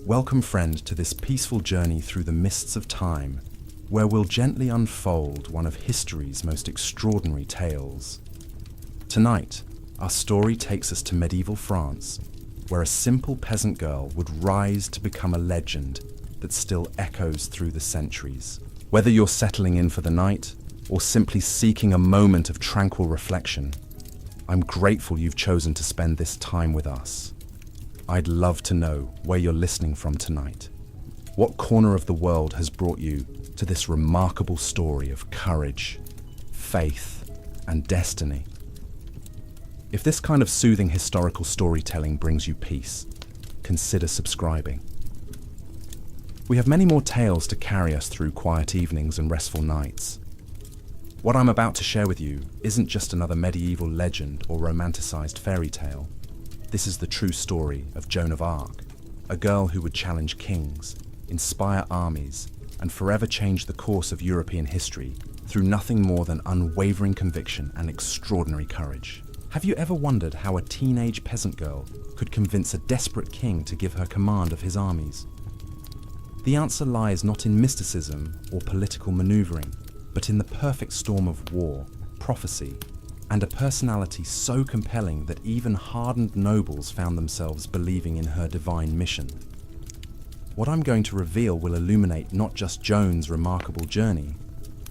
Welcome, friend, to this peaceful journey through the mists of time, where we'll gently unfold one of history's most extraordinary tales. Tonight, our story takes us to medieval France, where a simple peasant girl would rise to become a legend that still echoes through the centuries. Whether you're settling in for the night or simply seeking a moment of tranquil reflection, I'm grateful you've chosen to spend this time with us. I'd love to know where you're listening from tonight. What corner of the world has brought you to this remarkable story of courage, faith, and destiny? If this kind of soothing historical storytelling brings you peace, consider subscribing. We have many more tales to carry us through quiet evenings and restful nights. What I'm about to share with you isn't just another medieval legend or romanticized fairy tale. This is the true story of Joan of Arc, a girl who would challenge kings, inspire armies, and forever change the course of European history through nothing more than unwavering conviction and extraordinary courage. Have you ever wondered how a teenage peasant girl could convince a desperate king to give her command of his armies? The answer lies not in mysticism or political maneuvering, but in the perfect storm of war, prophecy, and a personality so compelling that even hardened nobles found themselves believing in her divine mission. What I'm going to reveal will illuminate not just Joan's remarkable journey,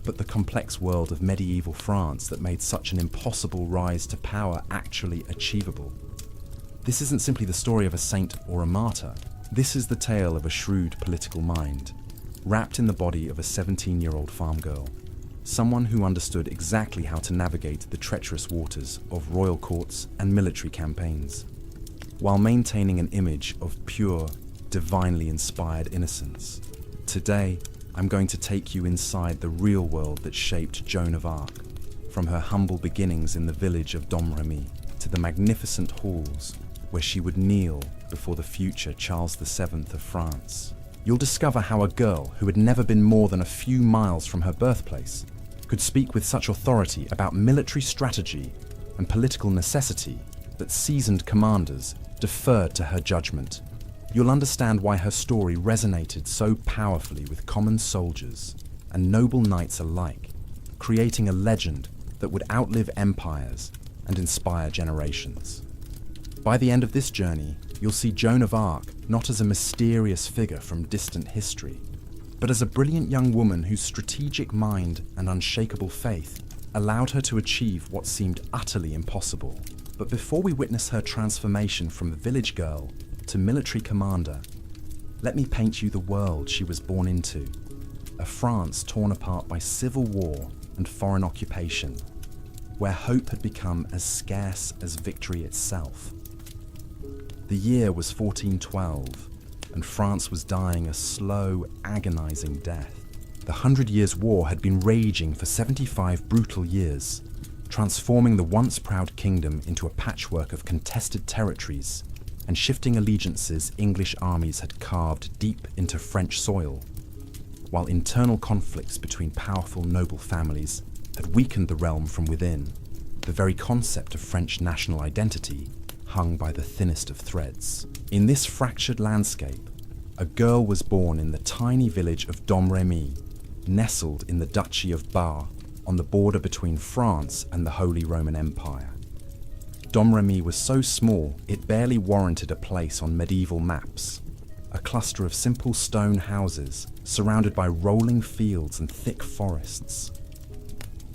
but the complex world of medieval France that made such an impossible rise to power actually achievable. This isn't simply the story of a saint or a martyr. This is the tale of a shrewd political mind, wrapped in the body of a 17-year-old farm girl, someone who understood exactly how to navigate the treacherous waters of royal courts and military campaigns, while maintaining an image of pure, divinely inspired innocence. Today, I'm going to take you inside the real world that shaped Joan of Arc, from her humble beginnings in the village of Domremy to the magnificent halls where she would kneel before the future Charles VII of France. You'll discover how a girl who had never been more than a few miles from her birthplace could speak with such authority about military strategy and political necessity that seasoned commanders deferred to her judgment. You'll understand why her story resonated so powerfully with common soldiers and noble knights alike, creating a legend that would outlive empires and inspire generations. By the end of this journey, you'll see Joan of Arc not as a mysterious figure from distant history, but as a brilliant young woman whose strategic mind and unshakable faith allowed her to achieve what seemed utterly impossible. But before we witness her transformation from village girl to military commander, let me paint you the world she was born into, a France torn apart by civil war and foreign occupation, where hope had become as scarce as victory itself. The year was 1412, and France was dying a slow, agonizing death. The 100 Years' War had been raging for 75 brutal years, transforming the once proud kingdom into a patchwork of contested territories and shifting allegiances English armies had carved deep into French soil, while internal conflicts between powerful noble families had weakened the realm from within. The very concept of French national identity hung by the thinnest of threads. In this fractured landscape, a girl was born in the tiny village of Domremy, nestled in the Duchy of Bar, on the border between France and the Holy Roman Empire. Domremy was so small it barely warranted a place on medieval maps, a cluster of simple stone houses surrounded by rolling fields and thick forests.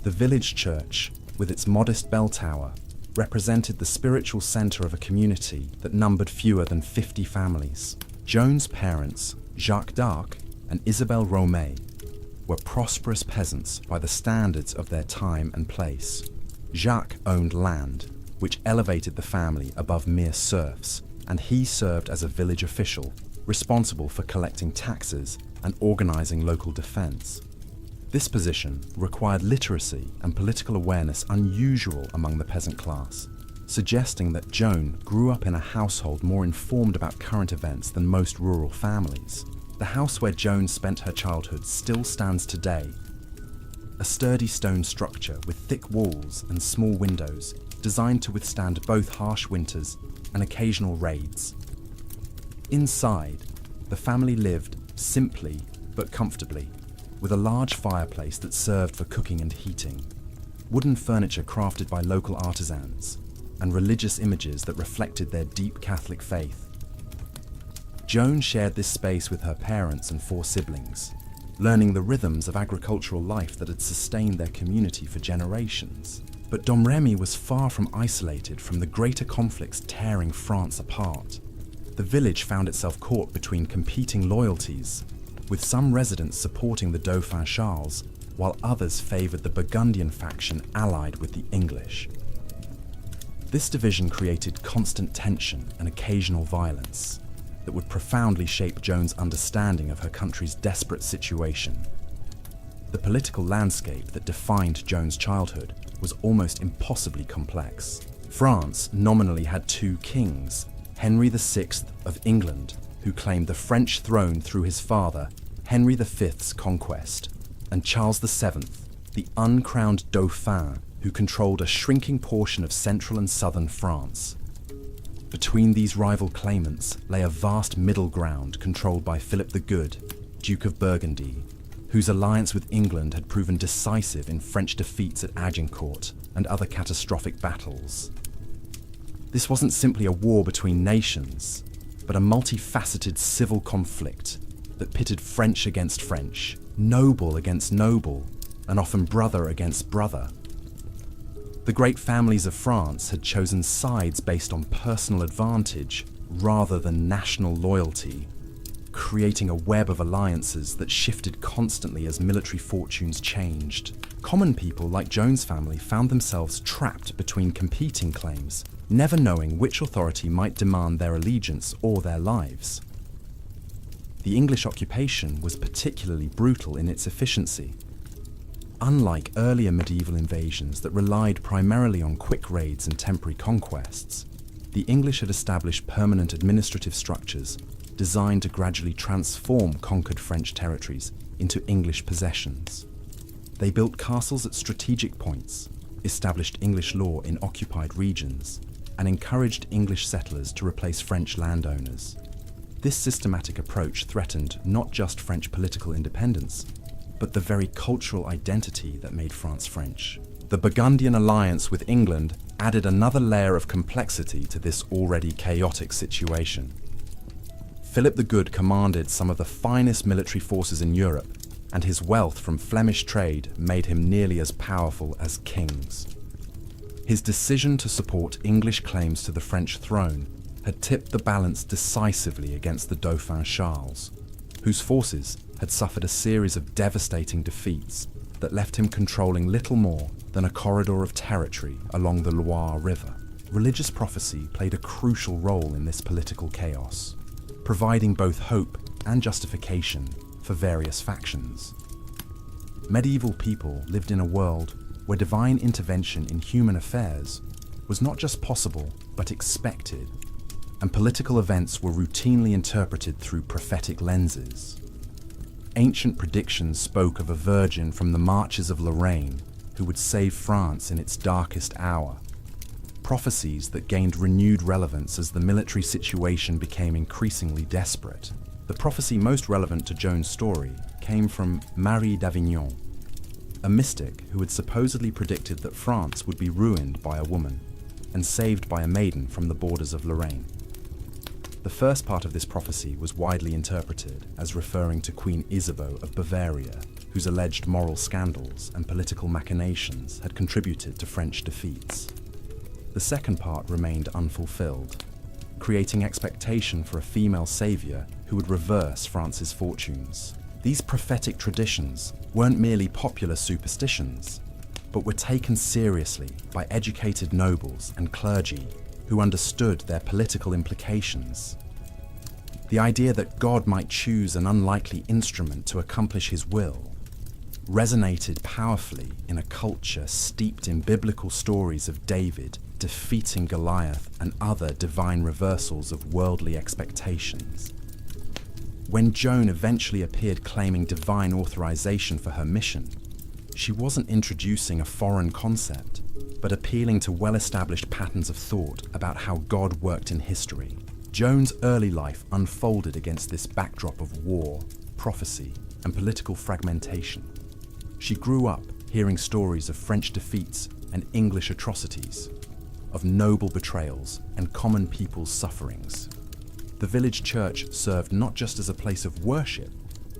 The village church, with its modest bell tower, represented the spiritual center of a community that numbered fewer than 50 families. Joan's parents, Jacques d'Arc and Isabelle Romay, were prosperous peasants by the standards of their time and place. Jacques owned land, which elevated the family above mere serfs, and he served as a village official, responsible for collecting taxes and organizing local defense. This position required literacy and political awareness unusual among the peasant class, suggesting that Joan grew up in a household more informed about current events than most rural families. The house where Joan spent her childhood still stands today, a sturdy stone structure with thick walls and small windows designed to withstand both harsh winters and occasional raids. Inside, The family lived simply but comfortably, with a large fireplace that served for cooking and heating, wooden furniture crafted by local artisans, and religious images that reflected their deep Catholic faith. Joan shared this space with her parents and 4 siblings, learning the rhythms of agricultural life that had sustained their community for generations. But Domremy was far from isolated from the greater conflicts tearing France apart. The village found itself caught between competing loyalties, with some residents supporting the Dauphin Charles, while others favoured the Burgundian faction allied with the English. This division created constant tension and occasional violence that would profoundly shape Joan's understanding of her country's desperate situation. The political landscape that defined Joan's childhood was almost impossibly complex. France nominally had 2 kings, Henry VI of England, who claimed the French throne through his father, Henry V's conquest, and Charles VII, the uncrowned Dauphin, who controlled a shrinking portion of central and southern France. Between these rival claimants lay a vast middle ground controlled by Philip the Good, Duke of Burgundy, whose alliance with England had proven decisive in French defeats at Agincourt and other catastrophic battles. This wasn't simply a war between nations, but a multifaceted civil conflict that pitted French against French, noble against noble, and often brother against brother. The great families of France had chosen sides based on personal advantage rather than national loyalty, creating a web of alliances that shifted constantly as military fortunes changed. Common people like Joan's family found themselves trapped between competing claims, never knowing which authority might demand their allegiance or their lives. The English occupation was particularly brutal in its efficiency. Unlike earlier medieval invasions that relied primarily on quick raids and temporary conquests, the English had established permanent administrative structures designed to gradually transform conquered French territories into English possessions. They built castles at strategic points, established English law in occupied regions, and encouraged English settlers to replace French landowners. This systematic approach threatened not just French political independence, but the very cultural identity that made France French. The Burgundian alliance with England added another layer of complexity to this already chaotic situation. Philip the Good commanded some of the finest military forces in Europe, and his wealth from Flemish trade made him nearly as powerful as kings. His decision to support English claims to the French throne had tipped the balance decisively against the Dauphin Charles, whose forces had suffered a series of devastating defeats that left him controlling little more than a corridor of territory along the Loire River. Religious prophecy played a crucial role in this political chaos, providing both hope and justification for various factions. Medieval people lived in a world where divine intervention in human affairs was not just possible, but expected, and political events were routinely interpreted through prophetic lenses. Ancient predictions spoke of a virgin from the marches of Lorraine who would save France in its darkest hour, prophecies that gained renewed relevance as the military situation became increasingly desperate. The prophecy most relevant to Joan's story came from Marie d'Avignon, a mystic who had supposedly predicted that France would be ruined by a woman and saved by a maiden from the borders of Lorraine. The first part of this prophecy was widely interpreted as referring to Queen Isabeau of Bavaria, whose alleged moral scandals and political machinations had contributed to French defeats. The second part remained unfulfilled, creating expectation for a female saviour who would reverse France's fortunes. These prophetic traditions weren't merely popular superstitions, but were taken seriously by educated nobles and clergy who understood their political implications. The idea that God might choose an unlikely instrument to accomplish his will resonated powerfully in a culture steeped in biblical stories of David defeating Goliath and other divine reversals of worldly expectations. When Joan eventually appeared claiming divine authorization for her mission, she wasn't introducing a foreign concept, but appealing to well-established patterns of thought about how God worked in history. Joan's early life unfolded against this backdrop of war, prophecy, and political fragmentation. She grew up hearing stories of French defeats and English atrocities, of noble betrayals and common people's sufferings. The village church served not just as a place of worship,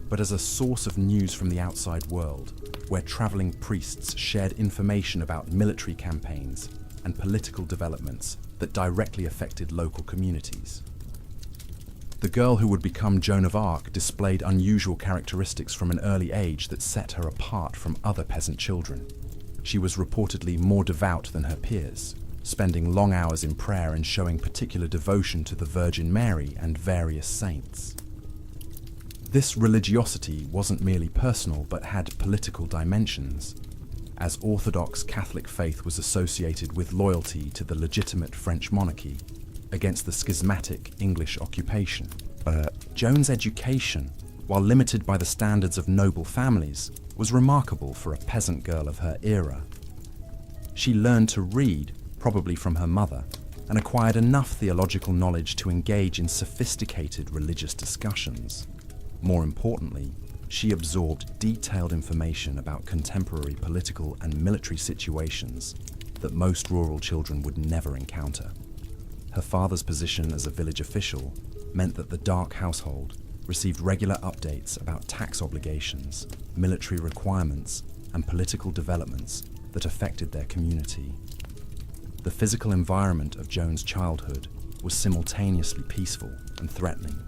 but as a source of news from the outside world, where traveling priests shared information about military campaigns and political developments that directly affected local communities. The girl who would become Joan of Arc displayed unusual characteristics from an early age that set her apart from other peasant children. She was reportedly more devout than her peers, spending long hours in prayer and showing particular devotion to the Virgin Mary and various saints. This religiosity wasn't merely personal but had political dimensions, as Orthodox Catholic faith was associated with loyalty to the legitimate French monarchy against the schismatic English occupation. Joan's education, while limited by the standards of noble families, was remarkable for a peasant girl of her era. She learned to read, probably from her mother, and acquired enough theological knowledge to engage in sophisticated religious discussions. More importantly, she absorbed detailed information about contemporary political and military situations that most rural children would never encounter. Her father's position as a village official meant that the Dark household received regular updates about tax obligations, military requirements, and political developments that affected their community. The physical environment of Joan's childhood was simultaneously peaceful and threatening,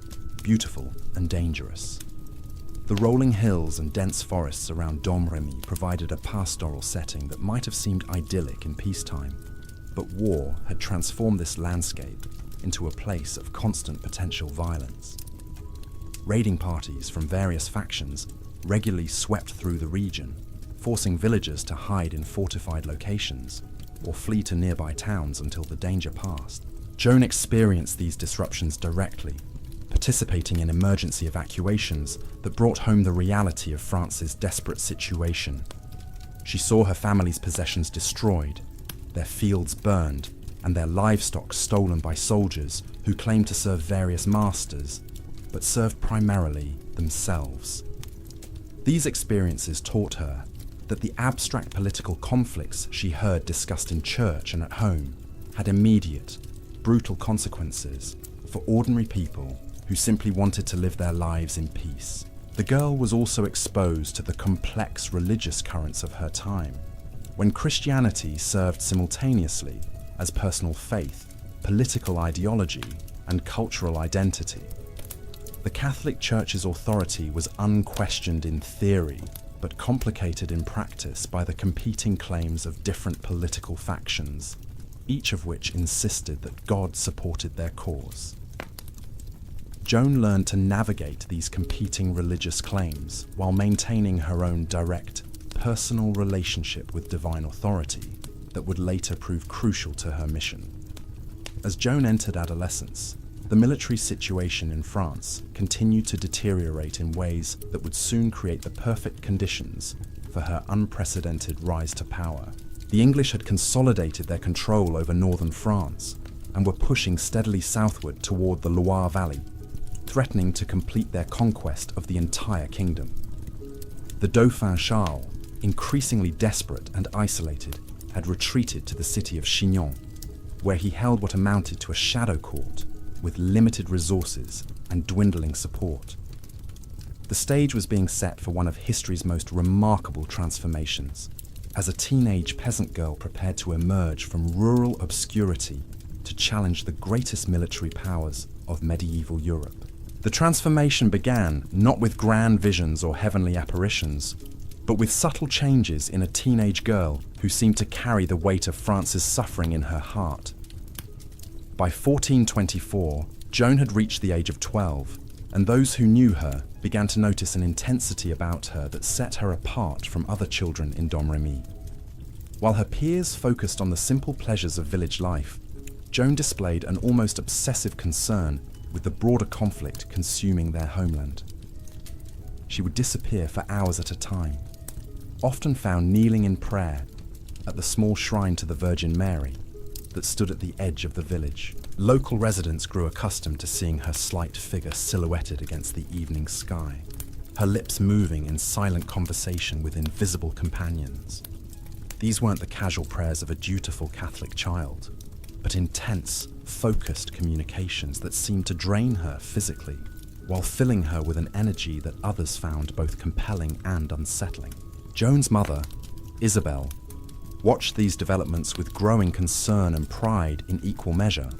beautiful and dangerous. The rolling hills and dense forests around Domremy provided a pastoral setting that might have seemed idyllic in peacetime, but war had transformed this landscape into a place of constant potential violence. Raiding parties from various factions regularly swept through the region, forcing villagers to hide in fortified locations or flee to nearby towns until the danger passed. Joan experienced these disruptions directly, participating in emergency evacuations that brought home the reality of France's desperate situation. She saw her family's possessions destroyed, their fields burned, and their livestock stolen by soldiers who claimed to serve various masters, but served primarily themselves. These experiences taught her that the abstract political conflicts she heard discussed in church and at home had immediate, brutal consequences for ordinary people who simply wanted to live their lives in peace. The girl was also exposed to the complex religious currents of her time, when Christianity served simultaneously as personal faith, political ideology, and cultural identity. The Catholic Church's authority was unquestioned in theory, but complicated in practice by the competing claims of different political factions, each of which insisted that God supported their cause. Joan learned to navigate these competing religious claims while maintaining her own direct, personal relationship with divine authority that would later prove crucial to her mission. As Joan entered adolescence, the military situation in France continued to deteriorate in ways that would soon create the perfect conditions for her unprecedented rise to power. The English had consolidated their control over northern France and were pushing steadily southward toward the Loire Valley, threatening to complete their conquest of the entire kingdom. The Dauphin Charles, increasingly desperate and isolated, had retreated to the city of Chinon, where he held what amounted to a shadow court with limited resources and dwindling support. The stage was being set for one of history's most remarkable transformations, as a teenage peasant girl prepared to emerge from rural obscurity to challenge the greatest military powers of medieval Europe. The transformation began not with grand visions or heavenly apparitions, but with subtle changes in a teenage girl who seemed to carry the weight of France's suffering in her heart. By 1424, Joan had reached the age of 12, and those who knew her began to notice an intensity about her that set her apart from other children in Domremy. While her peers focused on the simple pleasures of village life, Joan displayed an almost obsessive concern with the broader conflict consuming their homeland. She would disappear for hours at a time, often found kneeling in prayer at the small shrine to the Virgin Mary that stood at the edge of the village. Local residents grew accustomed to seeing her slight figure silhouetted against the evening sky, her lips moving in silent conversation with invisible companions. These weren't the casual prayers of a dutiful Catholic child, but intense, focused communications that seemed to drain her physically, while filling her with an energy that others found both compelling and unsettling. Joan's mother, Isabel, watched these developments with growing concern and pride in equal measure.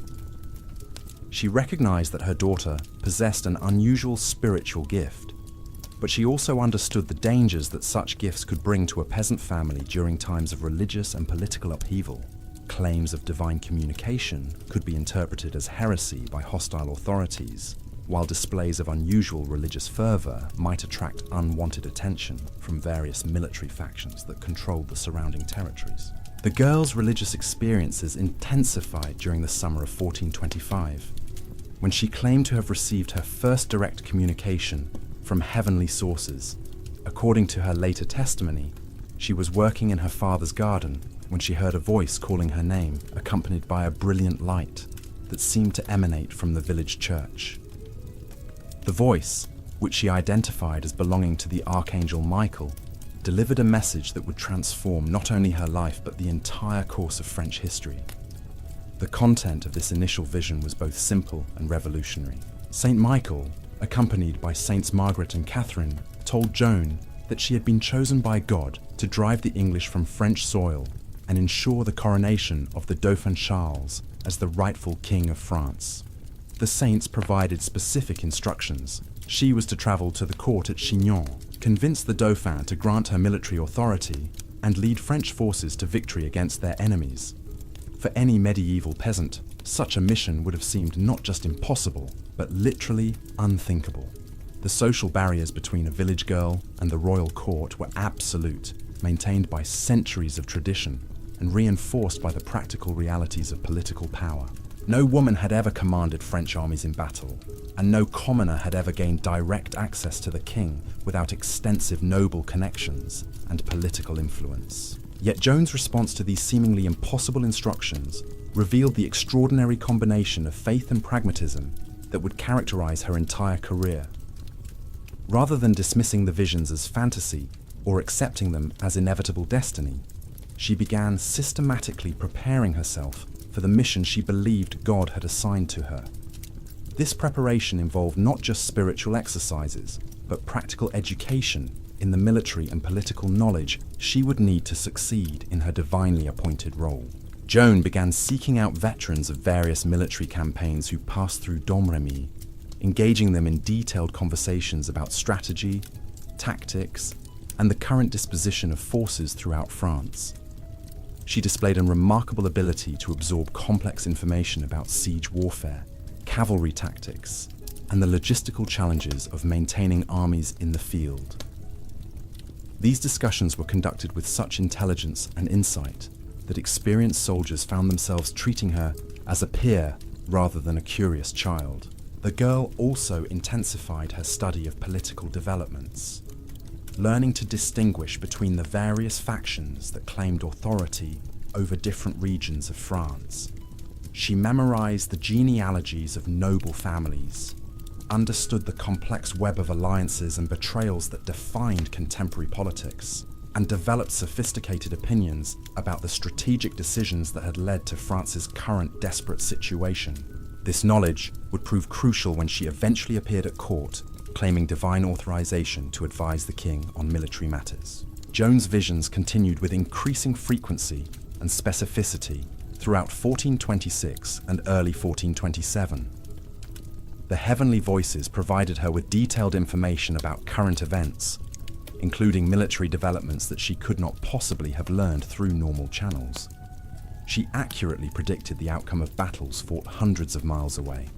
She recognized that her daughter possessed an unusual spiritual gift, but she also understood the dangers that such gifts could bring to a peasant family during times of religious and political upheaval. Claims of divine communication could be interpreted as heresy by hostile authorities, while displays of unusual religious fervor might attract unwanted attention from various military factions that controlled the surrounding territories. The girl's religious experiences intensified during the summer of 1425, when she claimed to have received her first direct communication from heavenly sources. According to her later testimony, she was working in her father's garden when she heard a voice calling her name, accompanied by a brilliant light that seemed to emanate from the village church. The voice, which she identified as belonging to the Archangel Michael, delivered a message that would transform not only her life but the entire course of French history. The content of this initial vision was both simple and revolutionary. Saint Michael, accompanied by Saints Margaret and Catherine, told Joan that she had been chosen by God to drive the English from French soil and ensure the coronation of the Dauphin Charles as the rightful King of France. The saints provided specific instructions. She was to travel to the court at Chinon, convince the Dauphin to grant her military authority, and lead French forces to victory against their enemies. For any medieval peasant, such a mission would have seemed not just impossible, but literally unthinkable. The social barriers between a village girl and the royal court were absolute, maintained by centuries of tradition, and reinforced by the practical realities of political power. No woman had ever commanded French armies in battle, and no commoner had ever gained direct access to the king without extensive noble connections and political influence. Yet Joan's response to these seemingly impossible instructions revealed the extraordinary combination of faith and pragmatism that would characterize her entire career. Rather than dismissing the visions as fantasy or accepting them as inevitable destiny, she began systematically preparing herself for the mission she believed God had assigned to her. This preparation involved not just spiritual exercises, but practical education in the military and political knowledge she would need to succeed in her divinely appointed role. Joan began seeking out veterans of various military campaigns who passed through Domremy, engaging them in detailed conversations about strategy, tactics, and the current disposition of forces throughout France. She displayed a remarkable ability to absorb complex information about siege warfare, cavalry tactics, and the logistical challenges of maintaining armies in the field. These discussions were conducted with such intelligence and insight that experienced soldiers found themselves treating her as a peer rather than a curious child. The girl also intensified her study of political developments, learning to distinguish between the various factions that claimed authority over different regions of France. She memorized the genealogies of noble families, understood the complex web of alliances and betrayals that defined contemporary politics, and developed sophisticated opinions about the strategic decisions that had led to France's current desperate situation. This knowledge would prove crucial when she eventually appeared at court, claiming divine authorization to advise the king on military matters. Joan's visions continued with increasing frequency and specificity throughout 1426 and early 1427. The heavenly voices provided her with detailed information about current events, including military developments that she could not possibly have learned through normal channels. She accurately predicted the outcome of battles fought hundreds of miles away,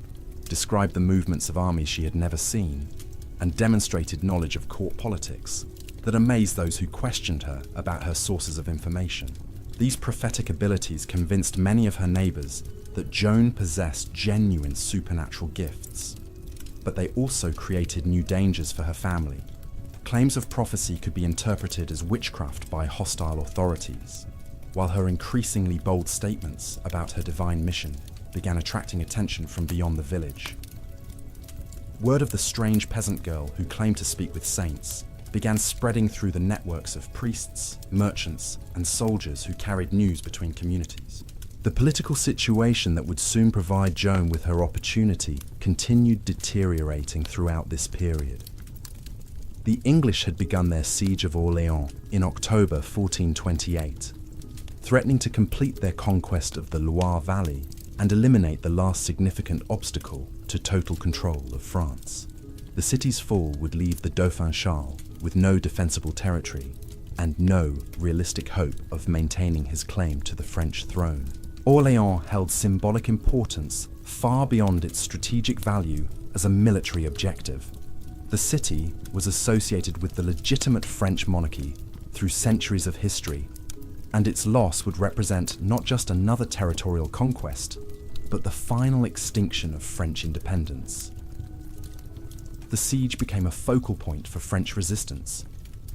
described the movements of armies she had never seen, and demonstrated knowledge of court politics that amazed those who questioned her about her sources of information. These prophetic abilities convinced many of her neighbors that Joan possessed genuine supernatural gifts, but they also created new dangers for her family. Claims of prophecy could be interpreted as witchcraft by hostile authorities, while her increasingly bold statements about her divine mission began attracting attention from beyond the village. Word of the strange peasant girl who claimed to speak with saints began spreading through the networks of priests, merchants, and soldiers who carried news between communities. The political situation that would soon provide Joan with her opportunity continued deteriorating throughout this period. The English had begun their siege of Orléans in October 1428, threatening to complete their conquest of the Loire Valley and eliminate the last significant obstacle to total control of France. The city's fall would leave the Dauphin Charles with no defensible territory and no realistic hope of maintaining his claim to the French throne. Orléans held symbolic importance far beyond its strategic value as a military objective. The city was associated with the legitimate French monarchy through centuries of history, and its loss would represent not just another territorial conquest, but the final extinction of French independence. The siege became a focal point for French resistance,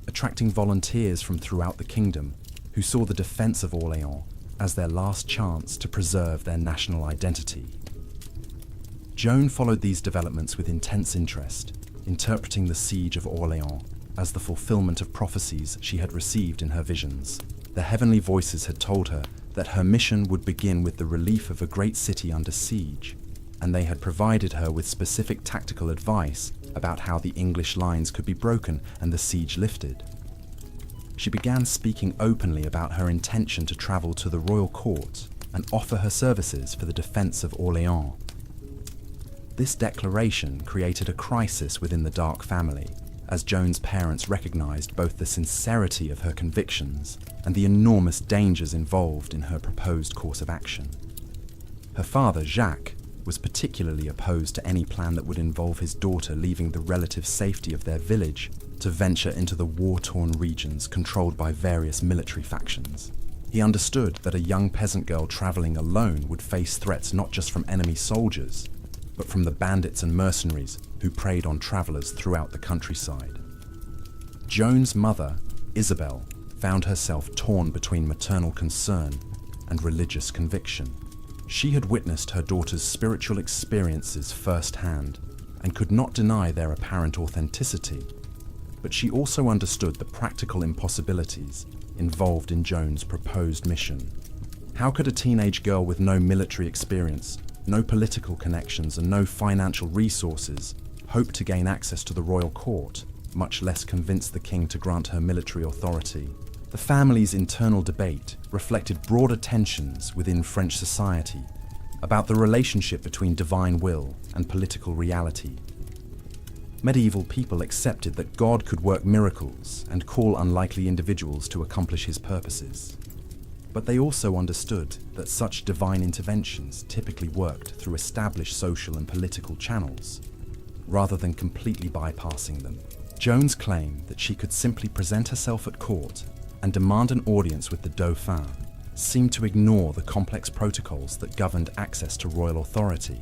attracting volunteers from throughout the kingdom who saw the defense of Orléans as their last chance to preserve their national identity. Joan followed these developments with intense interest, interpreting the siege of Orléans as the fulfillment of prophecies she had received in her visions. The heavenly voices had told her that her mission would begin with the relief of a great city under siege, and they had provided her with specific tactical advice about how the English lines could be broken and the siege lifted. She began speaking openly about her intention to travel to the royal court and offer her services for the defense of Orléans. This declaration created a crisis within the Dark family, as Joan's parents recognized both the sincerity of her convictions and the enormous dangers involved in her proposed course of action. Her father, Jacques, was particularly opposed to any plan that would involve his daughter leaving the relative safety of their village to venture into the war-torn regions controlled by various military factions. He understood that a young peasant girl traveling alone would face threats not just from enemy soldiers, but from the bandits and mercenaries who preyed on travelers throughout the countryside. Joan's mother, Isabel, found herself torn between maternal concern and religious conviction. She had witnessed her daughter's spiritual experiences firsthand and could not deny their apparent authenticity, but she also understood the practical impossibilities involved in Joan's proposed mission. How could a teenage girl with no military experience, no political connections, and no financial resources hope to gain access to the royal court, much less convince the king to grant her military authority? The family's internal debate reflected broader tensions within French society about the relationship between divine will and political reality. Medieval people accepted that God could work miracles and call unlikely individuals to accomplish his purposes. But they also understood that such divine interventions typically worked through established social and political channels, rather than completely bypassing them. Joan's claim that she could simply present herself at court and demand an audience with the Dauphin seemed to ignore the complex protocols that governed access to royal authority.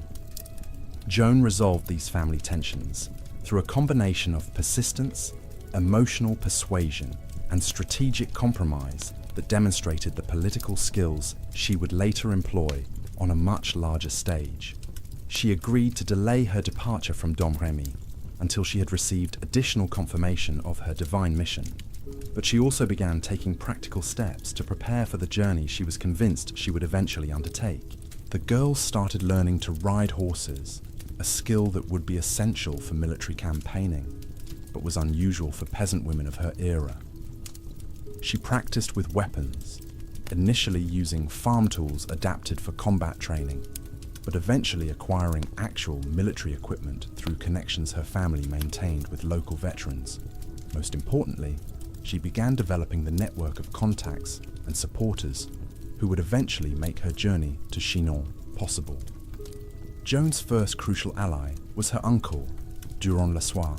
Joan resolved these family tensions through a combination of persistence, emotional persuasion, and strategic compromise that demonstrated the political skills she would later employ on a much larger stage. She agreed to delay her departure from Domremy until she had received additional confirmation of her divine mission. But she also began taking practical steps to prepare for the journey she was convinced she would eventually undertake. The girl started learning to ride horses, a skill that would be essential for military campaigning, but was unusual for peasant women of her era. She practiced with weapons, initially using farm tools adapted for combat training, but eventually acquiring actual military equipment through connections her family maintained with local veterans. Most importantly, she began developing the network of contacts and supporters who would eventually make her journey to Chinon possible. Joan's first crucial ally was her uncle, Durand-Lassois,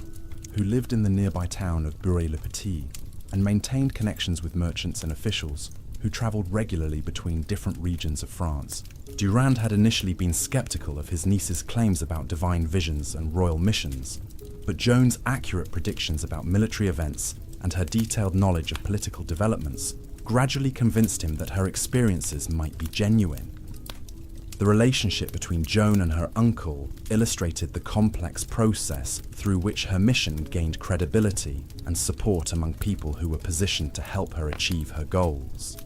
who lived in the nearby town of Buray-le-Petit and maintained connections with merchants and officials who travelled regularly between different regions of France. Durand had initially been skeptical of his niece's claims about divine visions and royal missions, but Joan's accurate predictions about military events and her detailed knowledge of political developments gradually convinced him that her experiences might be genuine. The relationship between Joan and her uncle illustrated the complex process through which her mission gained credibility and support among people who were positioned to help her achieve her goals.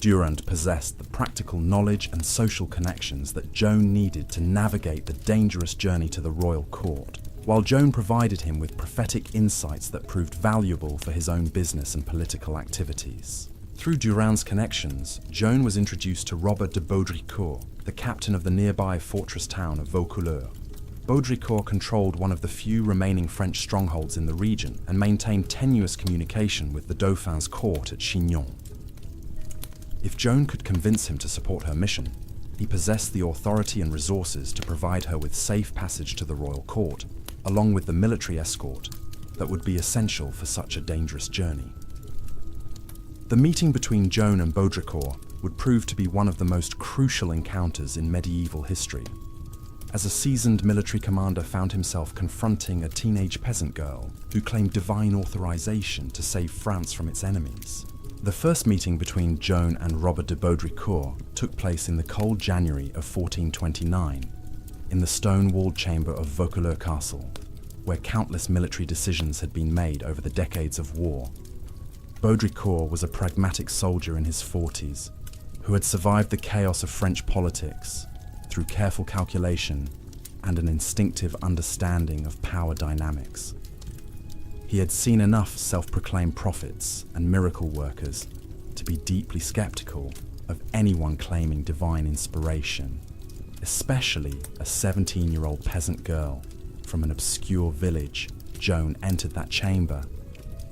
Durand possessed the practical knowledge and social connections that Joan needed to navigate the dangerous journey to the royal court, while Joan provided him with prophetic insights that proved valuable for his own business and political activities. Through Durand's connections, Joan was introduced to Robert de Baudricourt, the captain of the nearby fortress town of Vaucouleurs. Baudricourt controlled one of the few remaining French strongholds in the region and maintained tenuous communication with the Dauphin's court at Chinon. If Joan could convince him to support her mission, he possessed the authority and resources to provide her with safe passage to the royal court, along with the military escort that would be essential for such a dangerous journey. The meeting between Joan and Baudricourt would prove to be one of the most crucial encounters in medieval history, as a seasoned military commander found himself confronting a teenage peasant girl who claimed divine authorization to save France from its enemies. The first meeting between Joan and Robert de Baudricourt took place in the cold January of 1429, in the stone-walled chamber of Vaucouleurs Castle, where countless military decisions had been made over the decades of war. Baudricourt was a pragmatic soldier in his 40s, who had survived the chaos of French politics through careful calculation and an instinctive understanding of power dynamics. He had seen enough self-proclaimed prophets and miracle workers to be deeply skeptical of anyone claiming divine inspiration, especially a 17-year-old peasant girl from an obscure village. Joan entered that chamber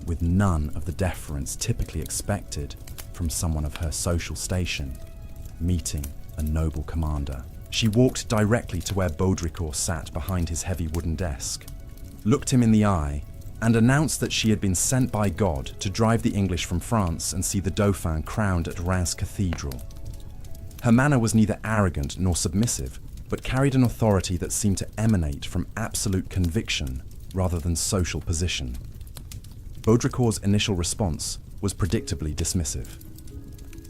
with none of the deference typically expected from someone of her social station, meeting a noble commander. She walked directly to where Baudricourt sat behind his heavy wooden desk, looked him in the eye, and announced that she had been sent by God to drive the English from France and see the Dauphin crowned at Reims Cathedral. Her manner was neither arrogant nor submissive, but carried an authority that seemed to emanate from absolute conviction rather than social position. Baudricourt's initial response was predictably dismissive.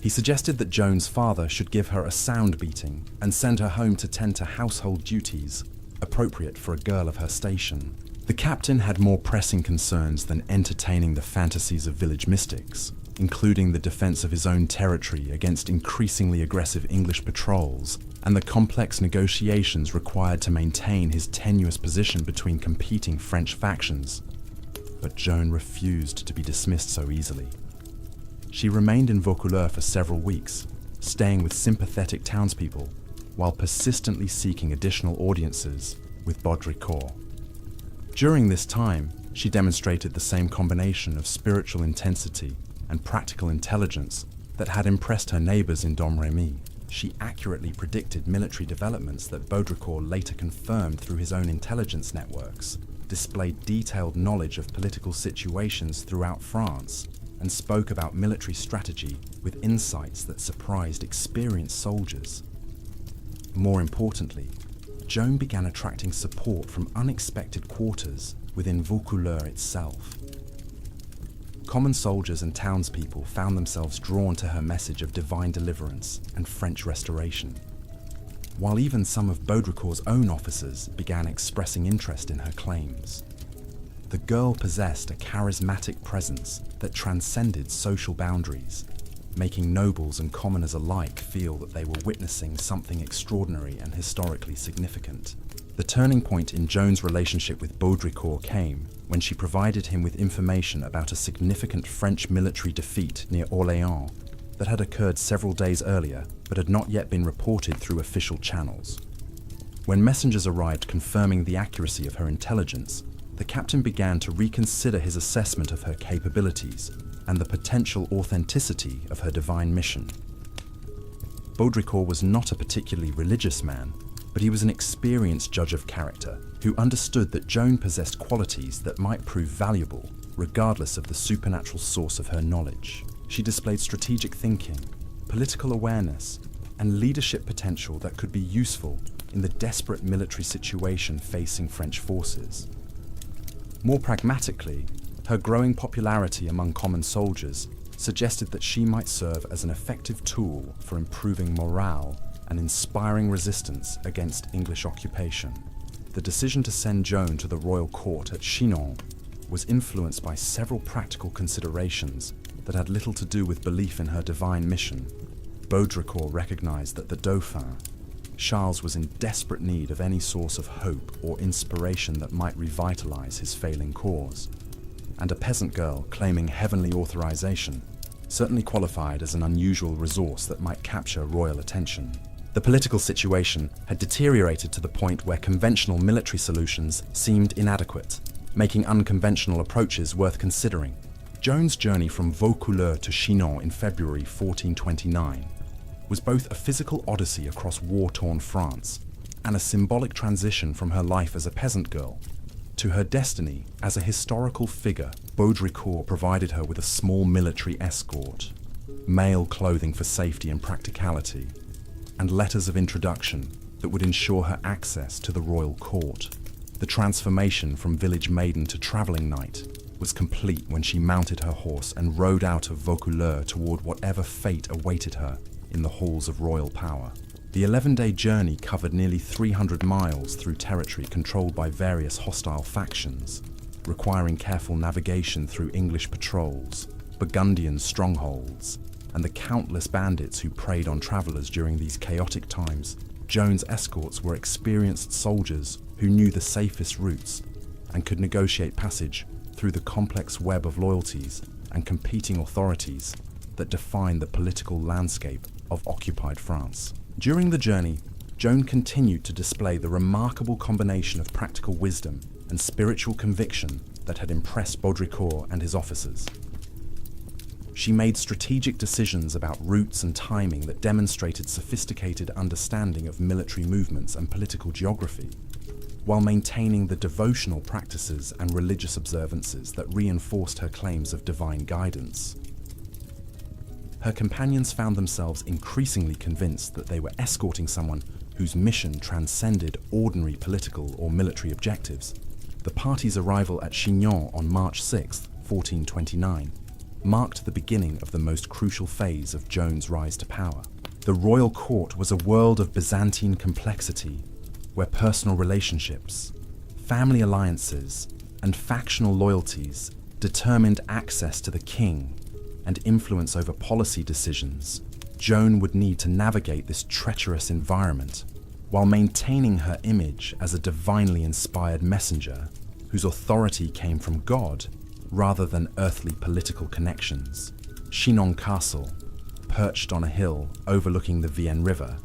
He suggested that Joan's father should give her a sound beating and send her home to tend to household duties, appropriate for a girl of her station. The captain had more pressing concerns than entertaining the fantasies of village mystics, including the defense of his own territory against increasingly aggressive English patrols and the complex negotiations required to maintain his tenuous position between competing French factions. But Joan refused to be dismissed so easily. She remained in Vaucouleurs for several weeks, staying with sympathetic townspeople while persistently seeking additional audiences with Baudricourt. During this time, she demonstrated the same combination of spiritual intensity and practical intelligence that had impressed her neighbors in Domremy. She accurately predicted military developments that Baudricourt later confirmed through his own intelligence networks, displayed detailed knowledge of political situations throughout France, and spoke about military strategy with insights that surprised experienced soldiers. More importantly, Joan began attracting support from unexpected quarters within Vaucouleurs itself. Common soldiers and townspeople found themselves drawn to her message of divine deliverance and French restoration, while even some of Baudricourt's own officers began expressing interest in her claims. The girl possessed a charismatic presence that transcended social boundaries, making nobles and commoners alike feel that they were witnessing something extraordinary and historically significant. The turning point in Joan's relationship with Baudricourt came when she provided him with information about a significant French military defeat near Orléans that had occurred several days earlier but had not yet been reported through official channels. When messengers arrived confirming the accuracy of her intelligence, the captain began to reconsider his assessment of her capabilities and the potential authenticity of her divine mission. Baudricourt was not a particularly religious man, but he was an experienced judge of character who understood that Joan possessed qualities that might prove valuable regardless of the supernatural source of her knowledge. She displayed strategic thinking, political awareness, and leadership potential that could be useful in the desperate military situation facing French forces. More pragmatically, her growing popularity among common soldiers suggested that she might serve as an effective tool for improving morale an inspiring resistance against English occupation. The decision to send Joan to the royal court at Chinon was influenced by several practical considerations that had little to do with belief in her divine mission. Baudricourt recognized that the Dauphin, Charles, was in desperate need of any source of hope or inspiration that might revitalize his failing cause, and a peasant girl claiming heavenly authorization certainly qualified as an unusual resource that might capture royal attention. The political situation had deteriorated to the point where conventional military solutions seemed inadequate, making unconventional approaches worth considering. Joan's journey from Vaucouleurs to Chinon in February 1429 was both a physical odyssey across war-torn France and a symbolic transition from her life as a peasant girl to her destiny as a historical figure. Baudricourt provided her with a small military escort, male clothing for safety and practicality, and letters of introduction that would ensure her access to the royal court. The transformation from village maiden to travelling knight was complete when she mounted her horse and rode out of Vaucouleurs toward whatever fate awaited her in the halls of royal power. The 11-day journey covered nearly 300 miles through territory controlled by various hostile factions, requiring careful navigation through English patrols, Burgundian strongholds, and the countless bandits who preyed on travellers during these chaotic times. Joan's escorts were experienced soldiers who knew the safest routes and could negotiate passage through the complex web of loyalties and competing authorities that defined the political landscape of occupied France. During the journey, Joan continued to display the remarkable combination of practical wisdom and spiritual conviction that had impressed Baudricourt and his officers. She made strategic decisions about routes and timing that demonstrated sophisticated understanding of military movements and political geography, while maintaining the devotional practices and religious observances that reinforced her claims of divine guidance. Her companions found themselves increasingly convinced that they were escorting someone whose mission transcended ordinary political or military objectives. The party's arrival at Chinon on March 6, 1429, marked the beginning of the most crucial phase of Joan's rise to power. The royal court was a world of Byzantine complexity, where personal relationships, family alliances, and factional loyalties determined access to the king and influence over policy decisions. Joan would need to navigate this treacherous environment while maintaining her image as a divinely inspired messenger whose authority came from God rather than earthly political connections. Chinon Castle, perched on a hill overlooking the Vienne River,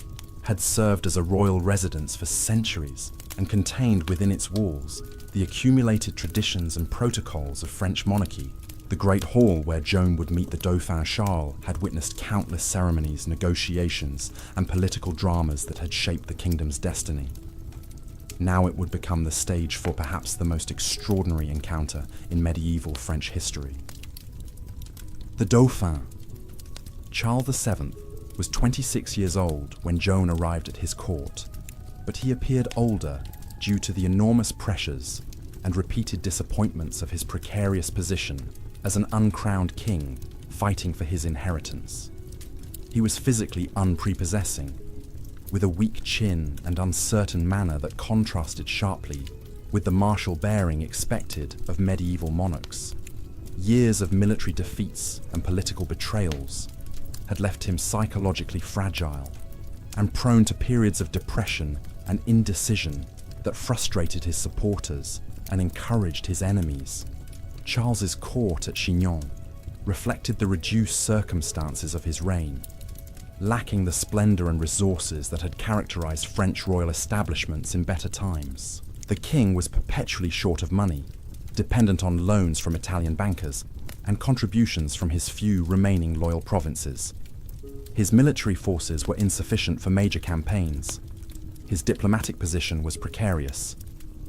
had served as a royal residence for centuries and contained within its walls the accumulated traditions and protocols of French monarchy. The great hall where Joan would meet the Dauphin Charles had witnessed countless ceremonies, negotiations, and political dramas that had shaped the kingdom's destiny. Now it would become the stage for perhaps the most extraordinary encounter in medieval French history. The Dauphin. Charles VII was 26 years old when Joan arrived at his court, but he appeared older due to the enormous pressures and repeated disappointments of his precarious position as an uncrowned king fighting for his inheritance. He was physically unprepossessing, with a weak chin and uncertain manner that contrasted sharply with the martial bearing expected of medieval monarchs. Years of military defeats and political betrayals had left him psychologically fragile and prone to periods of depression and indecision that frustrated his supporters and encouraged his enemies. Charles's court at Chinon reflected the reduced circumstances of his reign, lacking the splendor and resources that had characterized French royal establishments in better times. The king was perpetually short of money, dependent on loans from Italian bankers and contributions from his few remaining loyal provinces. His military forces were insufficient for major campaigns. His diplomatic position was precarious,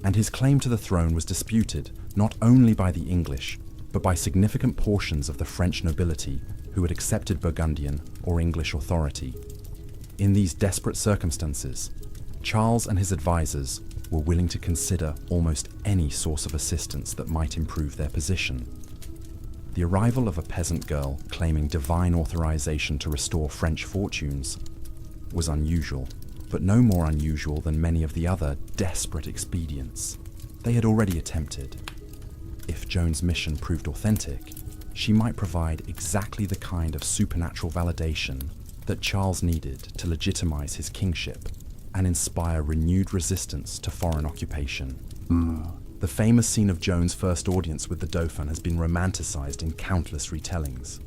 and his claim to the throne was disputed not only by the English, but by significant portions of the French nobility who had accepted Burgundian or English authority. In these desperate circumstances, Charles and his advisors were willing to consider almost any source of assistance that might improve their position. The arrival of a peasant girl claiming divine authorization to restore French fortunes was unusual, but no more unusual than many of the other desperate expedients they had already attempted. If Joan's mission proved authentic, she might provide exactly the kind of supernatural validation that Charles needed to legitimize his kingship and inspire renewed resistance to foreign occupation. The famous scene of Joan's first audience with the Dauphin has been romanticized in countless retellings.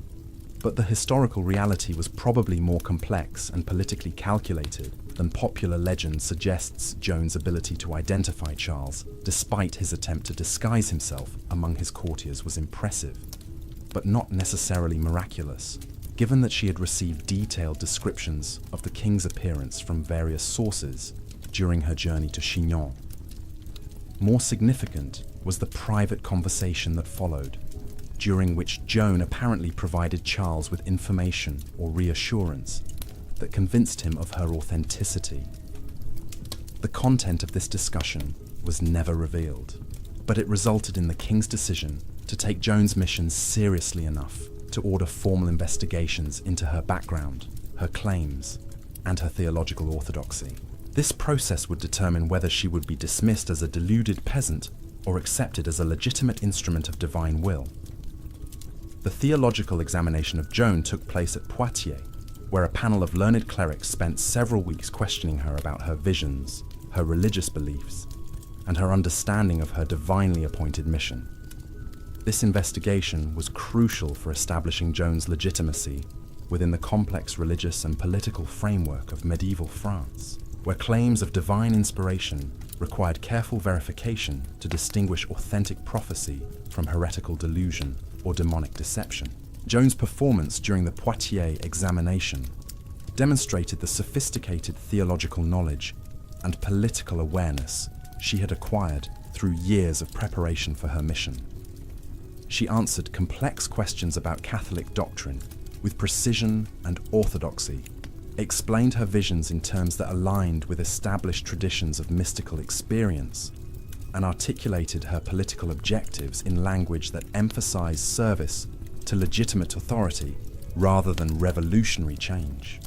But the historical reality was probably more complex and politically calculated than popular legend suggests. Joan's ability to identify Charles, despite his attempt to disguise himself among his courtiers, was impressive, but not necessarily miraculous, given that she had received detailed descriptions of the king's appearance from various sources during her journey to Chinon. More significant was the private conversation that followed, during which Joan apparently provided Charles with information or reassurance that convinced him of her authenticity. The content of this discussion was never revealed, but it resulted in the king's decision to take Joan's mission seriously enough to order formal investigations into her background, her claims, and her theological orthodoxy. This process would determine whether she would be dismissed as a deluded peasant or accepted as a legitimate instrument of divine will. The theological examination of Joan took place at Poitiers, where a panel of learned clerics spent several weeks questioning her about her visions, her religious beliefs, and her understanding of her divinely appointed mission. This investigation was crucial for establishing Joan's legitimacy within the complex religious and political framework of medieval France, where claims of divine inspiration required careful verification to distinguish authentic prophecy from heretical delusion or demonic deception. Joan's performance during the Poitiers examination demonstrated the sophisticated theological knowledge and political awareness she had acquired through years of preparation for her mission. She answered complex questions about Catholic doctrine with precision and orthodoxy, explained her visions in terms that aligned with established traditions of mystical experience, and articulated her political objectives in language that emphasized service to legitimate authority rather than revolutionary change.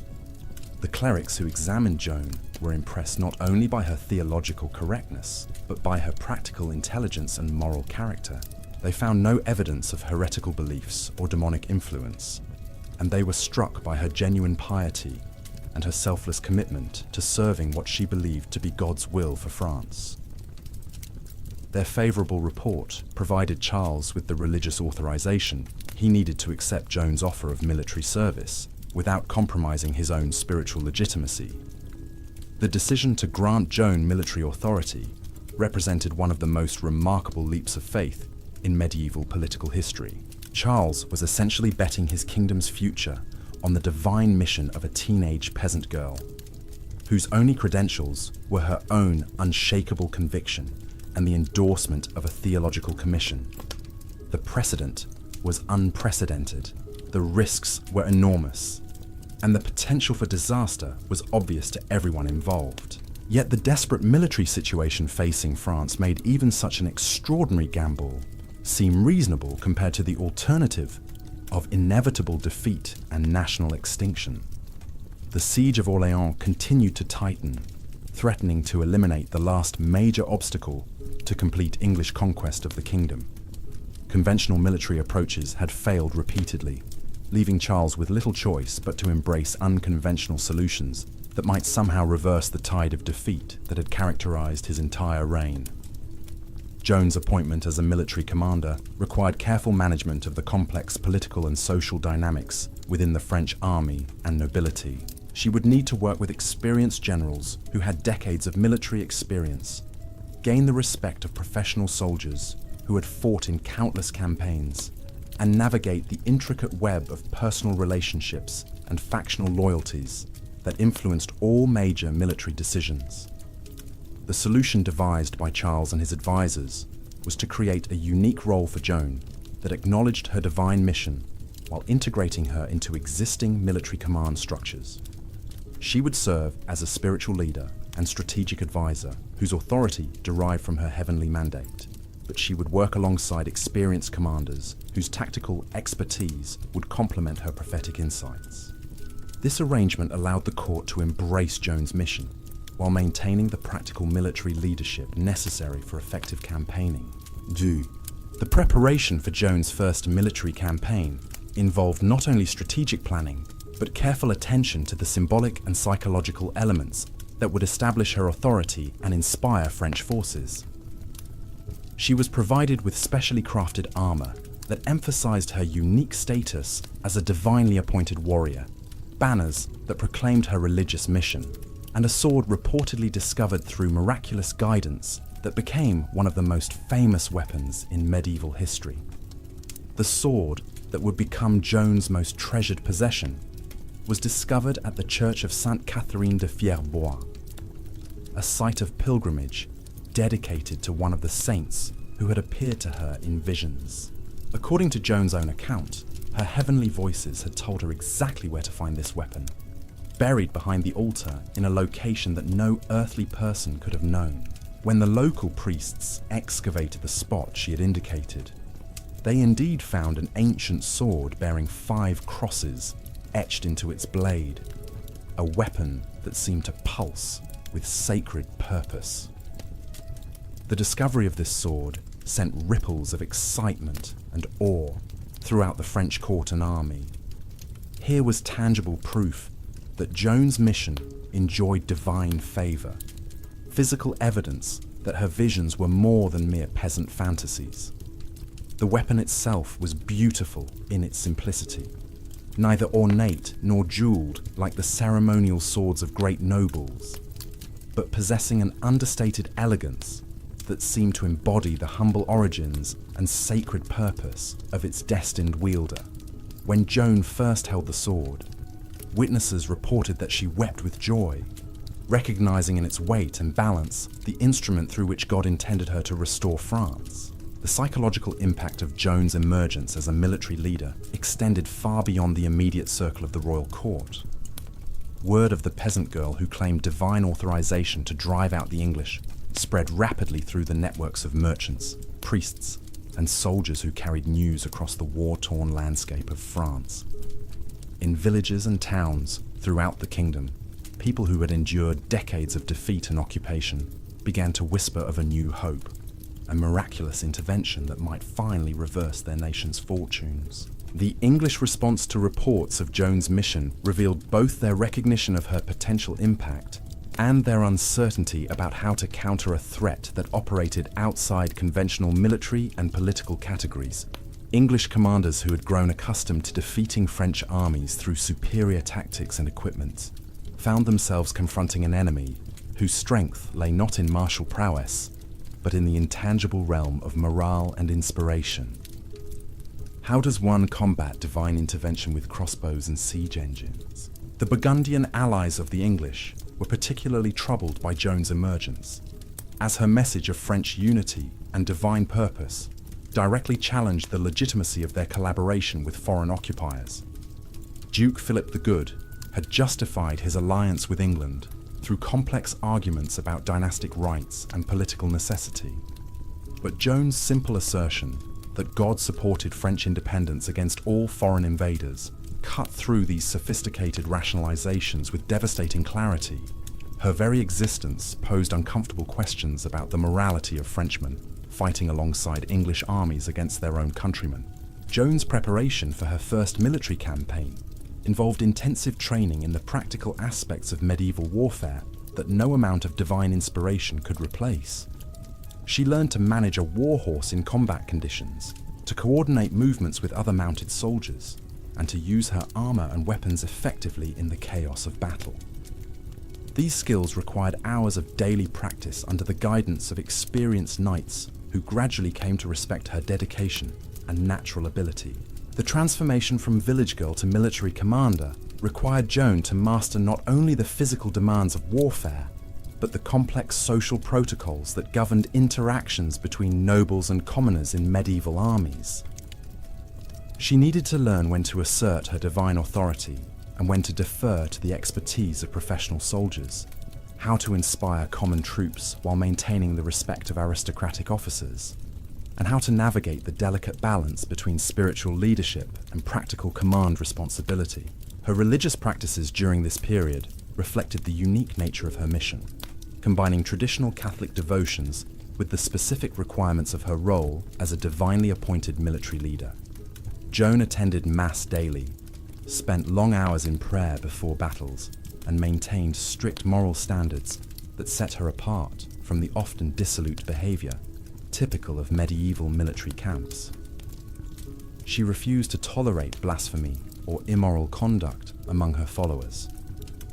The clerics who examined Joan were impressed not only by her theological correctness, but by her practical intelligence and moral character. They found no evidence of heretical beliefs or demonic influence, and they were struck by her genuine piety and her selfless commitment to serving what she believed to be God's will for France. Their favorable report provided Charles with the religious authorization he needed to accept Joan's offer of military service without compromising his own spiritual legitimacy. The decision to grant Joan military authority represented one of the most remarkable leaps of faith in medieval political history. Charles was essentially betting his kingdom's future on the divine mission of a teenage peasant girl, whose only credentials were her own unshakable conviction and the endorsement of a theological commission. The precedent was unprecedented, the risks were enormous, and the potential for disaster was obvious to everyone involved. Yet the desperate military situation facing France made even such an extraordinary gamble seem reasonable compared to the alternative of inevitable defeat and national extinction. The siege of Orleans continued to tighten, threatening to eliminate the last major obstacle to complete English conquest of the kingdom. Conventional military approaches had failed repeatedly, leaving Charles with little choice but to embrace unconventional solutions that might somehow reverse the tide of defeat that had characterized his entire reign. Joan's appointment as a military commander required careful management of the complex political and social dynamics within the French army and nobility. She would need to work with experienced generals who had decades of military experience, gain the respect of professional soldiers who had fought in countless campaigns, and navigate the intricate web of personal relationships and factional loyalties that influenced all major military decisions. The solution devised by Charles and his advisors was to create a unique role for Joan that acknowledged her divine mission while integrating her into existing military command structures. She would serve as a spiritual leader and strategic advisor whose authority derived from her heavenly mandate, but she would work alongside experienced commanders whose tactical expertise would complement her prophetic insights. This arrangement allowed the court to embrace Joan's mission, while maintaining the practical military leadership necessary for effective campaigning. 2. The preparation for Joan's first military campaign involved not only strategic planning, but careful attention to the symbolic and psychological elements that would establish her authority and inspire French forces. She was provided with specially crafted armor that emphasized her unique status as a divinely appointed warrior, banners that proclaimed her religious mission, and a sword reportedly discovered through miraculous guidance that became one of the most famous weapons in medieval history. The sword that would become Joan's most treasured possession was discovered at the Church of Sainte Catherine de Fierbois, a site of pilgrimage dedicated to one of the saints who had appeared to her in visions. According to Joan's own account, her heavenly voices had told her exactly where to find this weapon, buried behind the altar in a location that no earthly person could have known. When the local priests excavated the spot she had indicated, they indeed found an ancient sword bearing 5 crosses etched into its blade, a weapon that seemed to pulse with sacred purpose. The discovery of this sword sent ripples of excitement and awe throughout the French court and army. Here was tangible proof that Joan's mission enjoyed divine favor, physical evidence that her visions were more than mere peasant fantasies. The weapon itself was beautiful in its simplicity, neither ornate nor jeweled like the ceremonial swords of great nobles, but possessing an understated elegance that seemed to embody the humble origins and sacred purpose of its destined wielder. When Joan first held the sword, witnesses reported that she wept with joy, recognizing in its weight and balance the instrument through which God intended her to restore France. The psychological impact of Joan's emergence as a military leader extended far beyond the immediate circle of the royal court. Word of the peasant girl who claimed divine authorization to drive out the English spread rapidly through the networks of merchants, priests, and soldiers who carried news across the war-torn landscape of France. In villages and towns throughout the kingdom, people who had endured decades of defeat and occupation began to whisper of a new hope, a miraculous intervention that might finally reverse their nation's fortunes. The English response to reports of Joan's mission revealed both their recognition of her potential impact and their uncertainty about how to counter a threat that operated outside conventional military and political categories. English commanders who had grown accustomed to defeating French armies through superior tactics and equipment found themselves confronting an enemy whose strength lay not in martial prowess, but in the intangible realm of morale and inspiration. How does one combat divine intervention with crossbows and siege engines? The Burgundian allies of the English were particularly troubled by Joan's emergence, as her message of French unity and divine purpose directly challenged the legitimacy of their collaboration with foreign occupiers. Duke Philip the Good had justified his alliance with England through complex arguments about dynastic rights and political necessity. But Joan's simple assertion that God supported French independence against all foreign invaders cut through these sophisticated rationalizations with devastating clarity. Her very existence posed uncomfortable questions about the morality of Frenchmen fighting alongside English armies against their own countrymen. Joan's preparation for her first military campaign involved intensive training in the practical aspects of medieval warfare that no amount of divine inspiration could replace. She learned to manage a war horse in combat conditions, to coordinate movements with other mounted soldiers, and to use her armor and weapons effectively in the chaos of battle. These skills required hours of daily practice under the guidance of experienced knights who gradually came to respect her dedication and natural ability. The transformation from village girl to military commander required Joan to master not only the physical demands of warfare, but the complex social protocols that governed interactions between nobles and commoners in medieval armies. She needed to learn when to assert her divine authority and when to defer to the expertise of professional soldiers, how to inspire common troops while maintaining the respect of aristocratic officers, and how to navigate the delicate balance between spiritual leadership and practical command responsibility. Her religious practices during this period reflected the unique nature of her mission, combining traditional Catholic devotions with the specific requirements of her role as a divinely appointed military leader. Joan attended Mass daily, spent long hours in prayer before battles, and maintained strict moral standards that set her apart from the often dissolute behavior typical of medieval military camps. She refused to tolerate blasphemy or immoral conduct among her followers,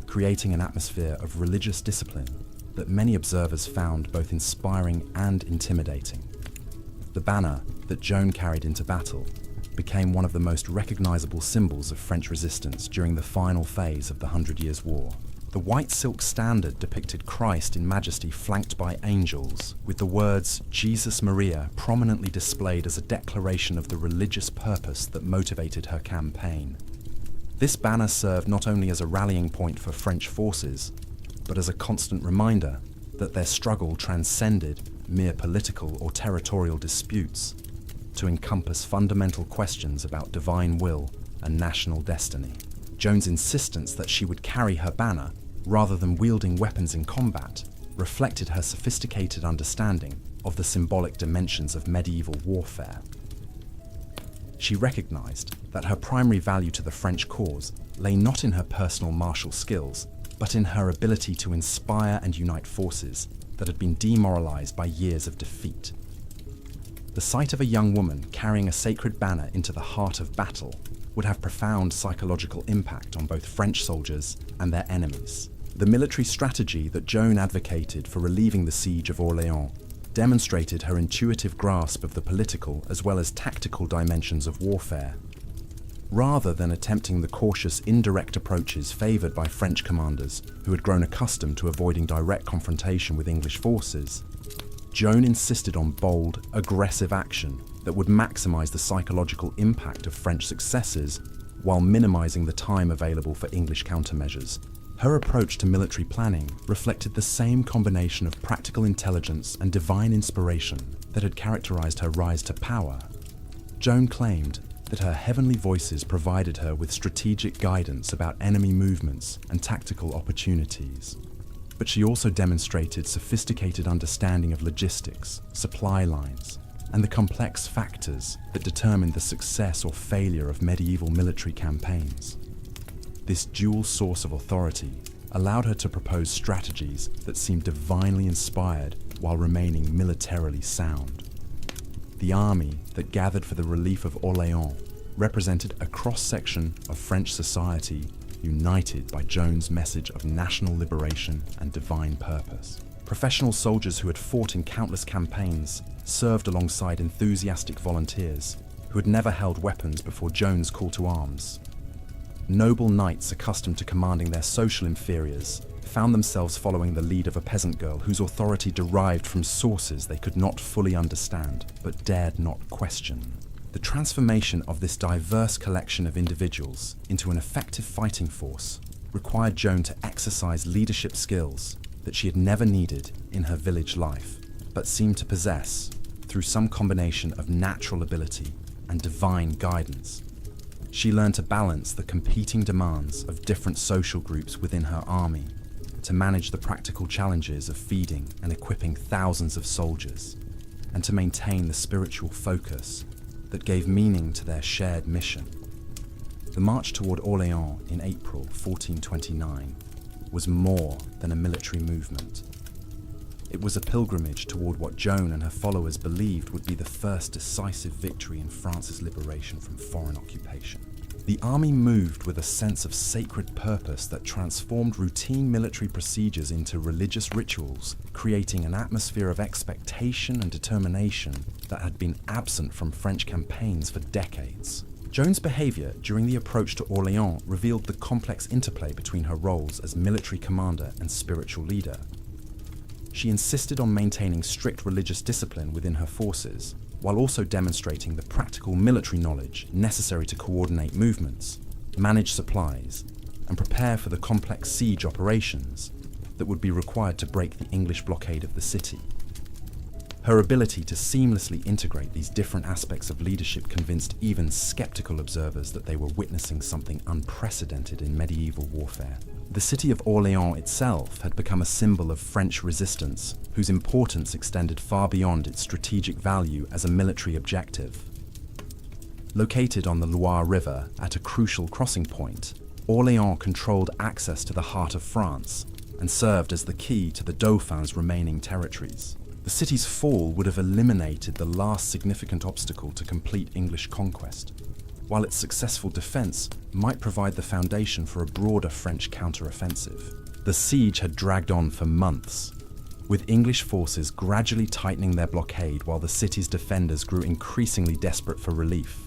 creating an atmosphere of religious discipline that many observers found both inspiring and intimidating. The banner that Joan carried into battle became one of the most recognizable symbols of French resistance during the final phase of the 100 Years' War. The white silk standard depicted Christ in majesty flanked by angels, with the words Jesus Maria prominently displayed as a declaration of the religious purpose that motivated her campaign. This banner served not only as a rallying point for French forces, but as a constant reminder that their struggle transcended mere political or territorial disputes to encompass fundamental questions about divine will and national destiny. Joan's insistence that she would carry her banner rather than wielding weapons in combat reflected her sophisticated understanding of the symbolic dimensions of medieval warfare. She recognized that her primary value to the French cause lay not in her personal martial skills, but in her ability to inspire and unite forces that had been demoralized by years of defeat. The sight of a young woman carrying a sacred banner into the heart of battle would have profound psychological impact on both French soldiers and their enemies. The military strategy that Joan advocated for relieving the siege of Orléans demonstrated her intuitive grasp of the political as well as tactical dimensions of warfare. Rather than attempting the cautious, indirect approaches favoured by French commanders who had grown accustomed to avoiding direct confrontation with English forces, Joan insisted on bold, aggressive action that would maximise the psychological impact of French successes while minimising the time available for English countermeasures. Her approach to military planning reflected the same combination of practical intelligence and divine inspiration that had characterised her rise to power. Joan claimed that her heavenly voices provided her with strategic guidance about enemy movements and tactical opportunities. But she also demonstrated sophisticated understanding of logistics, supply lines, and the complex factors that determined the success or failure of medieval military campaigns. This dual source of authority allowed her to propose strategies that seemed divinely inspired while remaining militarily sound. The army that gathered for the relief of Orléans represented a cross-section of French society united by Joan's message of national liberation and divine purpose. Professional soldiers who had fought in countless campaigns served alongside enthusiastic volunteers who had never held weapons before Joan's call to arms. Noble knights accustomed to commanding their social inferiors found themselves following the lead of a peasant girl whose authority derived from sources they could not fully understand but dared not question. The transformation of this diverse collection of individuals into an effective fighting force required Joan to exercise leadership skills that she had never needed in her village life, but seemed to possess through some combination of natural ability and divine guidance. She learned to balance the competing demands of different social groups within her army, to manage the practical challenges of feeding and equipping thousands of soldiers, and to maintain the spiritual focus that gave meaning to their shared mission. The march toward Orléans in April 1429 was more than a military movement. It was a pilgrimage toward what Joan and her followers believed would be the first decisive victory in France's liberation from foreign occupation. The army moved with a sense of sacred purpose that transformed routine military procedures into religious rituals, creating an atmosphere of expectation and determination that had been absent from French campaigns for decades. Joan's behavior during the approach to Orléans revealed the complex interplay between her roles as military commander and spiritual leader. She insisted on maintaining strict religious discipline within her forces, while also demonstrating the practical military knowledge necessary to coordinate movements, manage supplies, and prepare for the complex siege operations that would be required to break the English blockade of the city. Her ability to seamlessly integrate these different aspects of leadership convinced even skeptical observers that they were witnessing something unprecedented in medieval warfare. The city of Orléans itself had become a symbol of French resistance, whose importance extended far beyond its strategic value as a military objective. Located on the Loire River at a crucial crossing point, Orléans controlled access to the heart of France and served as the key to the Dauphin's remaining territories. The city's fall would have eliminated the last significant obstacle to complete English conquest, while its successful defense might provide the foundation for a broader French counter-offensive. The siege had dragged on for months, with English forces gradually tightening their blockade while the city's defenders grew increasingly desperate for relief.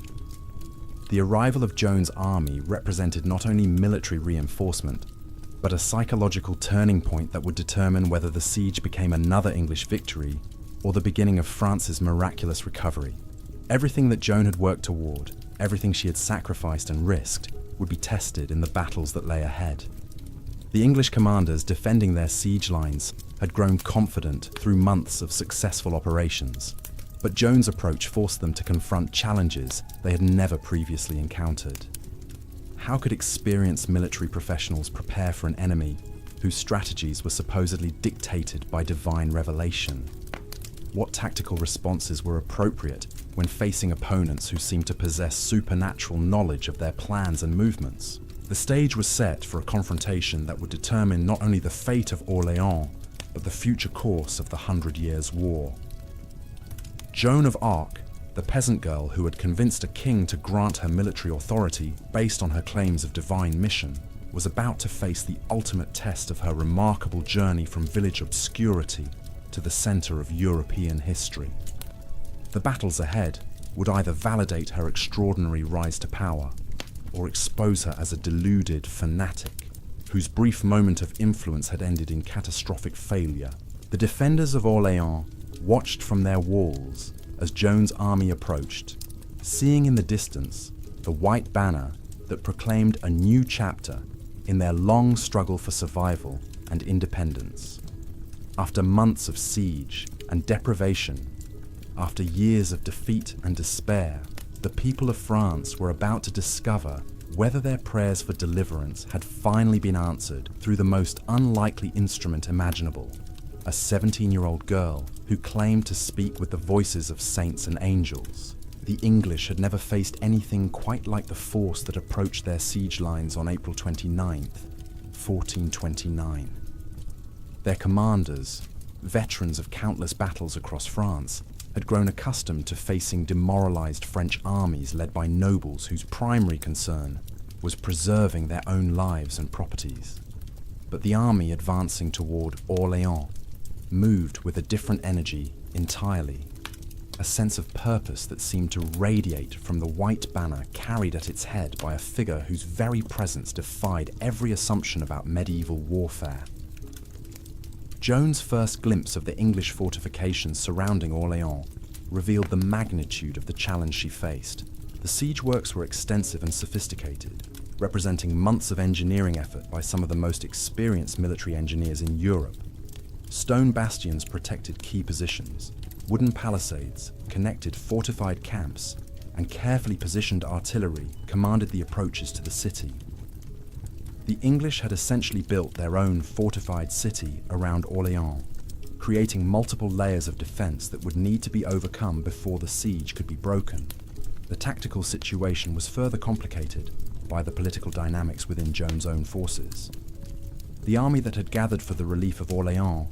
The arrival of Joan's army represented not only military reinforcement, but a psychological turning point that would determine whether the siege became another English victory or the beginning of France's miraculous recovery. Everything that Joan had worked toward, everything she had sacrificed and risked, would be tested in the battles that lay ahead. The English commanders defending their siege lines had grown confident through months of successful operations, but Joan's approach forced them to confront challenges they had never previously encountered. How could experienced military professionals prepare for an enemy whose strategies were supposedly dictated by divine revelation? What tactical responses were appropriate when facing opponents who seemed to possess supernatural knowledge of their plans and movements? The stage was set for a confrontation that would determine not only the fate of Orléans, but the future course of the 100 Years' War. Joan of Arc, the peasant girl who had convinced a king to grant her military authority based on her claims of divine mission, was about to face the ultimate test of her remarkable journey from village obscurity to the center of European history. The battles ahead would either validate her extraordinary rise to power or expose her as a deluded fanatic whose brief moment of influence had ended in catastrophic failure. The defenders of Orléans watched from their walls as Joan's army approached, seeing in the distance the white banner that proclaimed a new chapter in their long struggle for survival and independence. After months of siege and deprivation, after years of defeat and despair, the people of France were about to discover whether their prayers for deliverance had finally been answered through the most unlikely instrument imaginable, a 17-year-old girl who claimed to speak with the voices of saints and angels. The English had never faced anything quite like the force that approached their siege lines on April 29th, 1429. Their commanders, veterans of countless battles across France, had grown accustomed to facing demoralized French armies led by nobles whose primary concern was preserving their own lives and properties. But the army advancing toward Orléans moved with a different energy entirely, a sense of purpose that seemed to radiate from the white banner carried at its head by a figure whose very presence defied every assumption about medieval warfare. Joan's first glimpse of the English fortifications surrounding Orléans revealed the magnitude of the challenge she faced. The siege works were extensive and sophisticated, representing months of engineering effort by some of the most experienced military engineers in Europe. Stone bastions protected key positions, wooden palisades connected fortified camps, and carefully positioned artillery commanded the approaches to the city. The English had essentially built their own fortified city around Orléans, creating multiple layers of defense that would need to be overcome before the siege could be broken. The tactical situation was further complicated by the political dynamics within Joan's own forces. The army that had gathered for the relief of Orléans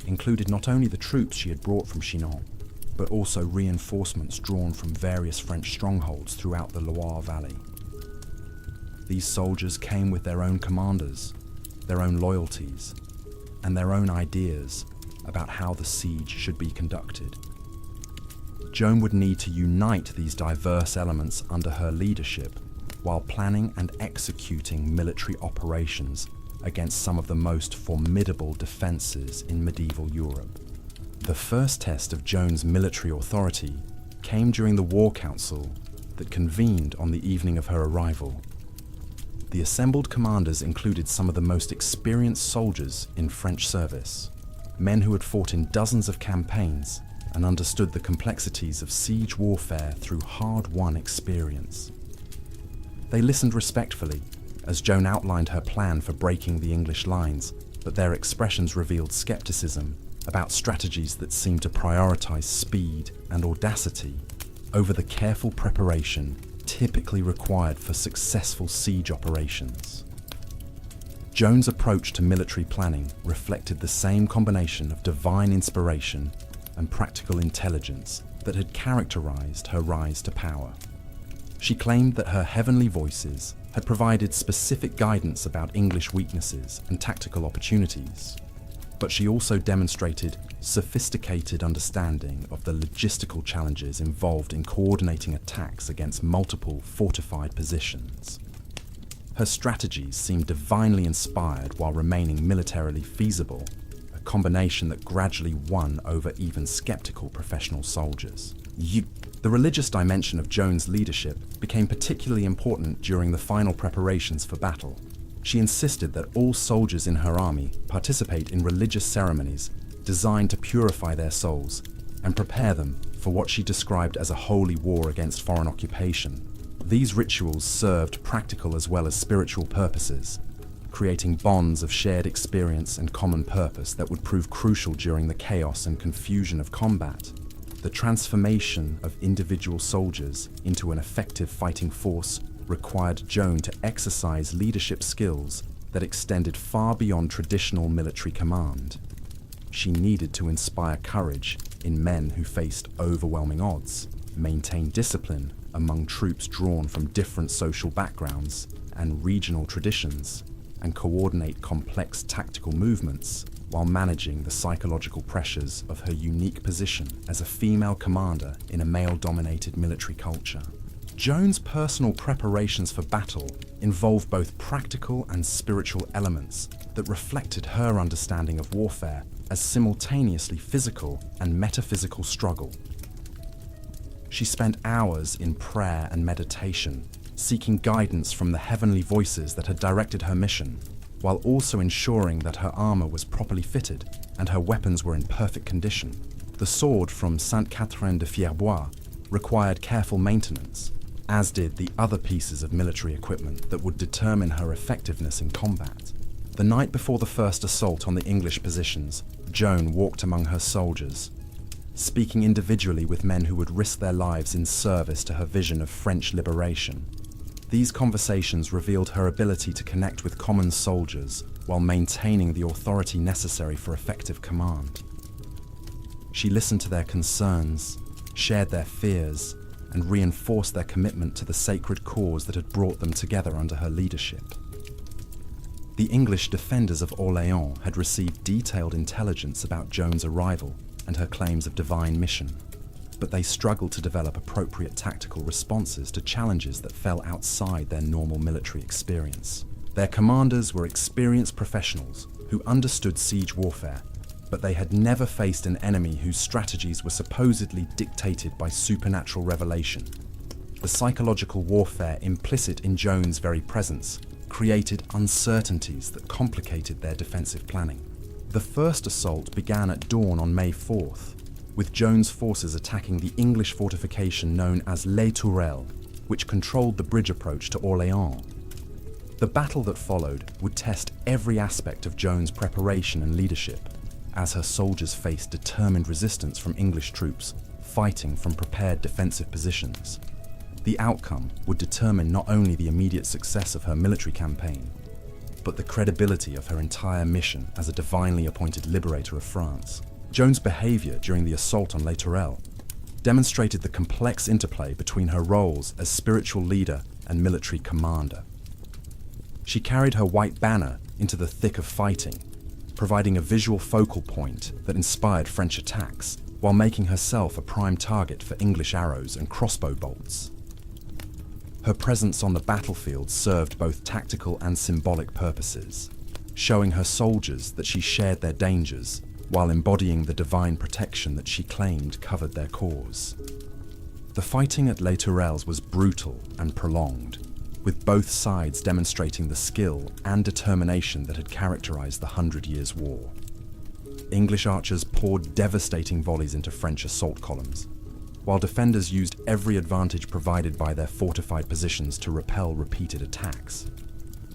included not only the troops she had brought from Chinon, but also reinforcements drawn from various French strongholds throughout the Loire Valley. These soldiers came with their own commanders, their own loyalties, and their own ideas about how the siege should be conducted. Joan would need to unite these diverse elements under her leadership while planning and executing military operations against some of the most formidable defenses in medieval Europe. The first test of Joan's military authority came during the war council that convened on the evening of her arrival. The assembled commanders included some of the most experienced soldiers in French service, men who had fought in dozens of campaigns and understood the complexities of siege warfare through hard-won experience. They listened respectfully as Joan outlined her plan for breaking the English lines, but their expressions revealed skepticism about strategies that seemed to prioritize speed and audacity over the careful preparation typically required for successful siege operations. Joan's approach to military planning reflected the same combination of divine inspiration and practical intelligence that had characterized her rise to power. She claimed that her heavenly voices had provided specific guidance about English weaknesses and tactical opportunities, but she also demonstrated sophisticated understanding of the logistical challenges involved in coordinating attacks against multiple fortified positions. Her strategies seemed divinely inspired while remaining militarily feasible, a combination that gradually won over even skeptical professional soldiers. The religious dimension of Joan's leadership became particularly important during the final preparations for battle. She insisted that all soldiers in her army participate in religious ceremonies designed to purify their souls and prepare them for what she described as a holy war against foreign occupation. These rituals served practical as well as spiritual purposes, creating bonds of shared experience and common purpose that would prove crucial during the chaos and confusion of combat. The transformation of individual soldiers into an effective fighting force required Joan to exercise leadership skills that extended far beyond traditional military command. She needed to inspire courage in men who faced overwhelming odds, maintain discipline among troops drawn from different social backgrounds and regional traditions, and coordinate complex tactical movements while managing the psychological pressures of her unique position as a female commander in a male-dominated military culture. Joan's personal preparations for battle involved both practical and spiritual elements that reflected her understanding of warfare as simultaneously physical and metaphysical struggle. She spent hours in prayer and meditation, seeking guidance from the heavenly voices that had directed her mission, while also ensuring that her armor was properly fitted and her weapons were in perfect condition. The sword from Sainte Catherine de Fierbois required careful maintenance, as did the other pieces of military equipment that would determine her effectiveness in combat. The night before the first assault on the English positions, Joan walked among her soldiers, speaking individually with men who would risk their lives in service to her vision of French liberation. These conversations revealed her ability to connect with common soldiers while maintaining the authority necessary for effective command. She listened to their concerns, shared their fears, and reinforced their commitment to the sacred cause that had brought them together under her leadership. The English defenders of Orléans had received detailed intelligence about Joan's arrival and her claims of divine mission, but they struggled to develop appropriate tactical responses to challenges that fell outside their normal military experience. Their commanders were experienced professionals who understood siege warfare, but they had never faced an enemy whose strategies were supposedly dictated by supernatural revelation. The psychological warfare implicit in Joan's very presence created uncertainties that complicated their defensive planning. The first assault began at dawn on May 4th, with Joan's forces attacking the English fortification known as Les Tourelles, which controlled the bridge approach to Orléans. The battle that followed would test every aspect of Joan's preparation and leadership, as her soldiers faced determined resistance from English troops fighting from prepared defensive positions. The outcome would determine not only the immediate success of her military campaign, but the credibility of her entire mission as a divinely appointed liberator of France. Joan's behavior during the assault on Les Tourelles demonstrated the complex interplay between her roles as spiritual leader and military commander. She carried her white banner into the thick of fighting, providing a visual focal point that inspired French attacks, while making herself a prime target for English arrows and crossbow bolts. Her presence on the battlefield served both tactical and symbolic purposes, showing her soldiers that she shared their dangers while embodying the divine protection that she claimed covered their cause. The fighting at Les Tourelles was brutal and prolonged, with both sides demonstrating the skill and determination that had characterized the 100 Years' War. English archers poured devastating volleys into French assault columns, while defenders used every advantage provided by their fortified positions to repel repeated attacks.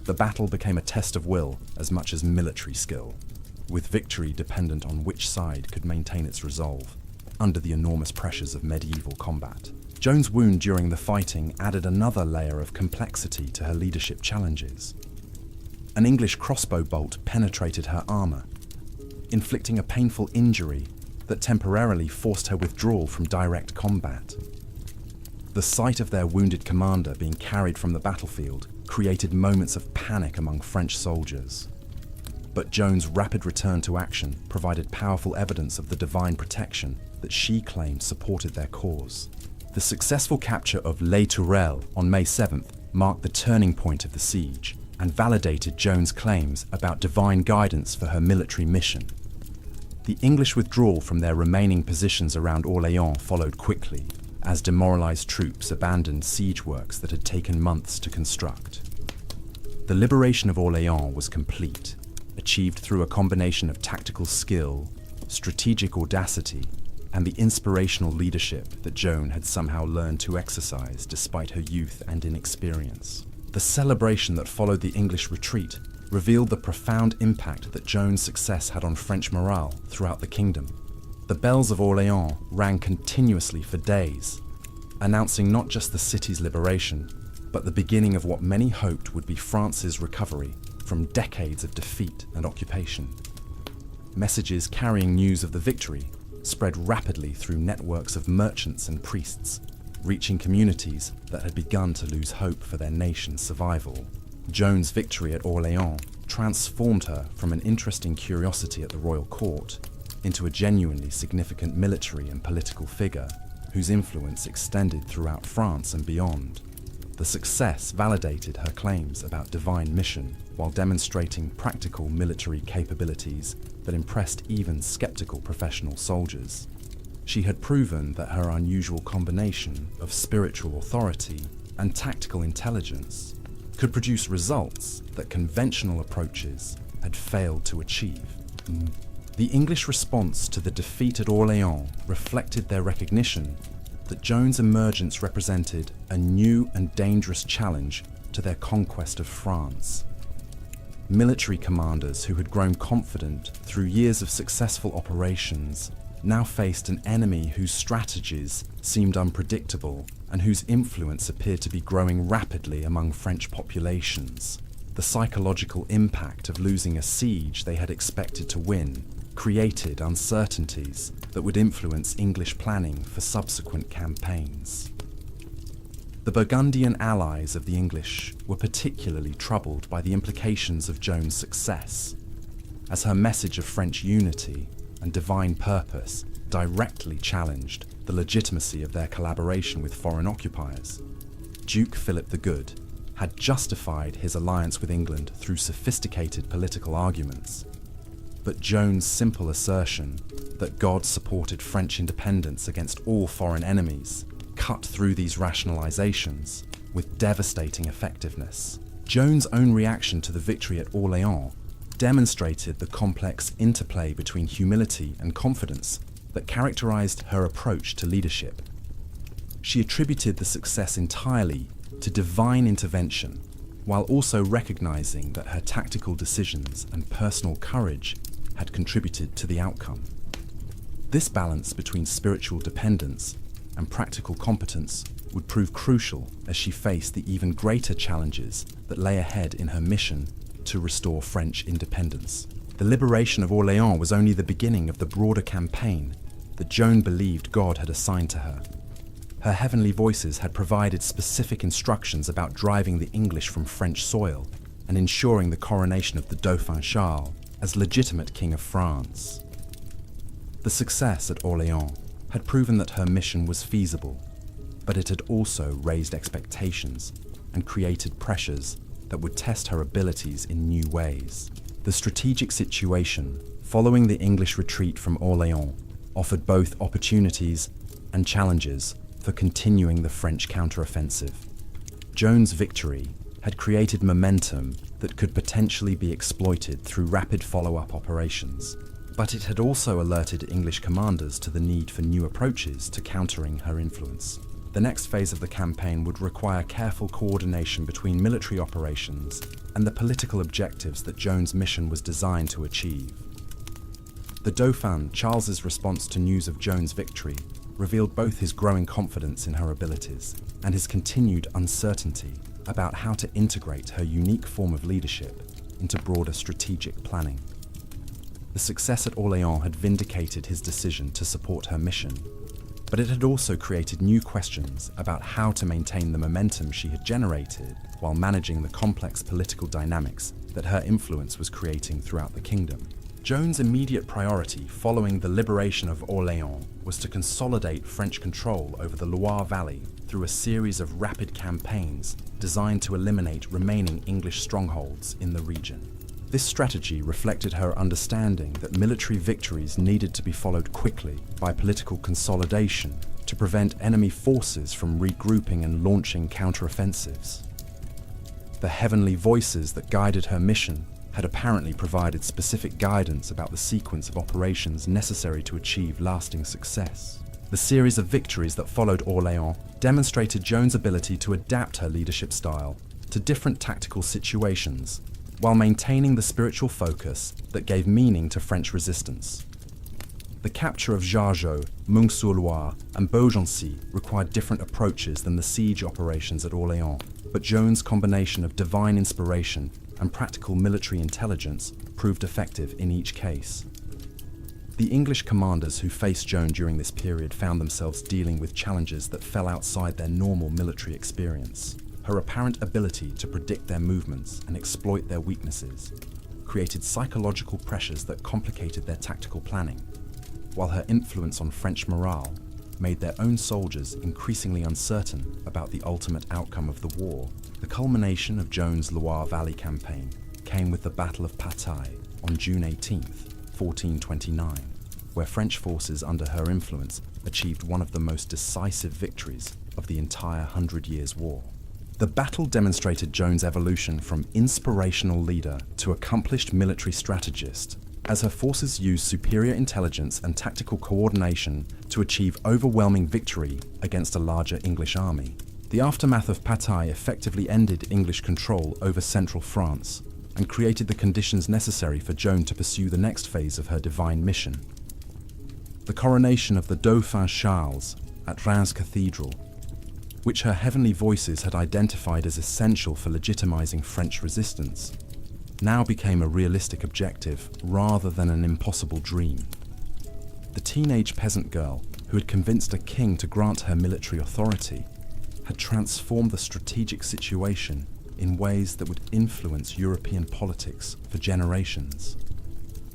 The battle became a test of will as much as military skill, with victory dependent on which side could maintain its resolve under the enormous pressures of medieval combat. Joan's wound during the fighting added another layer of complexity to her leadership challenges. An English crossbow bolt penetrated her armor, inflicting a painful injury that temporarily forced her withdrawal from direct combat. The sight of their wounded commander being carried from the battlefield created moments of panic among French soldiers. But Joan's rapid return to action provided powerful evidence of the divine protection that she claimed supported their cause. The successful capture of Les Tourelles on May 7th marked the turning point of the siege and validated Joan's claims about divine guidance for her military mission. The English withdrawal from their remaining positions around Orléans followed quickly, as demoralized troops abandoned siege works that had taken months to construct. The liberation of Orléans was complete, achieved through a combination of tactical skill, strategic audacity, and the inspirational leadership that Joan had somehow learned to exercise despite her youth and inexperience. The celebration that followed the English retreat revealed the profound impact that Joan's success had on French morale throughout the kingdom. The bells of Orléans rang continuously for days, announcing not just the city's liberation, but the beginning of what many hoped would be France's recovery from decades of defeat and occupation. Messages carrying news of the victory spread rapidly through networks of merchants and priests, reaching communities that had begun to lose hope for their nation's survival. Joan's victory at Orléans transformed her from an interesting curiosity at the royal court into a genuinely significant military and political figure whose influence extended throughout France and beyond. The success validated her claims about divine mission while demonstrating practical military capabilities that impressed even skeptical professional soldiers. She had proven that her unusual combination of spiritual authority and tactical intelligence could produce results that conventional approaches had failed to achieve. The English response to the defeat at Orléans reflected their recognition that Joan's emergence represented a new and dangerous challenge to their conquest of France. Military commanders who had grown confident through years of successful operations now faced an enemy whose strategies seemed unpredictable and whose influence appeared to be growing rapidly among French populations. The psychological impact of losing a siege they had expected to win created uncertainties that would influence English planning for subsequent campaigns. The Burgundian allies of the English were particularly troubled by the implications of Joan's success, as her message of French unity and divine purpose directly challenged the legitimacy of their collaboration with foreign occupiers. Duke Philip the Good had justified his alliance with England through sophisticated political arguments, but Joan's simple assertion that God supported French independence against all foreign enemies cut through these rationalizations with devastating effectiveness. Joan's own reaction to the victory at Orléans demonstrated the complex interplay between humility and confidence that characterized her approach to leadership. She attributed the success entirely to divine intervention, while also recognizing that her tactical decisions and personal courage had contributed to the outcome. This balance between spiritual dependence and practical competence would prove crucial as she faced the even greater challenges that lay ahead in her mission to restore French independence. The liberation of Orléans was only the beginning of the broader campaign that Joan believed God had assigned to her. Her heavenly voices had provided specific instructions about driving the English from French soil and ensuring the coronation of the Dauphin Charles as legitimate King of France. The success at Orléans had proven that her mission was feasible, but it had also raised expectations and created pressures that would test her abilities in new ways. The strategic situation following the English retreat from Orléans offered both opportunities and challenges for continuing the French counteroffensive. Joan's victory had created momentum that could potentially be exploited through rapid follow-up operations. But it had also alerted English commanders to the need for new approaches to countering her influence. The next phase of the campaign would require careful coordination between military operations and the political objectives that Joan's mission was designed to achieve. The Dauphin, Charles's response to news of Joan's victory, revealed both his growing confidence in her abilities and his continued uncertainty about how to integrate her unique form of leadership into broader strategic planning. The success at Orléans had vindicated his decision to support her mission, but it had also created new questions about how to maintain the momentum she had generated while managing the complex political dynamics that her influence was creating throughout the kingdom. Joan's immediate priority following the liberation of Orléans was to consolidate French control over the Loire Valley through a series of rapid campaigns designed to eliminate remaining English strongholds in the region. This strategy reflected her understanding that military victories needed to be followed quickly by political consolidation to prevent enemy forces from regrouping and launching counteroffensives. The heavenly voices that guided her mission had apparently provided specific guidance about the sequence of operations necessary to achieve lasting success. The series of victories that followed Orléans demonstrated Joan's ability to adapt her leadership style to different tactical situations while maintaining the spiritual focus that gave meaning to French resistance. The capture of Jargeau, Meung-sur-Loire, and Beaugency required different approaches than the siege operations at Orléans, but Joan's combination of divine inspiration and practical military intelligence proved effective in each case. The English commanders who faced Joan during this period found themselves dealing with challenges that fell outside their normal military experience. Her apparent ability to predict their movements and exploit their weaknesses created psychological pressures that complicated their tactical planning, while her influence on French morale made their own soldiers increasingly uncertain about the ultimate outcome of the war. The culmination of Joan's Loire Valley campaign came with the Battle of Patay on June 18, 1429, where French forces under her influence achieved one of the most decisive victories of the entire Hundred Years' War. The battle demonstrated Joan's evolution from inspirational leader to accomplished military strategist, as her forces used superior intelligence and tactical coordination to achieve overwhelming victory against a larger English army. The aftermath of Patay effectively ended English control over central France and created the conditions necessary for Joan to pursue the next phase of her divine mission. The coronation of the Dauphin Charles at Reims Cathedral, which her heavenly voices had identified as essential for legitimizing French resistance, now became a realistic objective rather than an impossible dream. The teenage peasant girl who had convinced a king to grant her military authority had transformed the strategic situation in ways that would influence European politics for generations.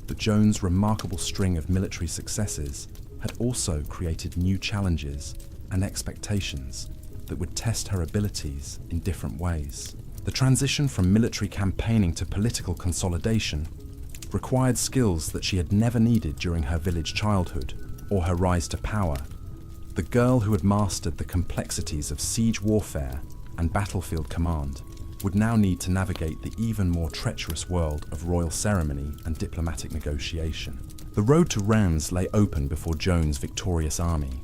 But Joan's remarkable string of military successes had also created new challenges and expectations that would test her abilities in different ways. The transition from military campaigning to political consolidation required skills that she had never needed during her village childhood or her rise to power. The girl who had mastered the complexities of siege warfare and battlefield command would now need to navigate the even more treacherous world of royal ceremony and diplomatic negotiation. The road to Reims lay open before Joan's victorious army,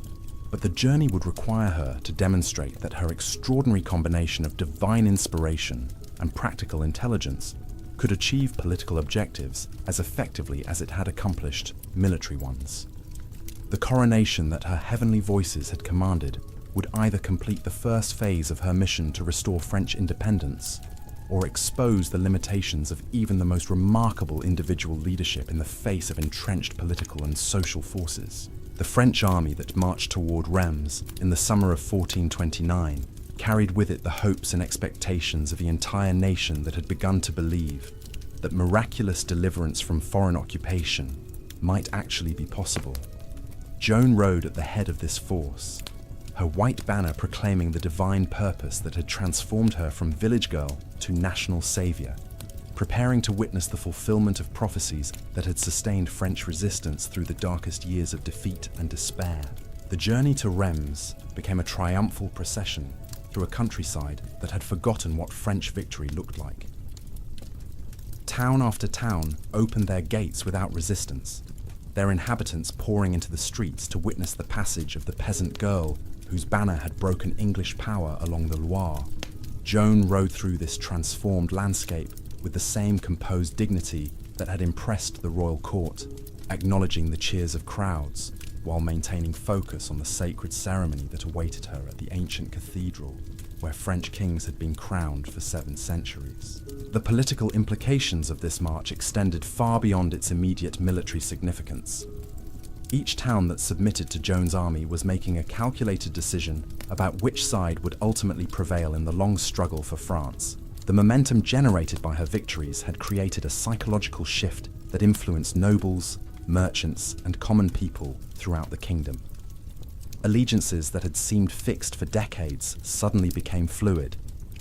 but the journey would require her to demonstrate that her extraordinary combination of divine inspiration and practical intelligence could achieve political objectives as effectively as it had accomplished military ones. The coronation that her heavenly voices had commanded would either complete the first phase of her mission to restore French independence or expose the limitations of even the most remarkable individual leadership in the face of entrenched political and social forces. The French army that marched toward Reims in the summer of 1429 carried with it the hopes and expectations of the entire nation that had begun to believe that miraculous deliverance from foreign occupation might actually be possible. Joan rode at the head of this force, her white banner proclaiming the divine purpose that had transformed her from village girl to national savior, preparing to witness the fulfillment of prophecies that had sustained French resistance through the darkest years of defeat and despair. The journey to Reims became a triumphal procession through a countryside that had forgotten what French victory looked like. Town after town opened their gates without resistance, their inhabitants pouring into the streets to witness the passage of the peasant girl whose banner had broken English power along the Loire. Joan rode through this transformed landscape with the same composed dignity that had impressed the royal court, acknowledging the cheers of crowds while maintaining focus on the sacred ceremony that awaited her at the ancient cathedral where French kings had been crowned for 7 centuries. The political implications of this march extended far beyond its immediate military significance. Each town that submitted to Joan's army was making a calculated decision about which side would ultimately prevail in the long struggle for France. The momentum generated by her victories had created a psychological shift that influenced nobles, merchants, and common people throughout the kingdom. Allegiances that had seemed fixed for decades suddenly became fluid,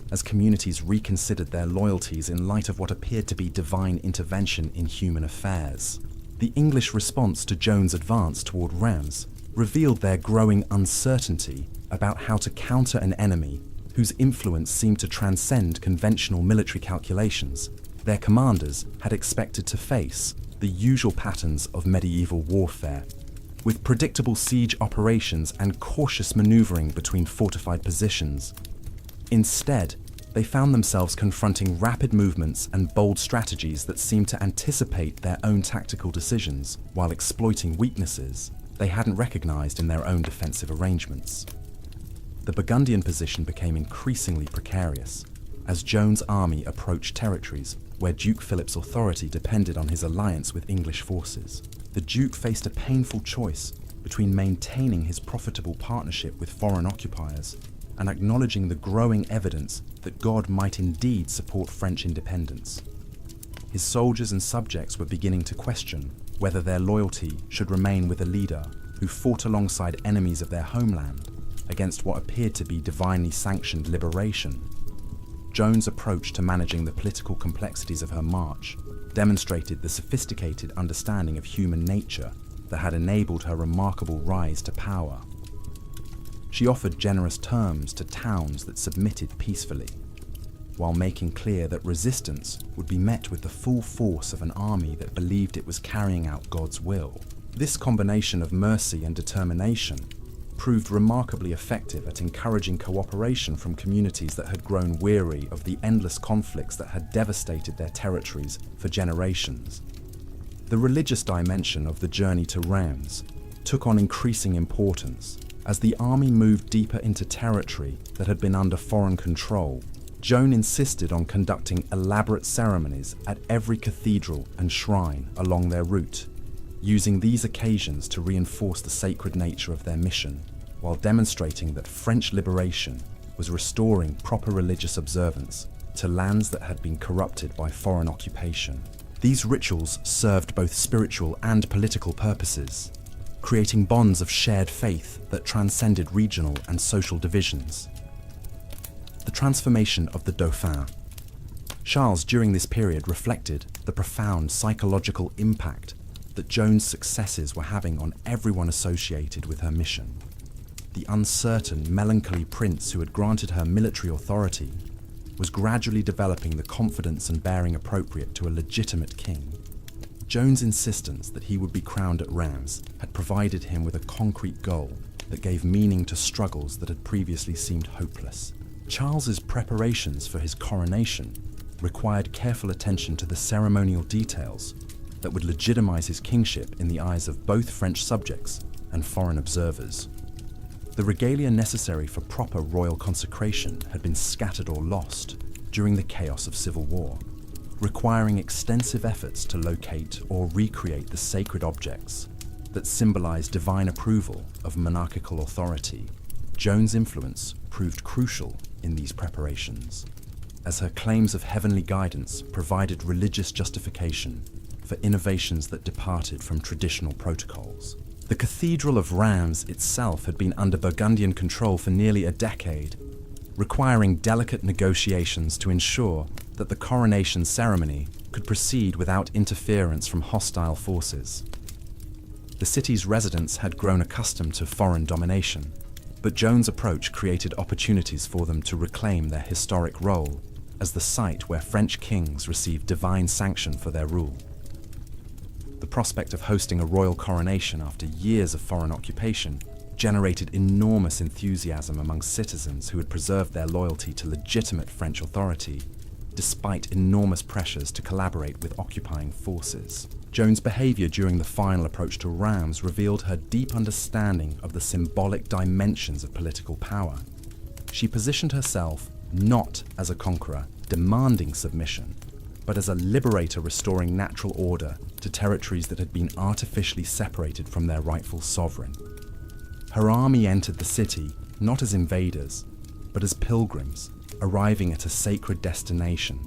as communities reconsidered their loyalties in light of what appeared to be divine intervention in human affairs. The English response to Joan's advance toward Reims revealed their growing uncertainty about how to counter an enemy whose influence seemed to transcend conventional military calculations. Their commanders had expected to face the usual patterns of medieval warfare, with predictable siege operations and cautious maneuvering between fortified positions. Instead, they found themselves confronting rapid movements and bold strategies that seemed to anticipate their own tactical decisions while exploiting weaknesses they hadn't recognized in their own defensive arrangements. The Burgundian position became increasingly precarious as Joan's army approached territories where Duke Philip's authority depended on his alliance with English forces. The Duke faced a painful choice between maintaining his profitable partnership with foreign occupiers and acknowledging the growing evidence that God might indeed support French independence. His soldiers and subjects were beginning to question whether their loyalty should remain with a leader who fought alongside enemies of their homeland against what appeared to be divinely sanctioned liberation. Joan's approach to managing the political complexities of her march demonstrated the sophisticated understanding of human nature that had enabled her remarkable rise to power. She offered generous terms to towns that submitted peacefully, while making clear that resistance would be met with the full force of an army that believed it was carrying out God's will. This combination of mercy and determination proved remarkably effective at encouraging cooperation from communities that had grown weary of the endless conflicts that had devastated their territories for generations. The religious dimension of the journey to Reims took on increasing importance as the army moved deeper into territory that had been under foreign control. Joan insisted on conducting elaborate ceremonies at every cathedral and shrine along their route, using these occasions to reinforce the sacred nature of their mission, while demonstrating that French liberation was restoring proper religious observance to lands that had been corrupted by foreign occupation. These rituals served both spiritual and political purposes, creating bonds of shared faith that transcended regional and social divisions. The transformation of the Dauphin. Charles during this period reflected the profound psychological impact that Joan's successes were having on everyone associated with her mission. The uncertain, melancholy prince who had granted her military authority was gradually developing the confidence and bearing appropriate to a legitimate king. Joan's insistence that he would be crowned at Reims had provided him with a concrete goal that gave meaning to struggles that had previously seemed hopeless. Charles's preparations for his coronation required careful attention to the ceremonial details that would legitimize his kingship in the eyes of both French subjects and foreign observers. The regalia necessary for proper royal consecration had been scattered or lost during the chaos of civil war, requiring extensive efforts to locate or recreate the sacred objects that symbolized divine approval of monarchical authority. Joan's influence proved crucial in these preparations, as her claims of heavenly guidance provided religious justification for innovations that departed from traditional protocols. The Cathedral of Reims itself had been under Burgundian control for nearly a decade, requiring delicate negotiations to ensure that the coronation ceremony could proceed without interference from hostile forces. The city's residents had grown accustomed to foreign domination, but Joan's approach created opportunities for them to reclaim their historic role as the site where French kings received divine sanction for their rule. The prospect of hosting a royal coronation after years of foreign occupation generated enormous enthusiasm among citizens who had preserved their loyalty to legitimate French authority, despite enormous pressures to collaborate with occupying forces. Joan's behaviour during the final approach to Reims revealed her deep understanding of the symbolic dimensions of political power. She positioned herself not as a conqueror demanding submission, but as a liberator restoring natural order to territories that had been artificially separated from their rightful sovereign. Her army entered the city not as invaders, but as pilgrims, arriving at a sacred destination,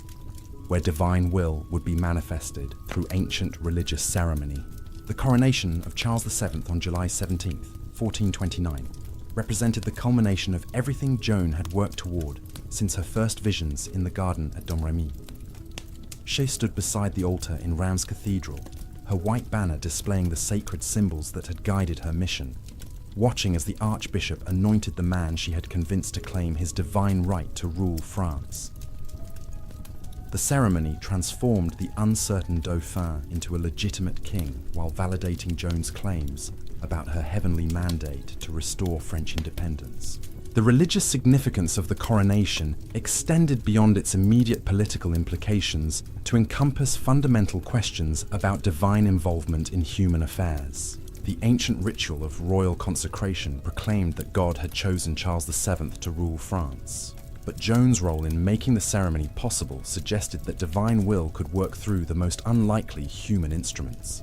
where divine will would be manifested through ancient religious ceremony. The coronation of Charles VII on July 17, 1429, represented the culmination of everything Joan had worked toward since her first visions in the garden at Domremy. She stood beside the altar in Reims Cathedral, her white banner displaying the sacred symbols that had guided her mission, watching as the Archbishop anointed the man she had convinced to claim his divine right to rule France. The ceremony transformed the uncertain Dauphin into a legitimate king while validating Joan's claims about her heavenly mandate to restore French independence. The religious significance of the coronation extended beyond its immediate political implications to encompass fundamental questions about divine involvement in human affairs. The ancient ritual of royal consecration proclaimed that God had chosen Charles VII to rule France. But Joan's role in making the ceremony possible suggested that divine will could work through the most unlikely human instruments.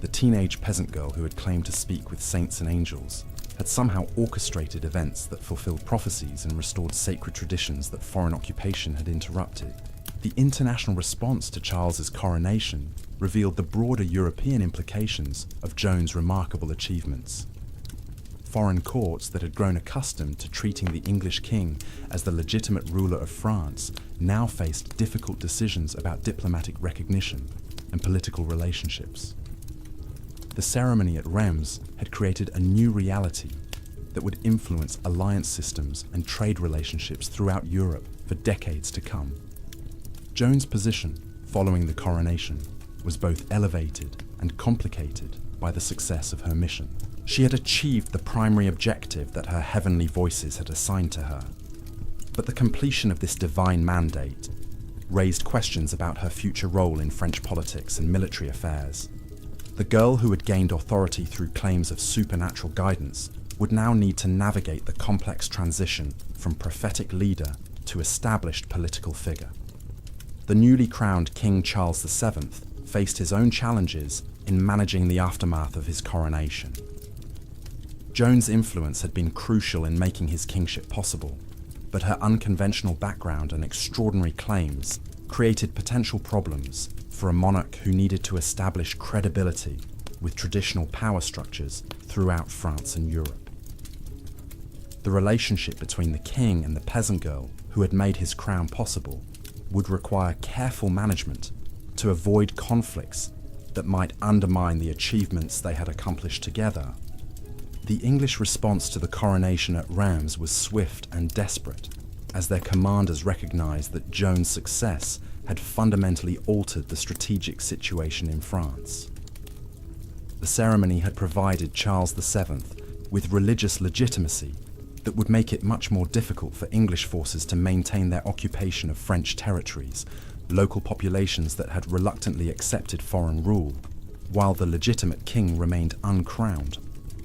The teenage peasant girl who had claimed to speak with saints and angels had somehow orchestrated events that fulfilled prophecies and restored sacred traditions that foreign occupation had interrupted. The international response to Charles's coronation revealed the broader European implications of Joan's remarkable achievements. Foreign courts that had grown accustomed to treating the English king as the legitimate ruler of France now faced difficult decisions about diplomatic recognition and political relationships. The ceremony at Reims had created a new reality that would influence alliance systems and trade relationships throughout Europe for decades to come. Joan's position, following the coronation, was both elevated and complicated by the success of her mission. She had achieved the primary objective that her heavenly voices had assigned to her. But the completion of this divine mandate raised questions about her future role in French politics and military affairs. The girl who had gained authority through claims of supernatural guidance would now need to navigate the complex transition from prophetic leader to established political figure. The newly crowned King Charles VII faced his own challenges in managing the aftermath of his coronation. Joan's influence had been crucial in making his kingship possible, but her unconventional background and extraordinary claims created potential problems for a monarch who needed to establish credibility with traditional power structures throughout France and Europe. The relationship between the king and the peasant girl who had made his crown possible would require careful management to avoid conflicts that might undermine the achievements they had accomplished together. The English response to the coronation at Reims was swift and desperate, as their commanders recognized that Joan's success had fundamentally altered the strategic situation in France. The ceremony had provided Charles VII with religious legitimacy that would make it much more difficult for English forces to maintain their occupation of French territories, local populations that had reluctantly accepted foreign rule, while the legitimate king remained uncrowned,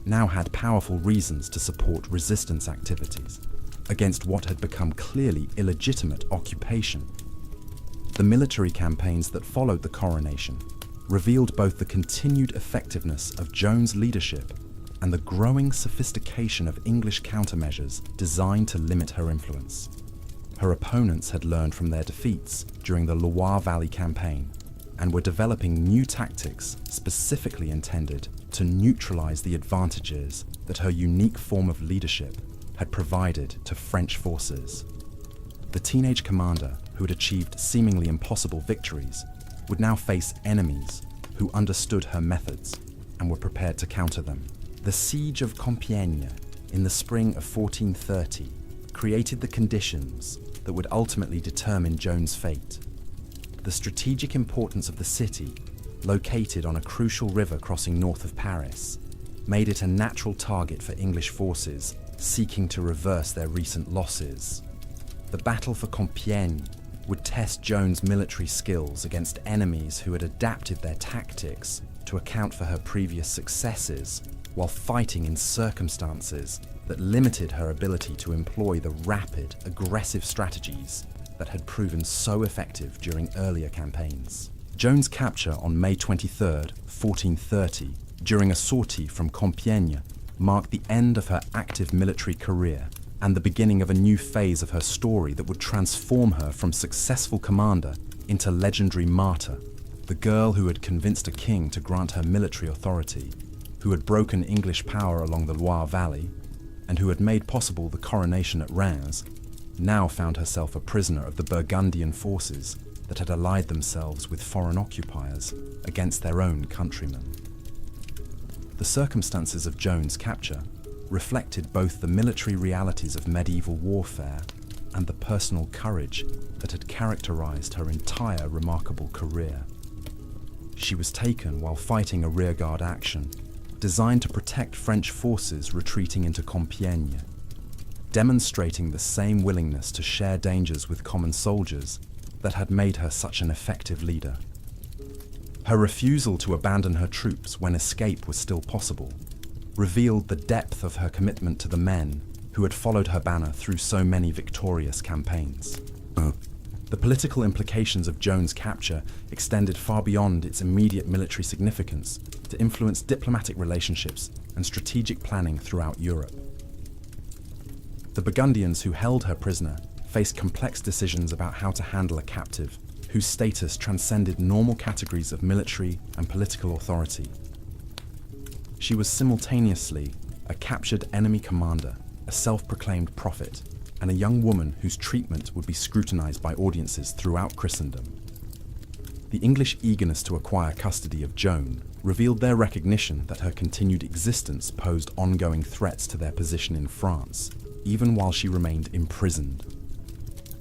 now had powerful reasons to support resistance activities against what had become clearly illegitimate occupation. The military campaigns that followed the coronation revealed both the continued effectiveness of Joan's leadership and the growing sophistication of English countermeasures designed to limit her influence. Her opponents had learned from their defeats during the Loire Valley campaign and were developing new tactics specifically intended to neutralize the advantages that her unique form of leadership had provided to French forces. The teenage commander, who had achieved seemingly impossible victories, would now face enemies who understood her methods and were prepared to counter them. The siege of Compiègne in the spring of 1430 created the conditions that would ultimately determine Joan's fate. The strategic importance of the city located on a crucial river crossing north of Paris, made it a natural target for English forces seeking to reverse their recent losses. The battle for Compiègne would test Joan's military skills against enemies who had adapted their tactics to account for her previous successes, while fighting in circumstances that limited her ability to employ the rapid, aggressive strategies that had proven so effective during earlier campaigns. Joan's capture on May 23, 1430, during a sortie from Compiègne, marked the end of her active military career and the beginning of a new phase of her story that would transform her from successful commander into legendary martyr, the girl who had convinced a king to grant her military authority, who had broken English power along the Loire Valley, and who had made possible the coronation at Reims, now found herself a prisoner of the Burgundian forces that had allied themselves with foreign occupiers against their own countrymen. The circumstances of Joan's capture reflected both the military realities of medieval warfare and the personal courage that had characterized her entire remarkable career. She was taken while fighting a rearguard action designed to protect French forces retreating into Compiègne, demonstrating the same willingness to share dangers with common soldiers that had made her such an effective leader. Her refusal to abandon her troops when escape was still possible revealed the depth of her commitment to the men who had followed her banner through so many victorious campaigns. The political implications of Joan's capture extended far beyond its immediate military significance to influence diplomatic relationships and strategic planning throughout Europe. The Burgundians who held her prisoner faced complex decisions about how to handle a captive whose status transcended normal categories of military and political authority. She was simultaneously a captured enemy commander, a self-proclaimed prophet, and a young woman whose treatment would be scrutinized by audiences throughout Christendom. The English eagerness to acquire custody of Joan revealed their recognition that her continued existence posed ongoing threats to their position in France, even while she remained imprisoned.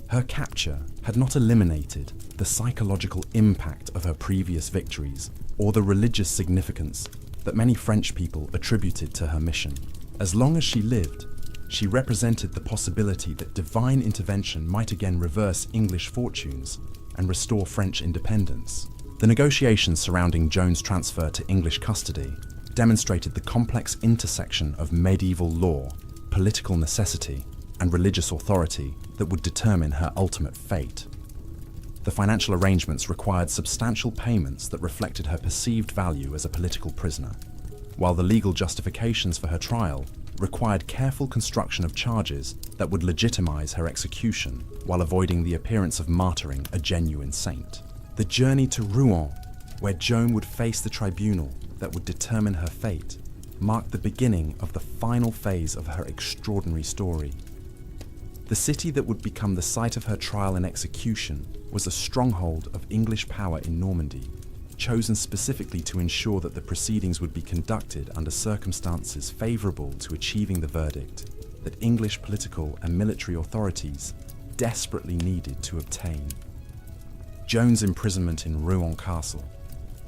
Her capture had not eliminated the psychological impact of her previous victories or the religious significance that many French people attributed to her mission. As long as she lived, she represented the possibility that divine intervention might again reverse English fortunes and restore French independence. The negotiations surrounding Joan's transfer to English custody demonstrated the complex intersection of medieval law, political necessity, and religious authority that would determine her ultimate fate. The financial arrangements required substantial payments that reflected her perceived value as a political prisoner, while the legal justifications for her trial required careful construction of charges that would legitimize her execution while avoiding the appearance of martyring a genuine saint. The journey to Rouen, where Joan would face the tribunal that would determine her fate, marked the beginning of the final phase of her extraordinary story. The city that would become the site of her trial and execution was a stronghold of English power in Normandy, chosen specifically to ensure that the proceedings would be conducted under circumstances favourable to achieving the verdict that English political and military authorities desperately needed to obtain. Joan's imprisonment in Rouen Castle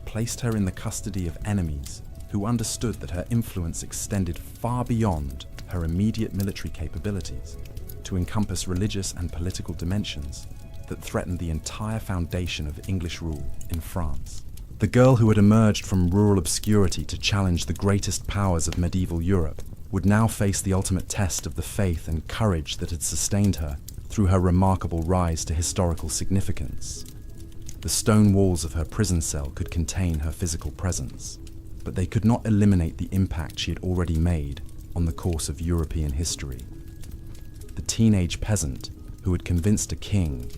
placed her in the custody of enemies who understood that her influence extended far beyond her immediate military capabilities to encompass religious and political dimensions that threatened the entire foundation of English rule in France. The girl who had emerged from rural obscurity to challenge the greatest powers of medieval Europe would now face the ultimate test of the faith and courage that had sustained her through her remarkable rise to historical significance. The stone walls of her prison cell could contain her physical presence, but they could not eliminate the impact she had already made on the course of European history. The teenage peasant who had convinced a king,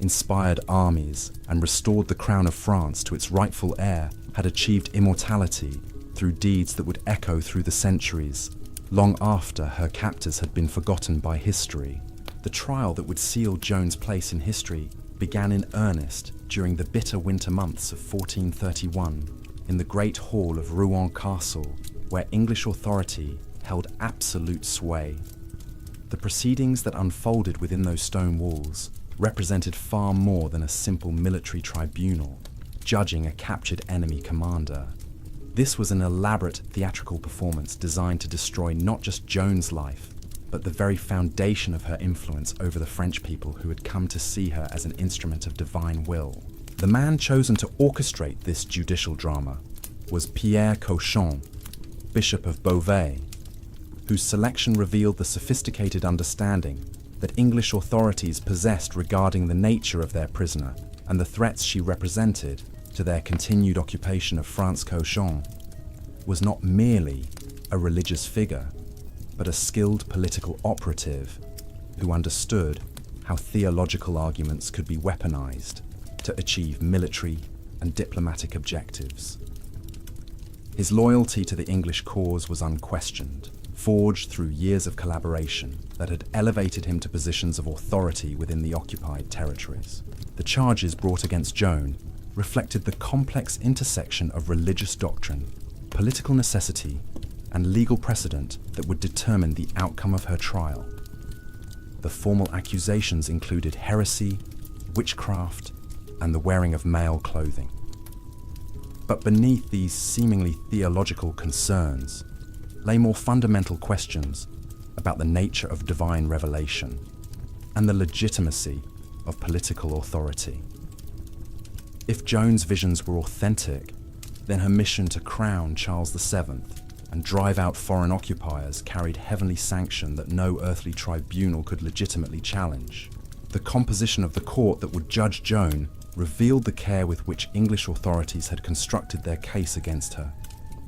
inspired armies, and restored the crown of France to its rightful heir had achieved immortality through deeds that would echo through the centuries, long after her captors had been forgotten by history. The trial that would seal Joan's place in history began in earnest during the bitter winter months of 1431 in the great hall of Rouen Castle, where English authority held absolute sway. The proceedings that unfolded within those stone walls represented far more than a simple military tribunal. judging a captured enemy commander. This was an elaborate theatrical performance designed to destroy not just Joan's life, but the very foundation of her influence over the French people who had come to see her as an instrument of divine will. The man chosen to orchestrate this judicial drama was Pierre Cauchon, Bishop of Beauvais, whose selection revealed the sophisticated understanding that English authorities possessed regarding the nature of their prisoner and the threats she represented to their continued occupation of France. Cauchon was not merely a religious figure, but a skilled political operative who understood how theological arguments could be weaponized to achieve military and diplomatic objectives. His loyalty to the English cause was unquestioned, forged through years of collaboration that had elevated him to positions of authority within the occupied territories. The charges brought against Joan reflected the complex intersection of religious doctrine, political necessity, and legal precedent that would determine the outcome of her trial. The formal accusations included heresy, witchcraft, and the wearing of male clothing. But beneath these seemingly theological concerns lay more fundamental questions about the nature of divine revelation and the legitimacy of political authority. If Joan's visions were authentic, then her mission to crown Charles VII and drive out foreign occupiers carried heavenly sanction that no earthly tribunal could legitimately challenge. The composition of the court that would judge Joan revealed the care with which English authorities had constructed their case against her.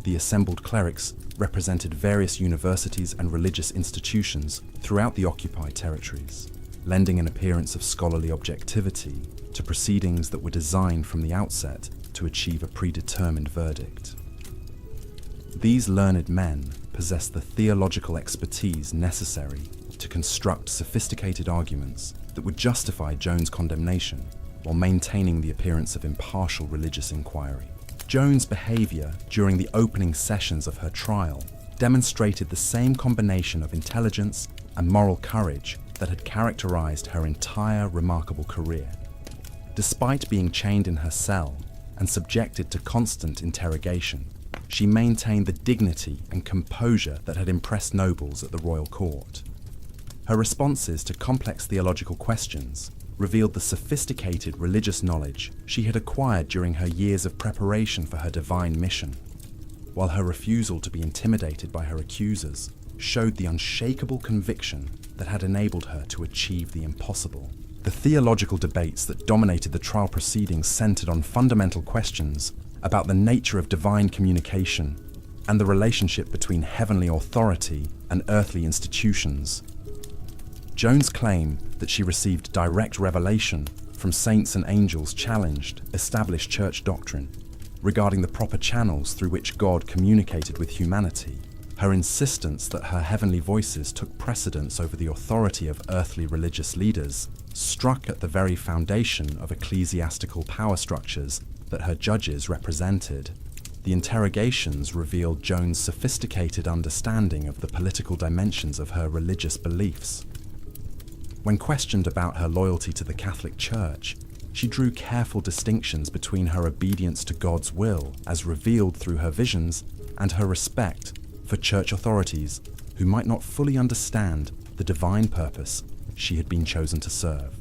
The assembled clerics represented various universities and religious institutions throughout the occupied territories, lending an appearance of scholarly objectivity to proceedings that were designed from the outset to achieve a predetermined verdict. These learned men possessed the theological expertise necessary to construct sophisticated arguments that would justify Joan's condemnation while maintaining the appearance of impartial religious inquiry. Joan's behavior during the opening sessions of her trial demonstrated the same combination of intelligence and moral courage that had characterized her entire remarkable career. Despite being chained in her cell and subjected to constant interrogation, she maintained the dignity and composure that had impressed nobles at the royal court. Her responses to complex theological questions revealed the sophisticated religious knowledge she had acquired during her years of preparation for her divine mission, while her refusal to be intimidated by her accusers showed the unshakable conviction that had enabled her to achieve the impossible. The theological debates that dominated the trial proceedings centered on fundamental questions about the nature of divine communication and the relationship between heavenly authority and earthly institutions. Joan's claim that she received direct revelation from saints and angels challenged established church doctrine regarding the proper channels through which God communicated with humanity. Her insistence that her heavenly voices took precedence over the authority of earthly religious leaders struck at the very foundation of ecclesiastical power structures that her judges represented. The interrogations revealed Joan's sophisticated understanding of the political dimensions of her religious beliefs. When questioned about her loyalty to the Catholic Church, she drew careful distinctions between her obedience to God's will, as revealed through her visions, and her respect for church authorities who might not fully understand the divine purpose she had been chosen to serve.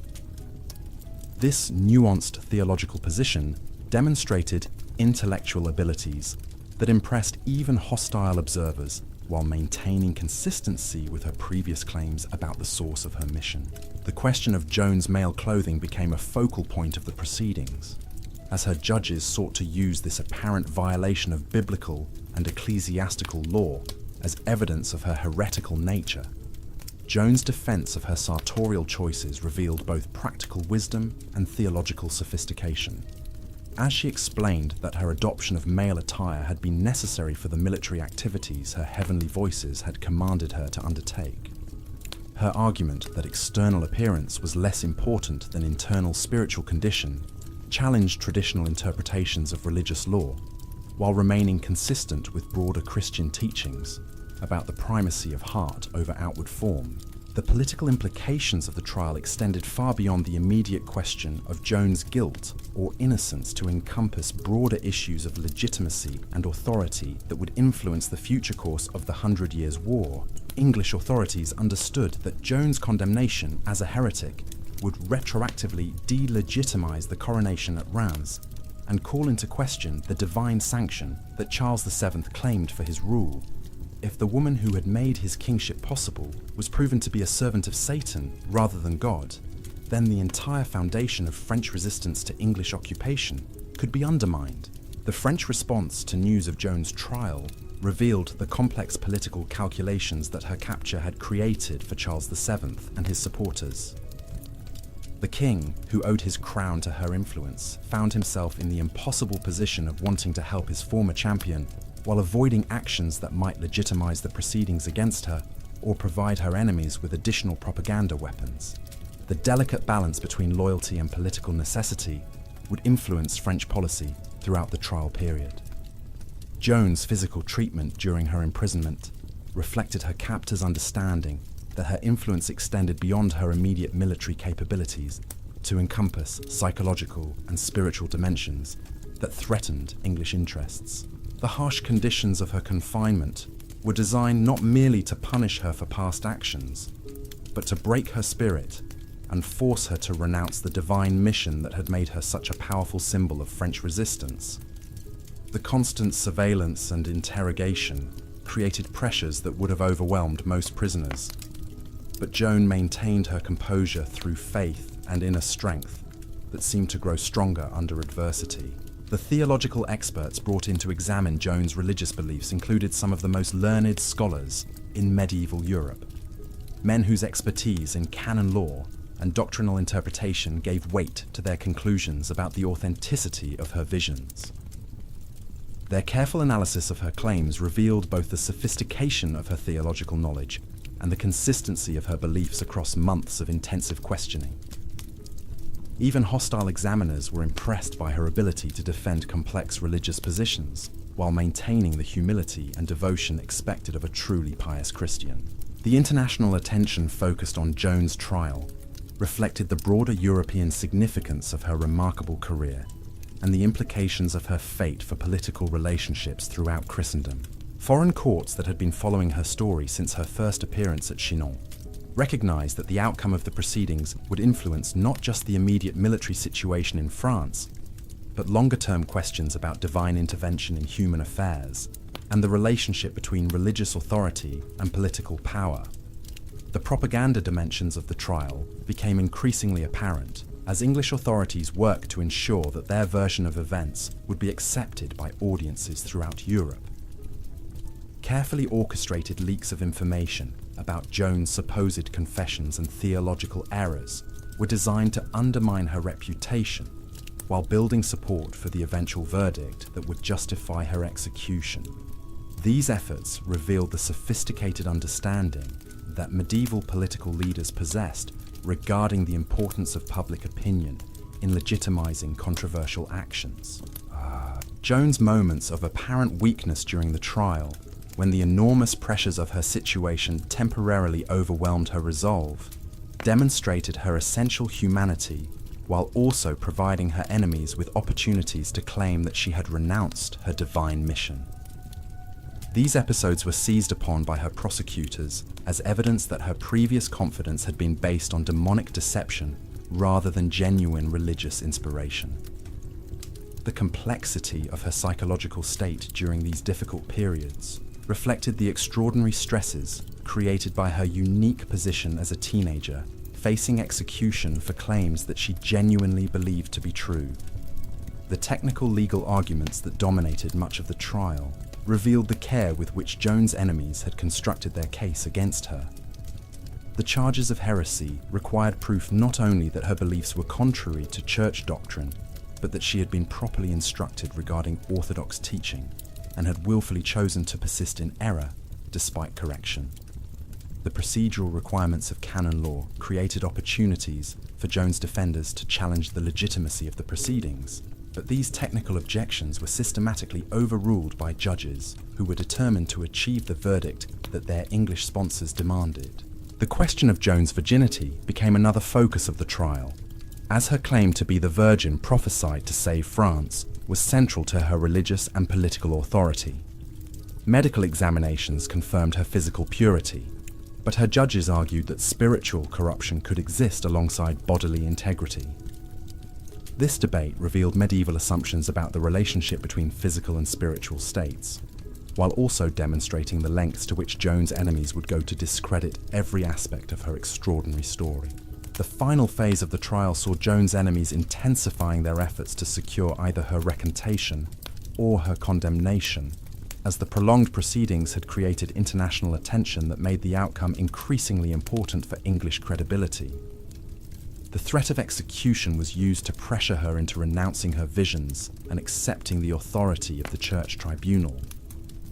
This nuanced theological position demonstrated intellectual abilities that impressed even hostile observers while maintaining consistency with her previous claims about the source of her mission. The question of Joan's male clothing became a focal point of the proceedings, as her judges sought to use this apparent violation of biblical and ecclesiastical law as evidence of her heretical nature. Joan's defense of her sartorial choices revealed both practical wisdom and theological sophistication, as she explained that her adoption of male attire had been necessary for the military activities her heavenly voices had commanded her to undertake. Her argument that external appearance was less important than internal spiritual condition challenged traditional interpretations of religious law, while remaining consistent with broader Christian teachings about the primacy of heart over outward form. The political implications of the trial extended far beyond the immediate question of Joan's guilt or innocence to encompass broader issues of legitimacy and authority that would influence the future course of the 100 Years' War. English authorities understood that Joan's condemnation as a heretic would retroactively delegitimize the coronation at Reims and call into question the divine sanction that Charles VII claimed for his rule. If the woman who had made his kingship possible was proven to be a servant of Satan rather than God, then the entire foundation of French resistance to English occupation could be undermined. The French response to news of Joan's trial revealed the complex political calculations that her capture had created for Charles VII and his supporters. The king, who owed his crown to her influence, found himself in the impossible position of wanting to help his former champion while avoiding actions that might legitimize the proceedings against her or provide her enemies with additional propaganda weapons. The delicate balance between loyalty and political necessity would influence French policy throughout the trial period. Joan's physical treatment during her imprisonment reflected her captor's understanding that her influence extended beyond her immediate military capabilities to encompass psychological and spiritual dimensions that threatened English interests. The harsh conditions of her confinement were designed not merely to punish her for past actions, but to break her spirit and force her to renounce the divine mission that had made her such a powerful symbol of French resistance. The constant surveillance and interrogation created pressures that would have overwhelmed most prisoners, but Joan maintained her composure through faith and inner strength that seemed to grow stronger under adversity. The theological experts brought in to examine Joan's religious beliefs included some of the most learned scholars in medieval Europe, men whose expertise in canon law and doctrinal interpretation gave weight to their conclusions about the authenticity of her visions. Their careful analysis of her claims revealed both the sophistication of her theological knowledge and the consistency of her beliefs across months of intensive questioning. Even hostile examiners were impressed by her ability to defend complex religious positions while maintaining the humility and devotion expected of a truly pious Christian. The international attention focused on Joan's trial reflected the broader European significance of her remarkable career and the implications of her fate for political relationships throughout Christendom. Foreign courts that had been following her story since her first appearance at Chinon recognized that the outcome of the proceedings would influence not just the immediate military situation in France, but longer-term questions about divine intervention in human affairs and the relationship between religious authority and political power. The propaganda dimensions of the trial became increasingly apparent as English authorities worked to ensure that their version of events would be accepted by audiences throughout Europe. Carefully orchestrated leaks of information about Joan's supposed confessions and theological errors were designed to undermine her reputation while building support for the eventual verdict that would justify her execution. These efforts revealed the sophisticated understanding that medieval political leaders possessed regarding the importance of public opinion in legitimizing controversial actions. Joan's moments of apparent weakness during the trial, when the enormous pressures of her situation temporarily overwhelmed her resolve, demonstrated her essential humanity while also providing her enemies with opportunities to claim that she had renounced her divine mission. These episodes were seized upon by her prosecutors as evidence that her previous confidence had been based on demonic deception rather than genuine religious inspiration. The complexity of her psychological state during these difficult periods reflected the extraordinary stresses created by her unique position as a teenager, facing execution for claims that she genuinely believed to be true. The technical legal arguments that dominated much of the trial revealed the care with which Joan's enemies had constructed their case against her. The charges of heresy required proof not only that her beliefs were contrary to church doctrine, but that she had been properly instructed regarding orthodox teaching and had willfully chosen to persist in error despite correction. The procedural requirements of canon law created opportunities for Joan's defenders to challenge the legitimacy of the proceedings, but these technical objections were systematically overruled by judges who were determined to achieve the verdict that their English sponsors demanded. The question of Joan's virginity became another focus of the trial, as her claim to be the virgin prophesied to save France was central to her religious and political authority. Medical examinations confirmed her physical purity, but her judges argued that spiritual corruption could exist alongside bodily integrity. This debate revealed medieval assumptions about the relationship between physical and spiritual states, while also demonstrating the lengths to which Joan's enemies would go to discredit every aspect of her extraordinary story. The final phase of the trial saw Joan's enemies intensifying their efforts to secure either her recantation or her condemnation, as the prolonged proceedings had created international attention that made the outcome increasingly important for English credibility. The threat of execution was used to pressure her into renouncing her visions and accepting the authority of the church tribunal.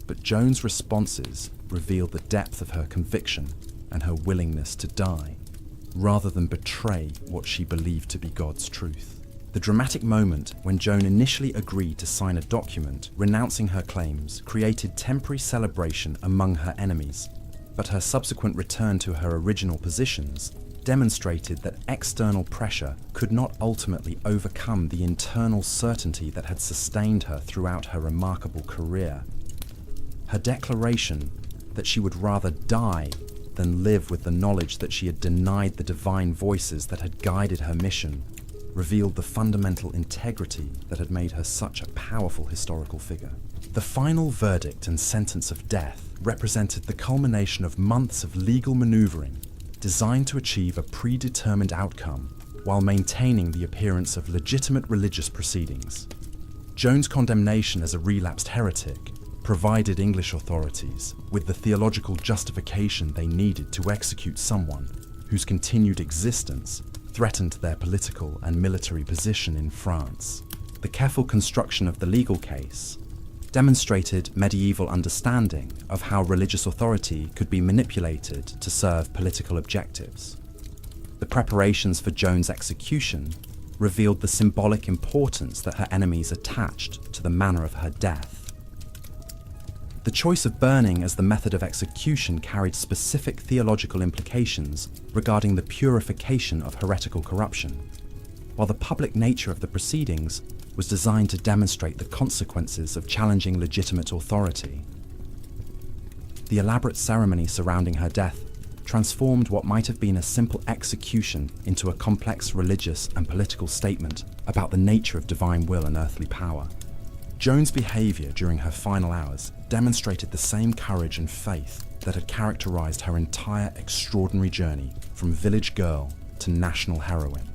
But Joan's responses revealed the depth of her conviction and her willingness to die, rather than betray what she believed to be God's truth. The dramatic moment when Joan initially agreed to sign a document renouncing her claims created temporary celebration among her enemies, but her subsequent return to her original positions demonstrated that external pressure could not ultimately overcome the internal certainty that had sustained her throughout her remarkable career. Her declaration that she would rather die than live with the knowledge that she had denied the divine voices that had guided her mission revealed the fundamental integrity that had made her such a powerful historical figure. The final verdict and sentence of death represented the culmination of months of legal maneuvering designed to achieve a predetermined outcome while maintaining the appearance of legitimate religious proceedings. Joan's condemnation as a relapsed heretic provided English authorities with the theological justification they needed to execute someone whose continued existence threatened their political and military position in France. The careful construction of the legal case demonstrated medieval understanding of how religious authority could be manipulated to serve political objectives. The preparations for Joan's execution revealed the symbolic importance that her enemies attached to the manner of her death. The choice of burning as the method of execution carried specific theological implications regarding the purification of heretical corruption, while the public nature of the proceedings was designed to demonstrate the consequences of challenging legitimate authority. The elaborate ceremony surrounding her death transformed what might have been a simple execution into a complex religious and political statement about the nature of divine will and earthly power. Joan's behaviour during her final hours demonstrated the same courage and faith that had characterised her entire extraordinary journey from village girl to national heroine.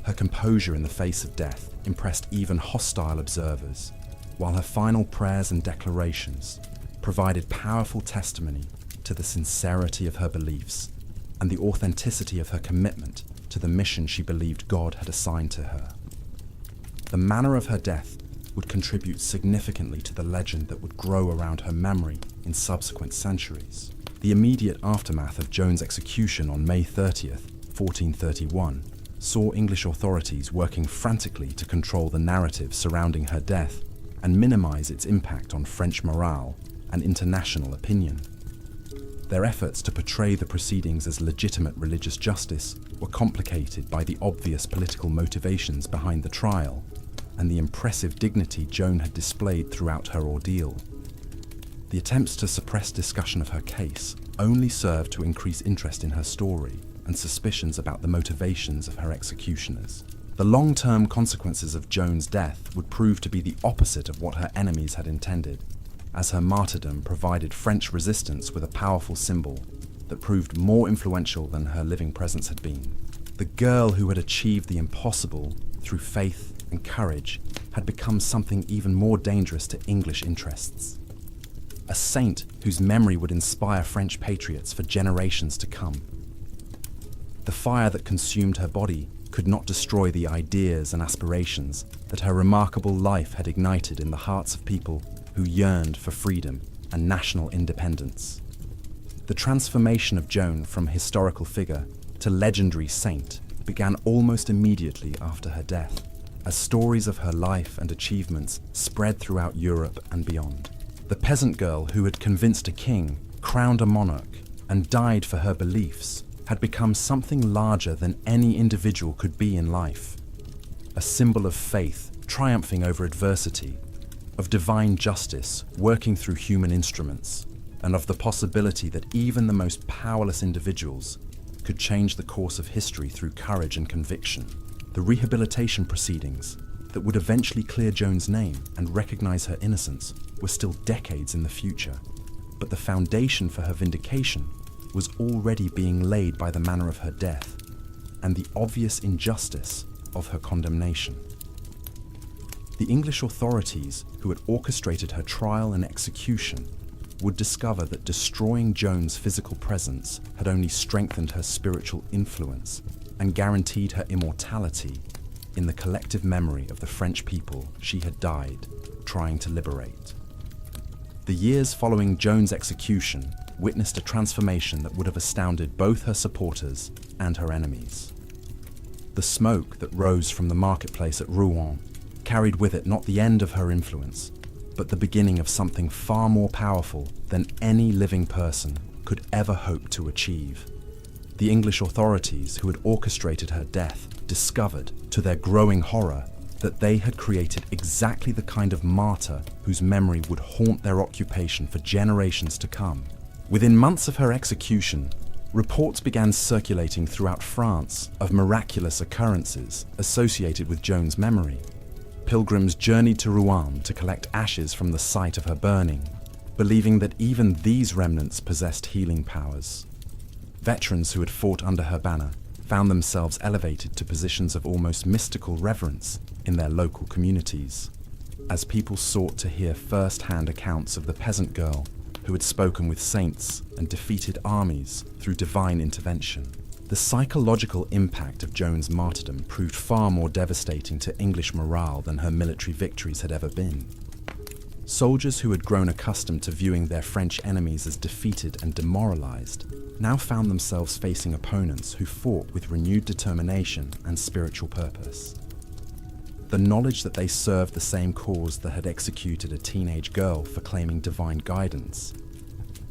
Her composure in the face of death impressed even hostile observers, while her final prayers and declarations provided powerful testimony to the sincerity of her beliefs and the authenticity of her commitment to the mission she believed God had assigned to her. The manner of her death would contribute significantly to the legend that would grow around her memory in subsequent centuries. The immediate aftermath of Joan's execution on May 30th, 1431, saw English authorities working frantically to control the narrative surrounding her death and minimize its impact on French morale and international opinion. Their efforts to portray the proceedings as legitimate religious justice were complicated by the obvious political motivations behind the trial and the impressive dignity Joan had displayed throughout her ordeal. The attempts to suppress discussion of her case only served to increase interest in her story and suspicions about the motivations of her executioners. The long-term consequences of Joan's death would prove to be the opposite of what her enemies had intended, as her martyrdom provided French resistance with a powerful symbol that proved more influential than her living presence had been. The girl who had achieved the impossible through faith and courage had become something even more dangerous to English interests. A saint whose memory would inspire French patriots for generations to come. The fire that consumed her body could not destroy the ideas and aspirations that her remarkable life had ignited in the hearts of people who yearned for freedom and national independence. The transformation of Joan from historical figure to legendary saint began almost immediately after her death, as stories of her life and achievements spread throughout Europe and beyond. The peasant girl who had convinced a king, crowned a monarch, and died for her beliefs had become something larger than any individual could be in life. A symbol of faith triumphing over adversity, of divine justice working through human instruments, and of the possibility that even the most powerless individuals could change the course of history through courage and conviction. The rehabilitation proceedings that would eventually clear Joan's name and recognize her innocence were still decades in the future, but the foundation for her vindication was already being laid by the manner of her death and the obvious injustice of her condemnation. The English authorities who had orchestrated her trial and execution would discover that destroying Joan's physical presence had only strengthened her spiritual influence and guaranteed her immortality in the collective memory of the French people she had died trying to liberate. The years following Joan's execution witnessed a transformation that would have astounded both her supporters and her enemies. The smoke that rose from the marketplace at Rouen carried with it not the end of her influence, but the beginning of something far more powerful than any living person could ever hope to achieve. The English authorities who had orchestrated her death discovered, to their growing horror, that they had created exactly the kind of martyr whose memory would haunt their occupation for generations to come. Within months of her execution, reports began circulating throughout France of miraculous occurrences associated with Joan's memory. Pilgrims journeyed to Rouen to collect ashes from the site of her burning, believing that even these remnants possessed healing powers. Veterans who had fought under her banner found themselves elevated to positions of almost mystical reverence in their local communities, as people sought to hear first-hand accounts of the peasant girl who had spoken with saints and defeated armies through divine intervention. The psychological impact of Joan's martyrdom proved far more devastating to English morale than her military victories had ever been. Soldiers who had grown accustomed to viewing their French enemies as defeated and demoralized now found themselves facing opponents who fought with renewed determination and spiritual purpose. The knowledge that they served the same cause that had executed a teenage girl for claiming divine guidance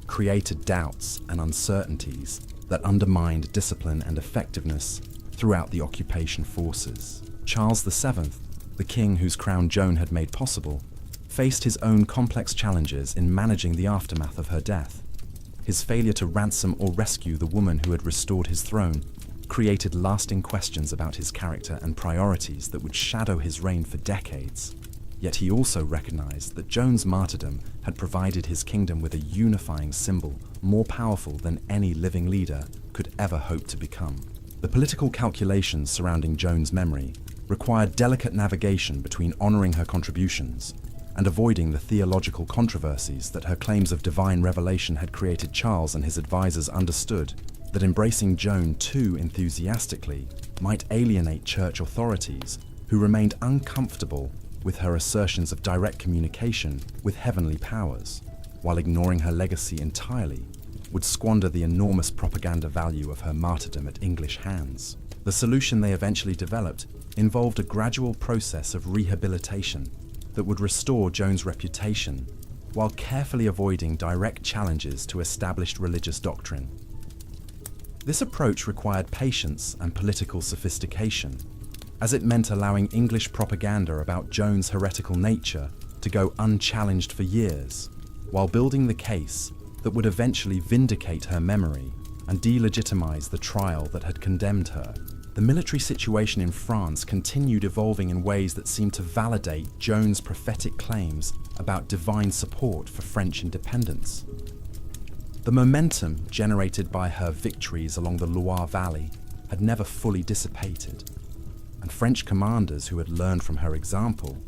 created doubts and uncertainties that undermined discipline and effectiveness throughout the occupation forces. Charles VII, the king whose crown Joan had made possible, faced his own complex challenges in managing the aftermath of her death. His failure to ransom or rescue the woman who had restored his throne created lasting questions about his character and priorities that would shadow his reign for decades. Yet he also recognized that Joan's martyrdom had provided his kingdom with a unifying symbol more powerful than any living leader could ever hope to become. The political calculations surrounding Joan's memory required delicate navigation between honoring her contributions and avoiding the theological controversies that her claims of divine revelation had created. Charles and his advisors understood that embracing Joan too enthusiastically might alienate church authorities who remained uncomfortable with her assertions of direct communication with heavenly powers, while ignoring her legacy entirely would squander the enormous propaganda value of her martyrdom at English hands. The solution they eventually developed involved a gradual process of rehabilitation that would restore Joan's reputation while carefully avoiding direct challenges to established religious doctrine. This approach required patience and political sophistication, as it meant allowing English propaganda about Joan's heretical nature to go unchallenged for years, while building the case that would eventually vindicate her memory and delegitimize the trial that had condemned her. The military situation in France continued evolving in ways that seemed to validate Joan's prophetic claims about divine support for French independence. The momentum generated by her victories along the Loire Valley had never fully dissipated, and French commanders who had learned from her example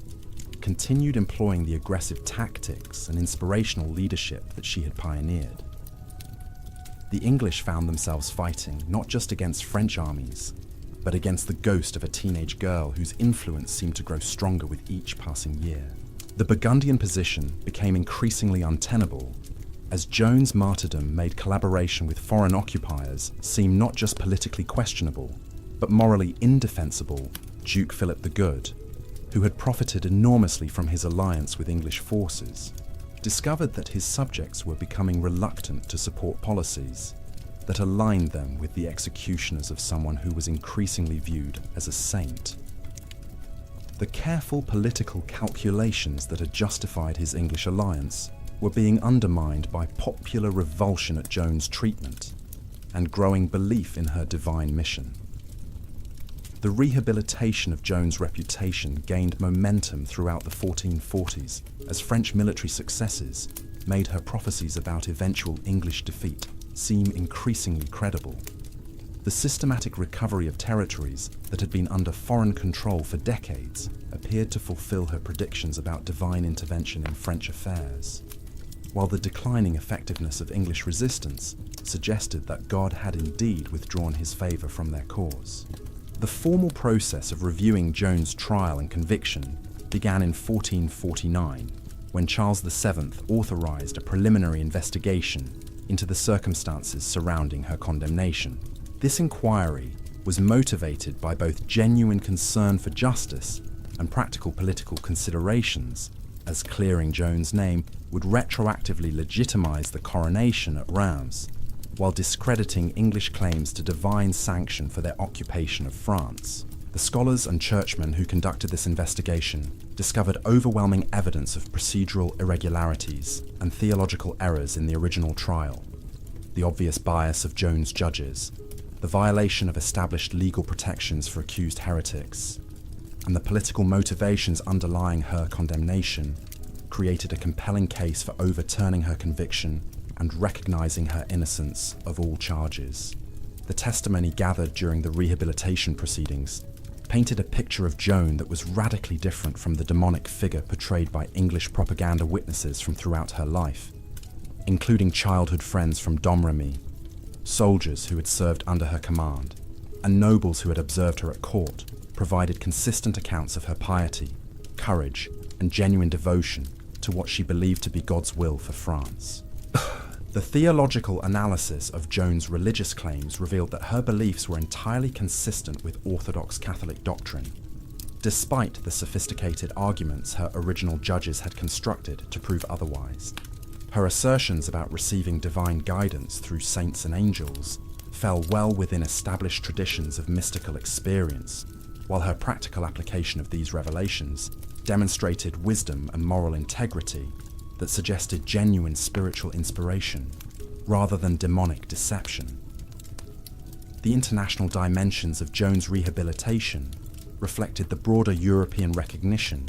continued employing the aggressive tactics and inspirational leadership that she had pioneered. The English found themselves fighting not just against French armies, but against the ghost of a teenage girl whose influence seemed to grow stronger with each passing year. The Burgundian position became increasingly untenable as Joan's martyrdom made collaboration with foreign occupiers seem not just politically questionable, but morally indefensible. Duke Philip the Good, who had profited enormously from his alliance with English forces, discovered that his subjects were becoming reluctant to support policies that aligned them with the executioners of someone who was increasingly viewed as a saint. The careful political calculations that had justified his English alliance were being undermined by popular revulsion at Joan's treatment and growing belief in her divine mission. The rehabilitation of Joan's reputation gained momentum throughout the 1440s as French military successes made her prophecies about eventual English defeat seem increasingly credible. The systematic recovery of territories that had been under foreign control for decades appeared to fulfill her predictions about divine intervention in French affairs, while the declining effectiveness of English resistance suggested that God had indeed withdrawn his favour from their cause. The formal process of reviewing Joan's trial and conviction began in 1449, when Charles VII authorised a preliminary investigation into the circumstances surrounding her condemnation. This inquiry was motivated by both genuine concern for justice and practical political considerations, as clearing Joan's name would retroactively legitimise the coronation at Reims, while discrediting English claims to divine sanction for their occupation of France. The scholars and churchmen who conducted this investigation discovered overwhelming evidence of procedural irregularities and theological errors in the original trial, the obvious bias of Joan's judges, the violation of established legal protections for accused heretics, and the political motivations underlying her condemnation created a compelling case for overturning her conviction and recognizing her innocence of all charges. The testimony gathered during the rehabilitation proceedings painted a picture of Joan that was radically different from the demonic figure portrayed by English propaganda witnesses from throughout her life, including childhood friends from Domremy, soldiers who had served under her command, and nobles who had observed her at court, provided consistent accounts of her piety, courage, and genuine devotion to what she believed to be God's will for France. The theological analysis of Joan's religious claims revealed that her beliefs were entirely consistent with Orthodox Catholic doctrine, despite the sophisticated arguments her original judges had constructed to prove otherwise. Her assertions about receiving divine guidance through saints and angels fell well within established traditions of mystical experience, while her practical application of these revelations demonstrated wisdom and moral integrity that suggested genuine spiritual inspiration rather than demonic deception. The international dimensions of Joan's rehabilitation reflected the broader European recognition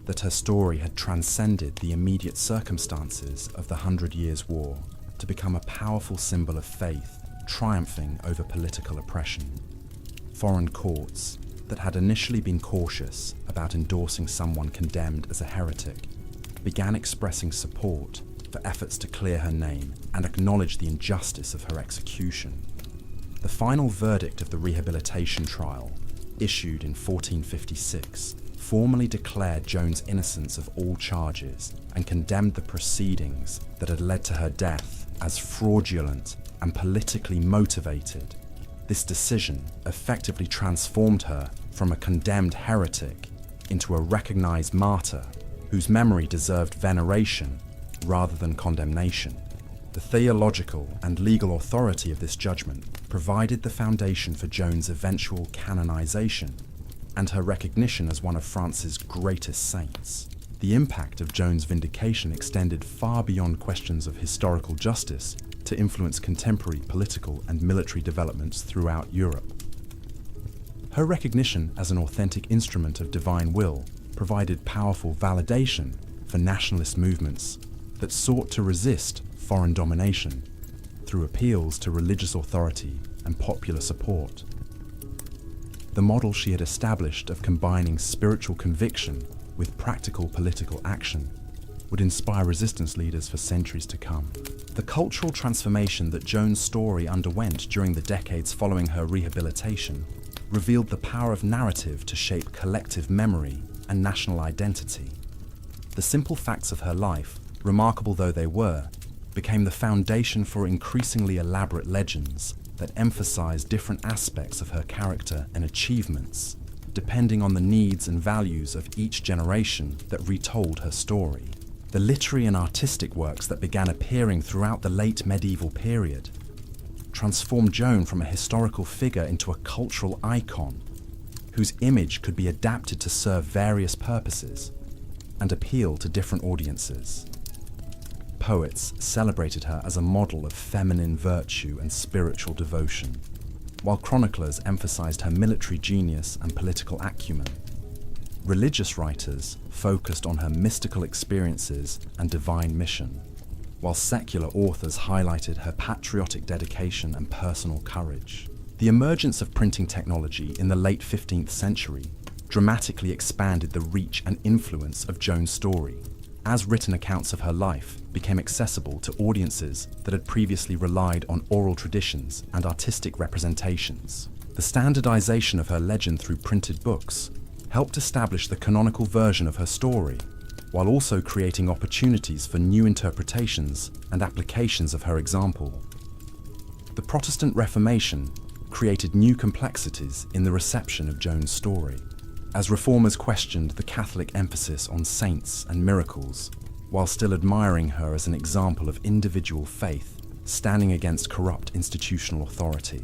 that her story had transcended the immediate circumstances of the 100 Years' War to become a powerful symbol of faith triumphing over political oppression. Foreign courts that had initially been cautious about endorsing someone condemned as a heretic began expressing support for efforts to clear her name and acknowledge the injustice of her execution. The final verdict of the rehabilitation trial, issued in 1456, formally declared Joan's innocence of all charges and condemned the proceedings that had led to her death as fraudulent and politically motivated. This decision effectively transformed her from a condemned heretic into a recognized martyr whose memory deserved veneration rather than condemnation. The theological and legal authority of this judgment provided the foundation for Joan's eventual canonization and her recognition as one of France's greatest saints. The impact of Joan's vindication extended far beyond questions of historical justice to influence contemporary political and military developments throughout Europe. Her recognition as an authentic instrument of divine will provided powerful validation for nationalist movements that sought to resist foreign domination through appeals to religious authority and popular support. The model she had established of combining spiritual conviction with practical political action would inspire resistance leaders for centuries to come. The cultural transformation that Joan's story underwent during the decades following her rehabilitation revealed the power of narrative to shape collective memory and national identity. The simple facts of her life, remarkable though they were, became the foundation for increasingly elaborate legends that emphasized different aspects of her character and achievements, depending on the needs and values of each generation that retold her story. The literary and artistic works that began appearing throughout the late medieval period transformed Joan from a historical figure into a cultural icon whose image could be adapted to serve various purposes and appeal to different audiences. Poets celebrated her as a model of feminine virtue and spiritual devotion, while chroniclers emphasized her military genius and political acumen. Religious writers focused on her mystical experiences and divine mission, while secular authors highlighted her patriotic dedication and personal courage. The emergence of printing technology in the late 15th century dramatically expanded the reach and influence of Joan's story, as written accounts of her life became accessible to audiences that had previously relied on oral traditions and artistic representations. The standardization of her legend through printed books helped establish the canonical version of her story, while also creating opportunities for new interpretations and applications of her example. The Protestant Reformation created new complexities in the reception of Joan's story, as reformers questioned the Catholic emphasis on saints and miracles, while still admiring her as an example of individual faith standing against corrupt institutional authority.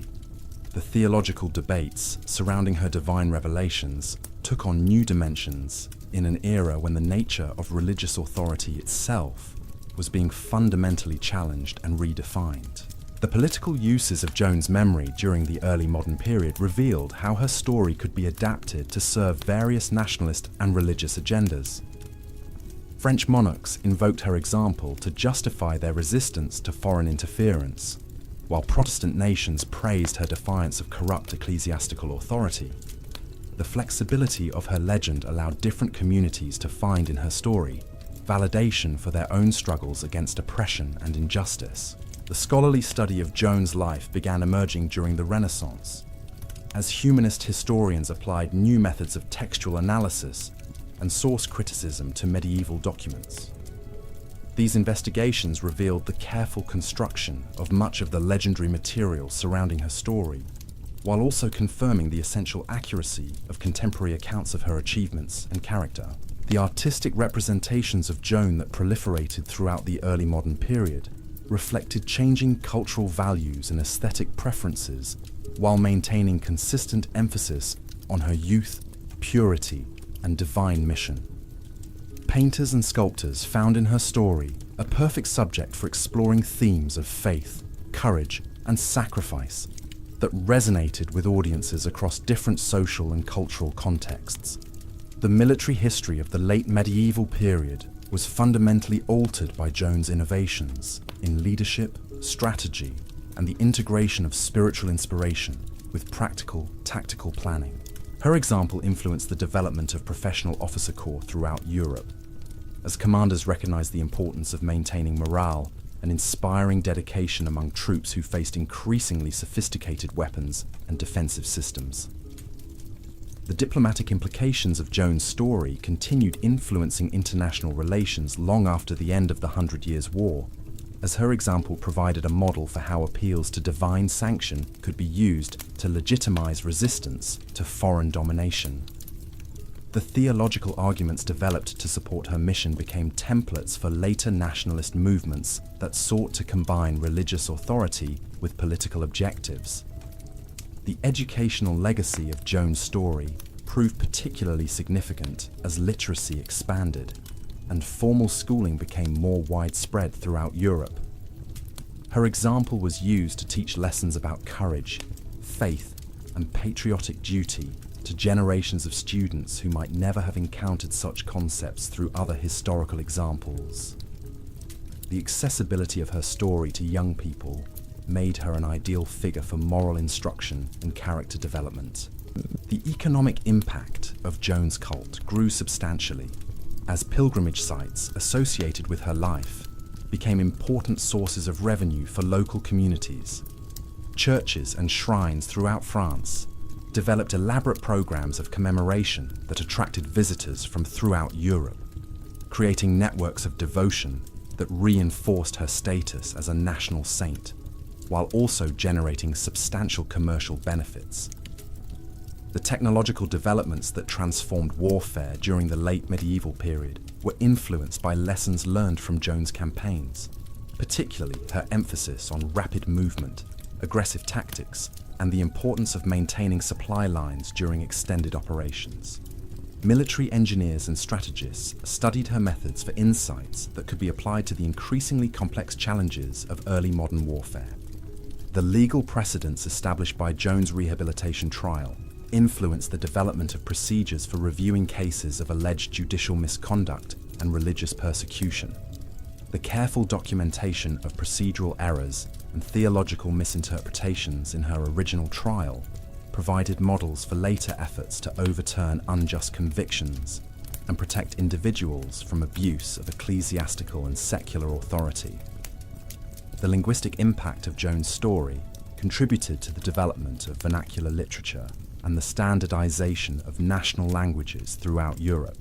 The theological debates surrounding her divine revelations took on new dimensions in an era when the nature of religious authority itself was being fundamentally challenged and redefined. The political uses of Joan's memory during the early modern period revealed how her story could be adapted to serve various nationalist and religious agendas. French monarchs invoked her example to justify their resistance to foreign interference, while Protestant nations praised her defiance of corrupt ecclesiastical authority. The flexibility of her legend allowed different communities to find in her story validation for their own struggles against oppression and injustice. The scholarly study of Joan's life began emerging during the Renaissance, as humanist historians applied new methods of textual analysis and source criticism to medieval documents. These investigations revealed the careful construction of much of the legendary material surrounding her story, while also confirming the essential accuracy of contemporary accounts of her achievements and character. The artistic representations of Joan that proliferated throughout the early modern period reflected changing cultural values and aesthetic preferences, while maintaining consistent emphasis on her youth, purity, and divine mission. Painters and sculptors found in her story a perfect subject for exploring themes of faith, courage, and sacrifice that resonated with audiences across different social and cultural contexts. The military history of the late medieval period was fundamentally altered by Joan's innovations in leadership, strategy, and the integration of spiritual inspiration with practical, tactical planning. Her example influenced the development of professional officer corps throughout Europe, as commanders recognized the importance of maintaining morale and inspiring dedication among troops who faced increasingly sophisticated weapons and defensive systems. The diplomatic implications of Joan's story continued influencing international relations long after the end of the 100 Years' War, as her example provided a model for how appeals to divine sanction could be used to legitimize resistance to foreign domination. The theological arguments developed to support her mission became templates for later nationalist movements that sought to combine religious authority with political objectives. The educational legacy of Joan's story proved particularly significant as literacy expanded and formal schooling became more widespread throughout Europe. Her example was used to teach lessons about courage, faith, and patriotic duty to generations of students who might never have encountered such concepts through other historical examples. The accessibility of her story to young people made her an ideal figure for moral instruction and character development. The economic impact of Joan's cult grew substantially, as pilgrimage sites associated with her life became important sources of revenue for local communities. Churches and shrines throughout France developed elaborate programs of commemoration that attracted visitors from throughout Europe, creating networks of devotion that reinforced her status as a national saint, while also generating substantial commercial benefits. The technological developments that transformed warfare during the late medieval period were influenced by lessons learned from Joan's campaigns, particularly her emphasis on rapid movement, aggressive tactics, and the importance of maintaining supply lines during extended operations. Military engineers and strategists studied her methods for insights that could be applied to the increasingly complex challenges of early modern warfare. The legal precedents established by Joan's rehabilitation trial influenced the development of procedures for reviewing cases of alleged judicial misconduct and religious persecution. The careful documentation of procedural errors and theological misinterpretations in her original trial provided models for later efforts to overturn unjust convictions and protect individuals from abuse of ecclesiastical and secular authority. The linguistic impact of Joan's story contributed to the development of vernacular literature and the standardization of national languages throughout Europe.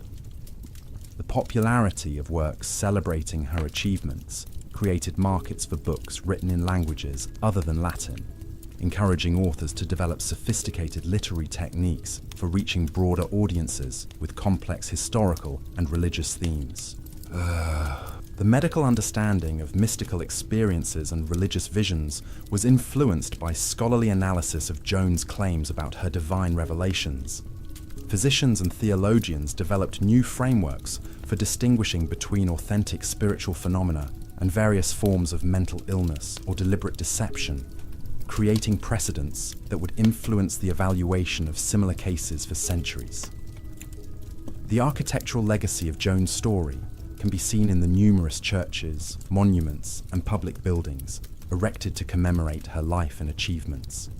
The popularity of works celebrating her achievements created markets for books written in languages other than Latin, encouraging authors to develop sophisticated literary techniques for reaching broader audiences with complex historical and religious themes. The medical understanding of mystical experiences and religious visions was influenced by scholarly analysis of Joan's claims about her divine revelations. Physicians and theologians developed new frameworks for distinguishing between authentic spiritual phenomena and various forms of mental illness or deliberate deception, creating precedents that would influence the evaluation of similar cases for centuries. The architectural legacy of Joan's story can be seen in the numerous churches, monuments, and public buildings erected to commemorate her life and achievements.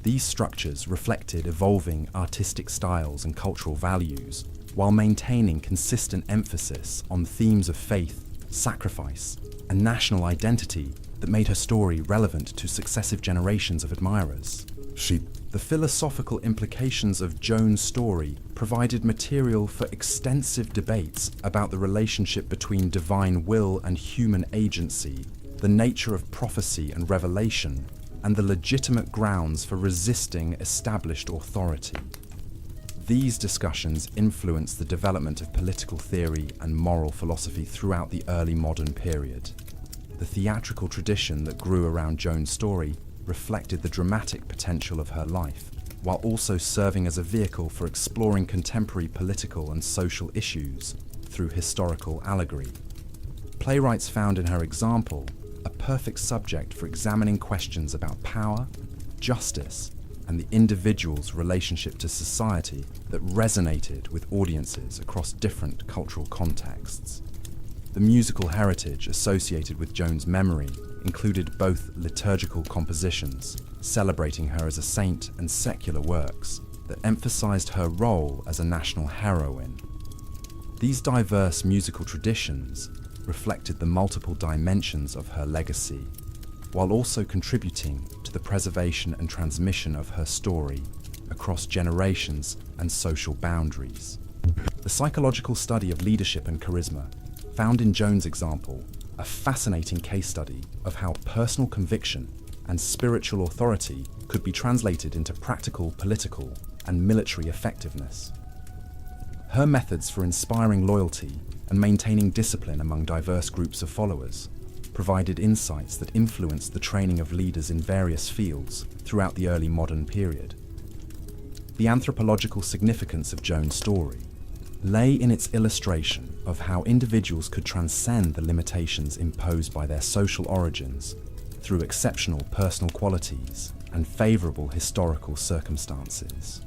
These structures reflected evolving artistic styles and cultural values, while maintaining consistent emphasis on themes of faith, sacrifice, and national identity that made her story relevant to successive generations of admirers. The philosophical implications of Joan's story provided material for extensive debates about the relationship between divine will and human agency, the nature of prophecy and revelation, and the legitimate grounds for resisting established authority. These discussions influenced the development of political theory and moral philosophy throughout the early modern period. The theatrical tradition that grew around Joan's story reflected the dramatic potential of her life, while also serving as a vehicle for exploring contemporary political and social issues through historical allegory. Playwrights found in her example a perfect subject for examining questions about power, justice, and the individual's relationship to society that resonated with audiences across different cultural contexts. The musical heritage associated with Joan's memory included both liturgical compositions, celebrating her as a saint, and secular works that emphasized her role as a national heroine. These diverse musical traditions reflected the multiple dimensions of her legacy, while also contributing to the preservation and transmission of her story across generations and social boundaries. The psychological study of leadership and charisma found in Joan's example a fascinating case study of how personal conviction and spiritual authority could be translated into practical political and military effectiveness. Her methods for inspiring loyalty and maintaining discipline among diverse groups of followers provided insights that influenced the training of leaders in various fields throughout the early modern period. The anthropological significance of Joan's story lay in its illustration of how individuals could transcend the limitations imposed by their social origins through exceptional personal qualities and favorable historical circumstances.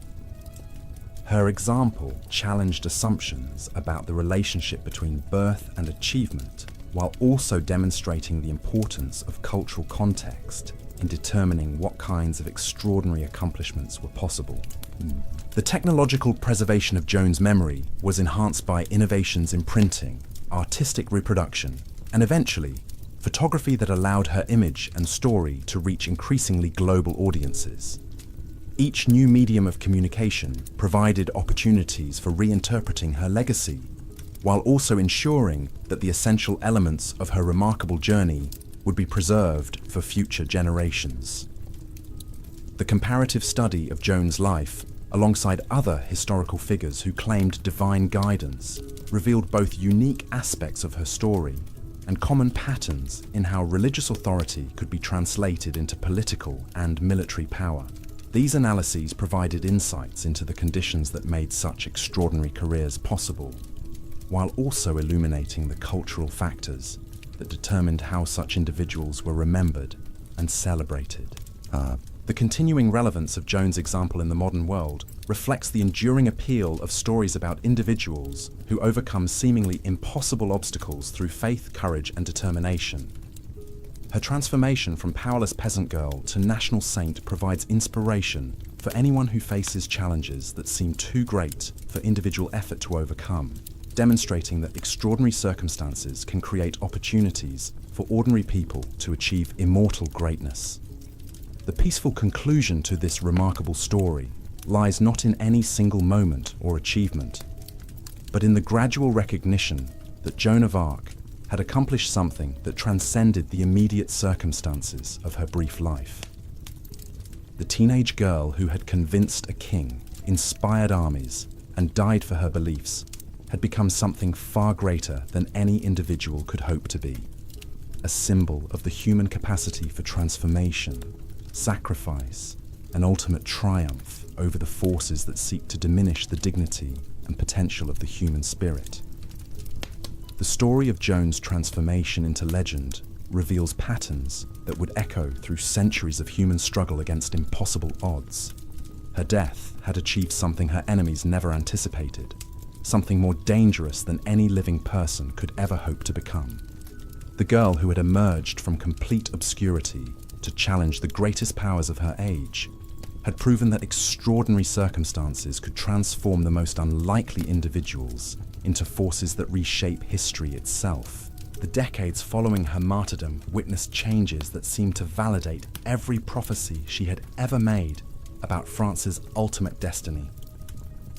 Her example challenged assumptions about the relationship between birth and achievement, while also demonstrating the importance of cultural context in determining what kinds of extraordinary accomplishments were possible. The technological preservation of Joan's memory was enhanced by innovations in printing, artistic reproduction, and eventually, photography that allowed her image and story to reach increasingly global audiences. Each new medium of communication provided opportunities for reinterpreting her legacy, while also ensuring that the essential elements of her remarkable journey would be preserved for future generations. The comparative study of Joan's life alongside other historical figures who claimed divine guidance, revealed both unique aspects of her story and common patterns in how religious authority could be translated into political and military power. These analyses provided insights into the conditions that made such extraordinary careers possible, while also illuminating the cultural factors that determined how such individuals were remembered and celebrated. The continuing relevance of Joan's example in the modern world reflects the enduring appeal of stories about individuals who overcome seemingly impossible obstacles through faith, courage, and determination. Her transformation from powerless peasant girl to national saint provides inspiration for anyone who faces challenges that seem too great for individual effort to overcome, demonstrating that extraordinary circumstances can create opportunities for ordinary people to achieve immortal greatness. The peaceful conclusion to this remarkable story lies not in any single moment or achievement, but in the gradual recognition that Joan of Arc had accomplished something that transcended the immediate circumstances of her brief life. The teenage girl who had convinced a king, inspired armies, and died for her beliefs had become something far greater than any individual could hope to be, a symbol of the human capacity for transformation, sacrifice, and ultimate triumph over the forces that seek to diminish the dignity and potential of the human spirit. The story of Joan's transformation into legend reveals patterns that would echo through centuries of human struggle against impossible odds. Her death had achieved something her enemies never anticipated, something more dangerous than any living person could ever hope to become. The girl who had emerged from complete obscurity to challenge the greatest powers of her age had proven that extraordinary circumstances could transform the most unlikely individuals into forces that reshape history itself. The decades following her martyrdom witnessed changes that seemed to validate every prophecy she had ever made about France's ultimate destiny.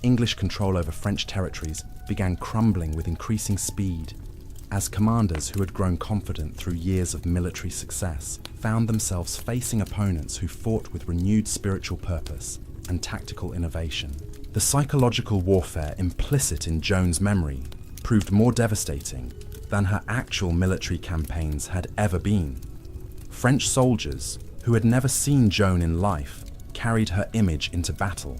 English control over French territories began crumbling with increasing speed, as commanders who had grown confident through years of military success found themselves facing opponents who fought with renewed spiritual purpose and tactical innovation. The psychological warfare implicit in Joan's memory proved more devastating than her actual military campaigns had ever been. French soldiers, who had never seen Joan in life, carried her image into battle,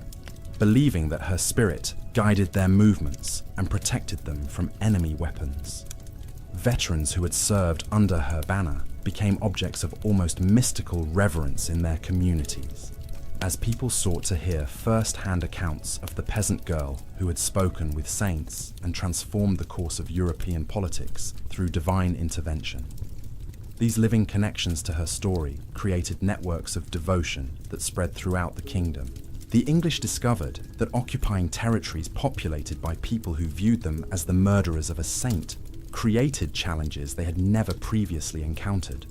believing that her spirit guided their movements and protected them from enemy weapons. Veterans who had served under her banner became objects of almost mystical reverence in their communities, as people sought to hear first-hand accounts of the peasant girl who had spoken with saints and transformed the course of European politics through divine intervention. These living connections to her story created networks of devotion that spread throughout the kingdom. The English discovered that occupying territories populated by people who viewed them as the murderers of a saint created challenges they had never previously encountered.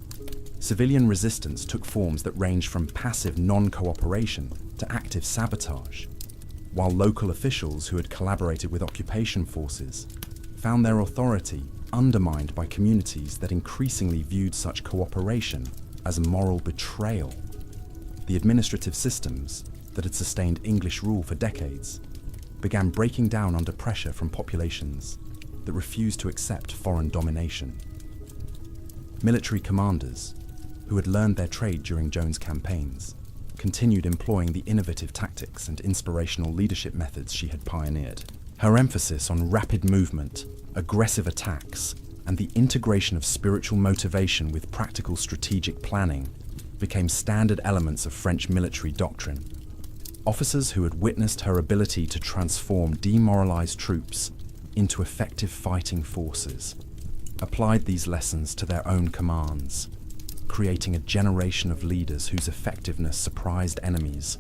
Civilian resistance took forms that ranged from passive non-cooperation to active sabotage, while local officials who had collaborated with occupation forces found their authority undermined by communities that increasingly viewed such cooperation as moral betrayal. The administrative systems that had sustained English rule for decades began breaking down under pressure from populations that refused to accept foreign domination. Military commanders, who had learned their trade during Joan's campaigns, continued employing the innovative tactics and inspirational leadership methods she had pioneered. Her emphasis on rapid movement, aggressive attacks, and the integration of spiritual motivation with practical strategic planning became standard elements of French military doctrine. Officers who had witnessed her ability to transform demoralized troops into effective fighting forces applied these lessons to their own commands, creating a generation of leaders whose effectiveness surprised enemies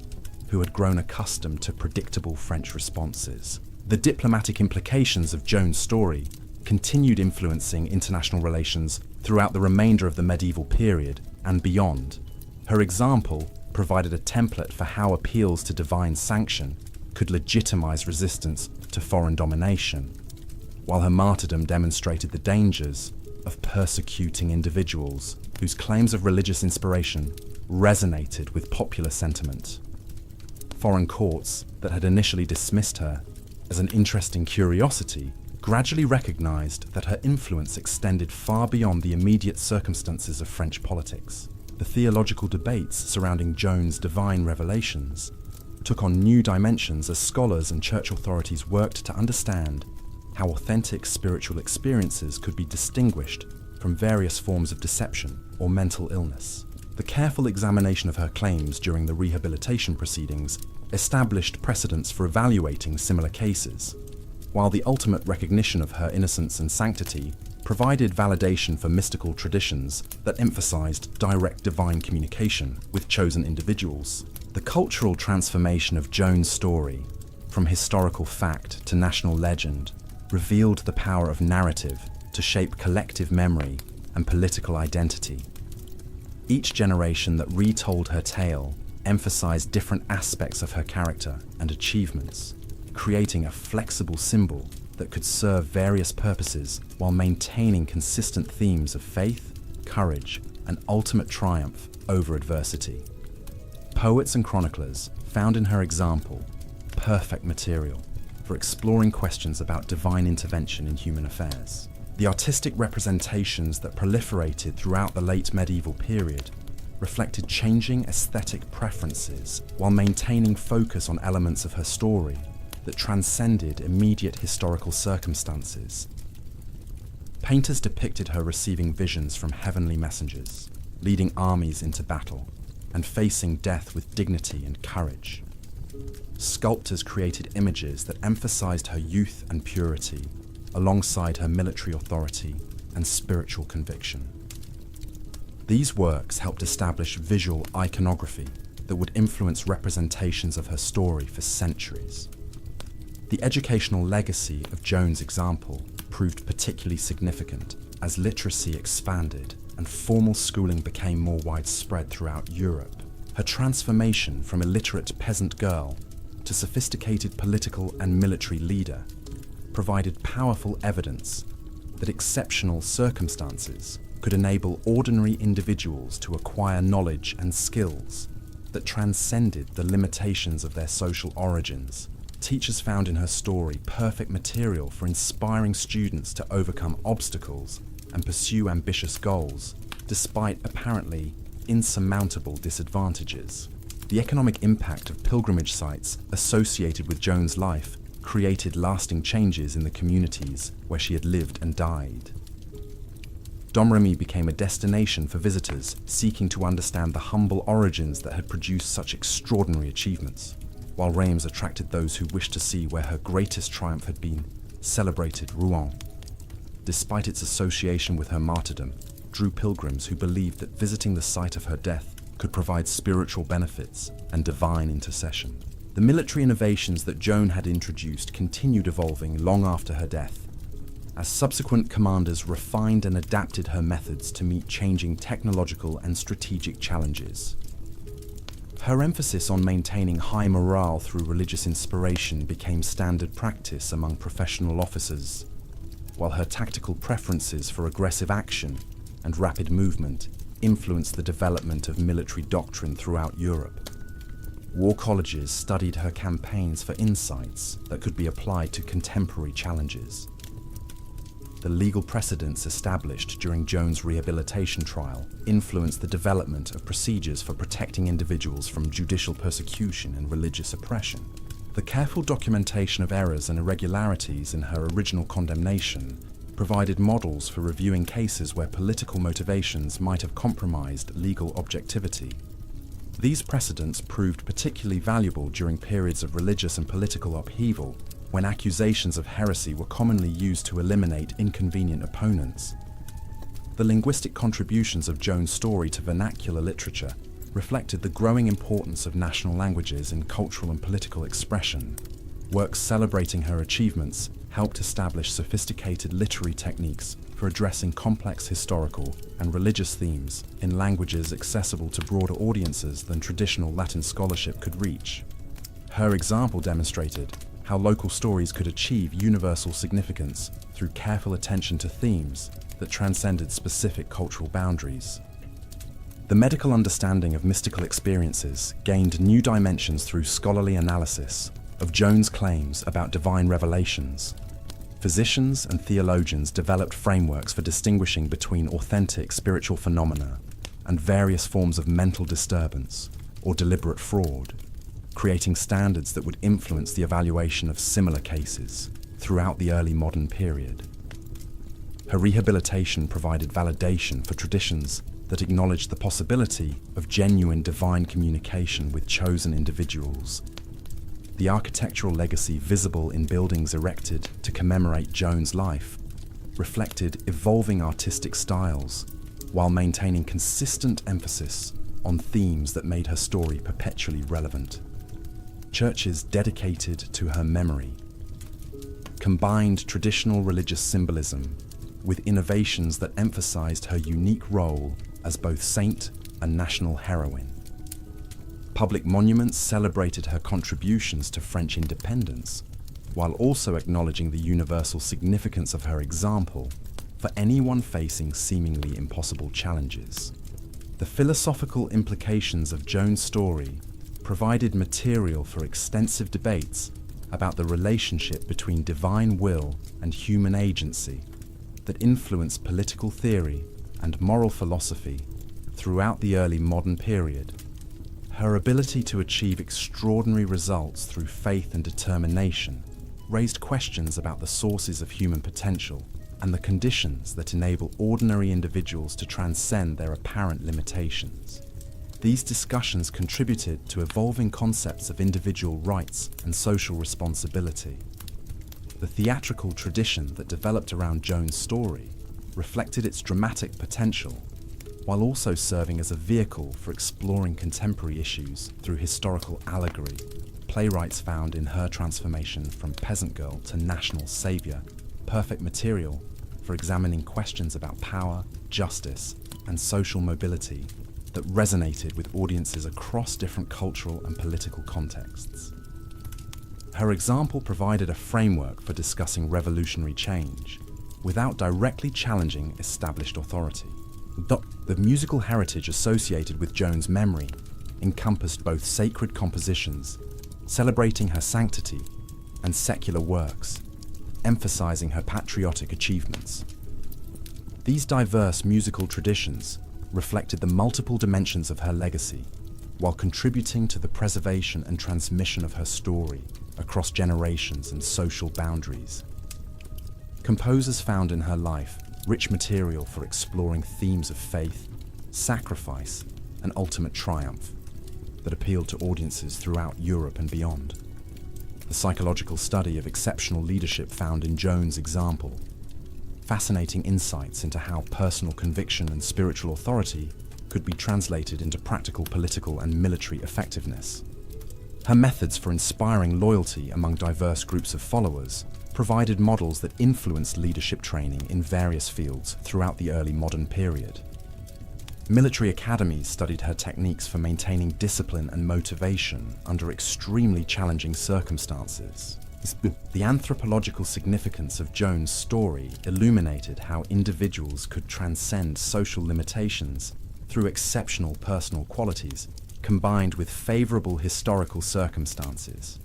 who had grown accustomed to predictable French responses. The diplomatic implications of Joan's story continued influencing international relations throughout the remainder of the medieval period and beyond. Her example provided a template for how appeals to divine sanction could legitimize resistance to foreign domination, while her martyrdom demonstrated the dangers of persecuting individuals whose claims of religious inspiration resonated with popular sentiment. Foreign courts that had initially dismissed her as an interesting curiosity gradually recognized that her influence extended far beyond the immediate circumstances of French politics. The theological debates surrounding Joan's divine revelations took on new dimensions as scholars and church authorities worked to understand how authentic spiritual experiences could be distinguished from various forms of deception or mental illness. The careful examination of her claims during the rehabilitation proceedings established precedents for evaluating similar cases, while the ultimate recognition of her innocence and sanctity provided validation for mystical traditions that emphasized direct divine communication with chosen individuals. The cultural transformation of Joan's story, from historical fact to national legend, revealed the power of narrative to shape collective memory and political identity. Each generation that retold her tale emphasized different aspects of her character and achievements, creating a flexible symbol that could serve various purposes while maintaining consistent themes of faith, courage, and ultimate triumph over adversity. Poets and chroniclers found in her example perfect material for exploring questions about divine intervention in human affairs. The artistic representations that proliferated throughout the late medieval period reflected changing aesthetic preferences while maintaining focus on elements of her story that transcended immediate historical circumstances. Painters depicted her receiving visions from heavenly messengers, leading armies into battle, and facing death with dignity and courage. Sculptors created images that emphasized her youth and purity, alongside her military authority and spiritual conviction. These works helped establish visual iconography that would influence representations of her story for centuries. The educational legacy of Joan's example proved particularly significant as literacy expanded and formal schooling became more widespread throughout Europe. Her transformation from illiterate peasant girl to sophisticated political and military leader provided powerful evidence that exceptional circumstances could enable ordinary individuals to acquire knowledge and skills that transcended the limitations of their social origins. Teachers found in her story perfect material for inspiring students to overcome obstacles and pursue ambitious goals, despite apparently insurmountable disadvantages. The economic impact of pilgrimage sites associated with Joan's life created lasting changes in the communities where she had lived and died. Domremy became a destination for visitors seeking to understand the humble origins that had produced such extraordinary achievements, while Reims attracted those who wished to see where her greatest triumph had been celebrated. Rouen, despite its association with her martyrdom, drew pilgrims who believed that visiting the site of her death could provide spiritual benefits and divine intercession. The military innovations that Joan had introduced continued evolving long after her death, as subsequent commanders refined and adapted her methods to meet changing technological and strategic challenges. Her emphasis on maintaining high morale through religious inspiration became standard practice among professional officers, while her tactical preferences for aggressive action and rapid movement influenced the development of military doctrine throughout Europe. War colleges studied her campaigns for insights that could be applied to contemporary challenges. The legal precedents established during Joan's rehabilitation trial influenced the development of procedures for protecting individuals from judicial persecution and religious oppression. The careful documentation of errors and irregularities in her original condemnation provided models for reviewing cases where political motivations might have compromised legal objectivity. These precedents proved particularly valuable during periods of religious and political upheaval, when accusations of heresy were commonly used to eliminate inconvenient opponents. The linguistic contributions of Joan's story to vernacular literature reflected the growing importance of national languages in cultural and political expression. Works celebrating her achievements helped establish sophisticated literary techniques for addressing complex historical and religious themes in languages accessible to broader audiences than traditional Latin scholarship could reach. Her example demonstrated how local stories could achieve universal significance through careful attention to themes that transcended specific cultural boundaries. The medical understanding of mystical experiences gained new dimensions through scholarly analysis of Joan's claims about divine revelations. Physicians and theologians developed frameworks for distinguishing between authentic spiritual phenomena and various forms of mental disturbance or deliberate fraud, creating standards that would influence the evaluation of similar cases throughout the early modern period. Her rehabilitation provided validation for traditions that acknowledged the possibility of genuine divine communication with chosen individuals. The architectural legacy visible in buildings erected to commemorate Joan's life reflected evolving artistic styles while maintaining consistent emphasis on themes that made her story perpetually relevant. Churches dedicated to her memory combined traditional religious symbolism with innovations that emphasized her unique role as both saint and national heroine. Public monuments celebrated her contributions to French independence, while also acknowledging the universal significance of her example for anyone facing seemingly impossible challenges. The philosophical implications of Joan's story provided material for extensive debates about the relationship between divine will and human agency that influenced political theory and moral philosophy throughout the early modern period. Her ability to achieve extraordinary results through faith and determination raised questions about the sources of human potential and the conditions that enable ordinary individuals to transcend their apparent limitations. These discussions contributed to evolving concepts of individual rights and social responsibility. The theatrical tradition that developed around Joan's story reflected its dramatic potential, while also serving as a vehicle for exploring contemporary issues through historical allegory. Playwrights found in her transformation from peasant girl to national savior perfect material for examining questions about power, justice, and social mobility that resonated with audiences across different cultural and political contexts. Her example provided a framework for discussing revolutionary change without directly challenging established authority. The musical heritage associated with Joan's memory encompassed both sacred compositions, celebrating her sanctity, and secular works, emphasizing her patriotic achievements. These diverse musical traditions reflected the multiple dimensions of her legacy, while contributing to the preservation and transmission of her story across generations and social boundaries. Composers found in her life rich material for exploring themes of faith, sacrifice, and ultimate triumph that appealed to audiences throughout Europe and beyond. The psychological study of exceptional leadership found in Joan's example fascinating insights into how personal conviction and spiritual authority could be translated into practical political and military effectiveness. Her methods for inspiring loyalty among diverse groups of followers provided models that influenced leadership training in various fields throughout the early modern period. Military academies studied her techniques for maintaining discipline and motivation under extremely challenging circumstances. The anthropological significance of Joan's story illuminated how individuals could transcend social limitations through exceptional personal qualities combined with favorable historical circumstances.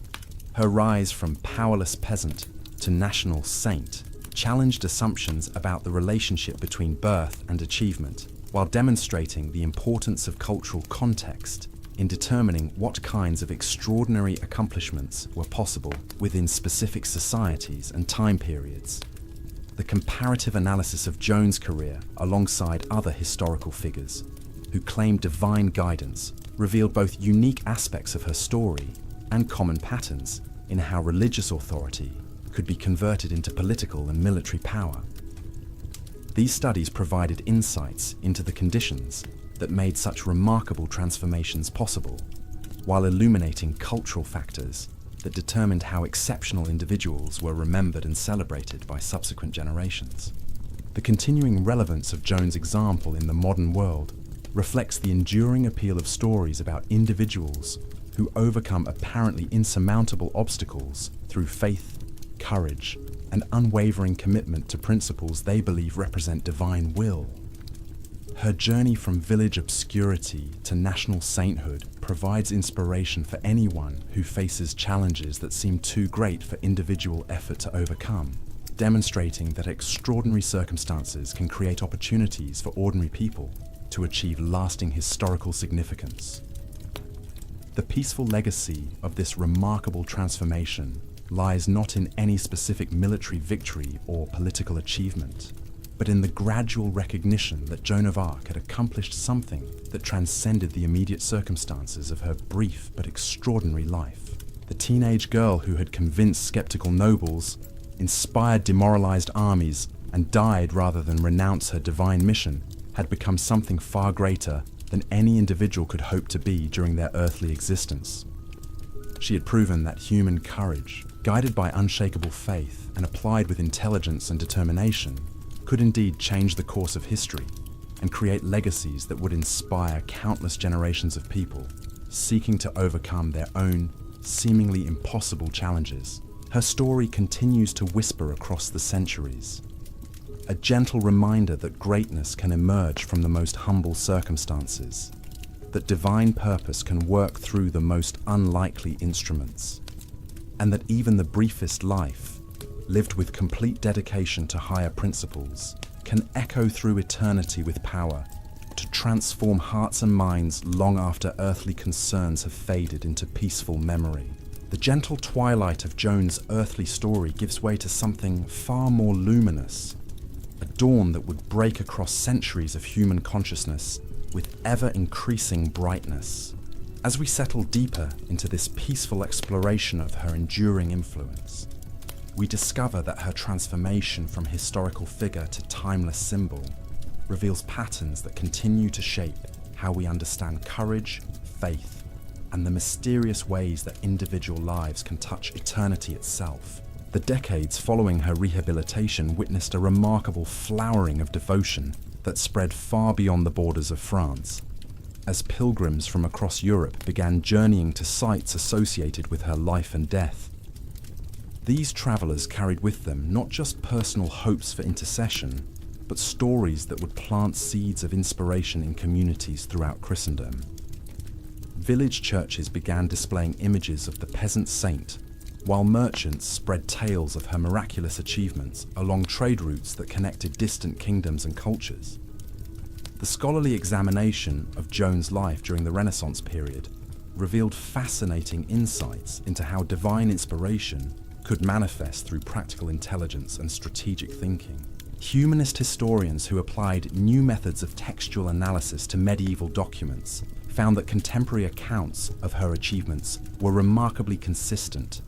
Her rise from powerless peasant to national saint challenged assumptions about the relationship between birth and achievement, while demonstrating the importance of cultural context in determining what kinds of extraordinary accomplishments were possible within specific societies and time periods. The comparative analysis of Joan's career alongside other historical figures who claimed divine guidance revealed both unique aspects of her story and common patterns in how religious authority could be converted into political and military power. These studies provided insights into the conditions that made such remarkable transformations possible, while illuminating cultural factors that determined how exceptional individuals were remembered and celebrated by subsequent generations. The continuing relevance of Joan's example in the modern world reflects the enduring appeal of stories about individuals who overcome apparently insurmountable obstacles through faith, courage, and unwavering commitment to principles they believe represent divine will. Her journey from village obscurity to national sainthood provides inspiration for anyone who faces challenges that seem too great for individual effort to overcome, demonstrating that extraordinary circumstances can create opportunities for ordinary people to achieve lasting historical significance. The peaceful legacy of this remarkable transformation lies not in any specific military victory or political achievement, but in the gradual recognition that Joan of Arc had accomplished something that transcended the immediate circumstances of her brief but extraordinary life. The teenage girl who had convinced skeptical nobles, inspired demoralized armies, and died rather than renounce her divine mission had become something far greater than any individual could hope to be during their earthly existence. She had proven that human courage, guided by unshakable faith and applied with intelligence and determination, could indeed change the course of history and create legacies that would inspire countless generations of people seeking to overcome their own seemingly impossible challenges. Her story continues to whisper across the centuries, a gentle reminder that greatness can emerge from the most humble circumstances, that divine purpose can work through the most unlikely instruments, and that even the briefest life, lived with complete dedication to higher principles, can echo through eternity with power to transform hearts and minds long after earthly concerns have faded into peaceful memory. The gentle twilight of Joan's earthly story gives way to something far more luminous, a dawn that would break across centuries of human consciousness with ever-increasing brightness. As we settle deeper into this peaceful exploration of her enduring influence, we discover that her transformation from historical figure to timeless symbol reveals patterns that continue to shape how we understand courage, faith, and the mysterious ways that individual lives can touch eternity itself. The decades following her rehabilitation witnessed a remarkable flowering of devotion that spread far beyond the borders of France, as pilgrims from across Europe began journeying to sites associated with her life and death. These travelers carried with them not just personal hopes for intercession, but stories that would plant seeds of inspiration in communities throughout Christendom. Village churches began displaying images of the peasant saint, while merchants spread tales of her miraculous achievements along trade routes that connected distant kingdoms and cultures. The scholarly examination of Joan's life during the Renaissance period revealed fascinating insights into how divine inspiration could manifest through practical intelligence and strategic thinking. Humanist historians who applied new methods of textual analysis to medieval documents found that contemporary accounts of her achievements were remarkably consistent,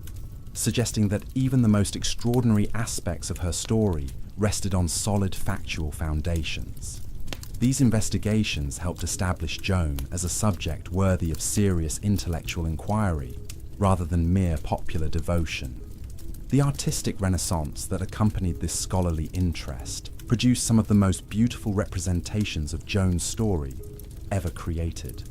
suggesting that even the most extraordinary aspects of her story rested on solid factual foundations. These investigations helped establish Joan as a subject worthy of serious intellectual inquiry rather than mere popular devotion. The artistic renaissance that accompanied this scholarly interest produced some of the most beautiful representations of Joan's story ever created.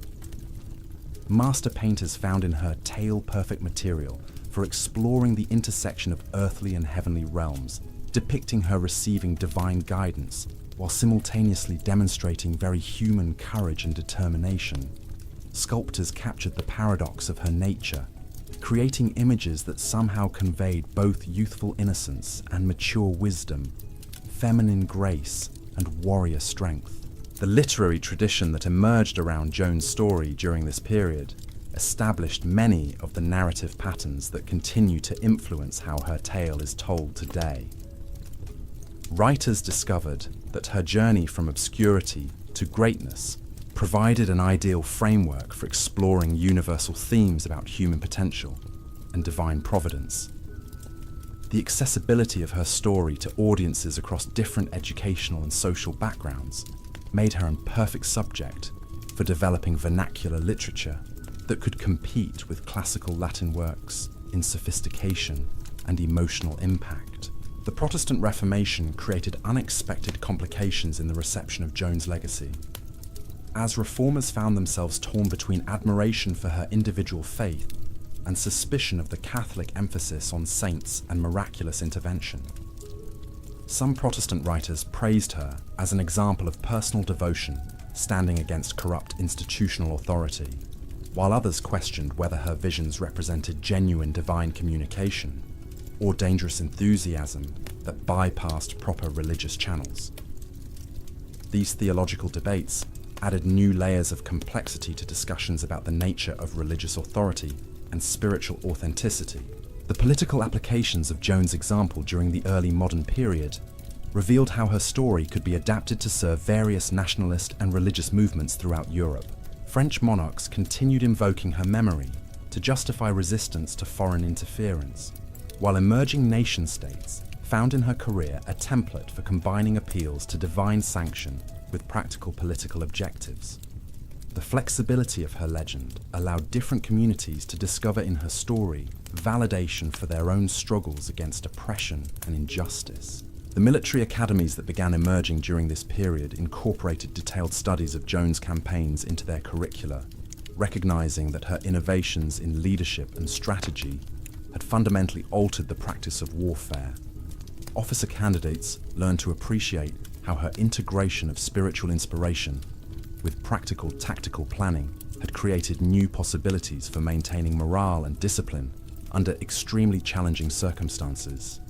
Master painters found in her tale-perfect material for exploring the intersection of earthly and heavenly realms, depicting her receiving divine guidance while simultaneously demonstrating very human courage and determination. Sculptors captured the paradox of her nature, creating images that somehow conveyed both youthful innocence and mature wisdom, feminine grace and warrior strength. The literary tradition that emerged around Joan's story during this period established many of the narrative patterns that continue to influence how her tale is told today. Writers discovered that her journey from obscurity to greatness provided an ideal framework for exploring universal themes about human potential and divine providence. The accessibility of her story to audiences across different educational and social backgrounds made her a perfect subject for developing vernacular literature that could compete with classical Latin works in sophistication and emotional impact. The Protestant Reformation created unexpected complications in the reception of Joan's legacy, as reformers found themselves torn between admiration for her individual faith and suspicion of the Catholic emphasis on saints and miraculous intervention. Some Protestant writers praised her as an example of personal devotion standing against corrupt institutional authority, while others questioned whether her visions represented genuine divine communication or dangerous enthusiasm that bypassed proper religious channels. These theological debates added new layers of complexity to discussions about the nature of religious authority and spiritual authenticity. The political applications of Joan's example during the early modern period revealed how her story could be adapted to serve various nationalist and religious movements throughout Europe. French monarchs continued invoking her memory to justify resistance to foreign interference, while emerging nation-states found in her career a template for combining appeals to divine sanction with practical political objectives. The flexibility of her legend allowed different communities to discover in her story validation for their own struggles against oppression and injustice. The military academies that began emerging during this period incorporated detailed studies of Joan's campaigns into their curricula, recognizing that her innovations in leadership and strategy had fundamentally altered the practice of warfare. Officer candidates learned to appreciate how her integration of spiritual inspiration with practical tactical planning had created new possibilities for maintaining morale and discipline under extremely challenging circumstances.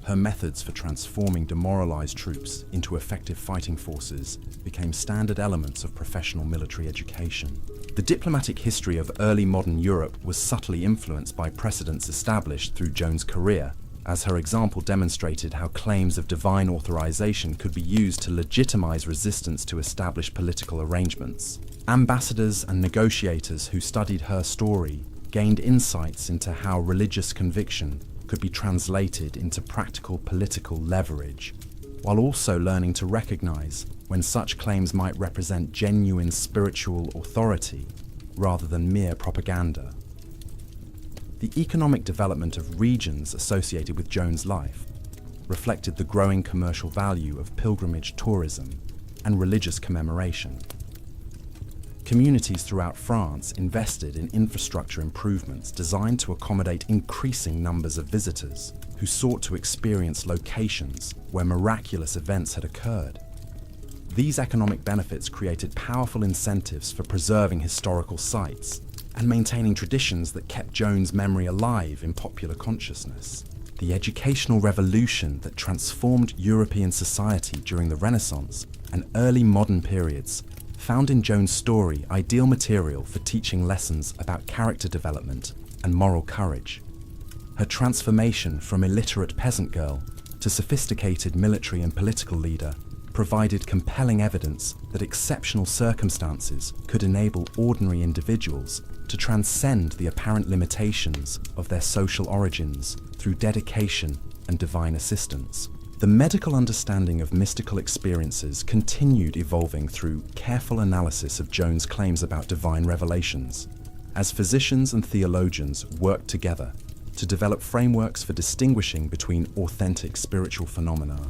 Her methods for transforming demoralized troops into effective fighting forces became standard elements of professional military education. The diplomatic history of early modern Europe was subtly influenced by precedents established through Joan's career, as her example demonstrated how claims of divine authorization could be used to legitimize resistance to established political arrangements. Ambassadors and negotiators who studied her story gained insights into how religious conviction could be translated into practical political leverage, while also learning to recognize when such claims might represent genuine spiritual authority rather than mere propaganda. The economic development of regions associated with Joan's life reflected the growing commercial value of pilgrimage tourism and religious commemoration. Communities throughout France invested in infrastructure improvements designed to accommodate increasing numbers of visitors who sought to experience locations where miraculous events had occurred. These economic benefits created powerful incentives for preserving historical sites and maintaining traditions that kept Joan's memory alive in popular consciousness. The educational revolution that transformed European society during the Renaissance and early modern periods found in Joan's story ideal material for teaching lessons about character development and moral courage. Her transformation from illiterate peasant girl to sophisticated military and political leader provided compelling evidence that exceptional circumstances could enable ordinary individuals to transcend the apparent limitations of their social origins through dedication and divine assistance. The medical understanding of mystical experiences continued evolving through careful analysis of Joan's claims about divine revelations, as physicians and theologians worked together to develop frameworks for distinguishing between authentic spiritual phenomena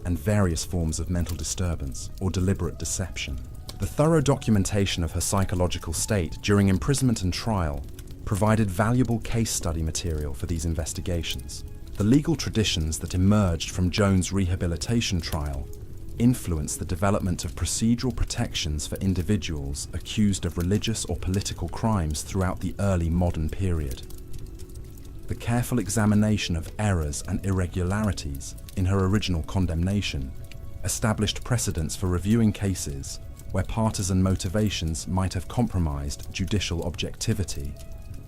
and various forms of mental disturbance or deliberate deception. The thorough documentation of her psychological state during imprisonment and trial provided valuable case study material for these investigations. The legal traditions that emerged from Joan's rehabilitation trial influenced the development of procedural protections for individuals accused of religious or political crimes throughout the early modern period. The careful examination of errors and irregularities in her original condemnation established precedents for reviewing cases where partisan motivations might have compromised judicial objectivity,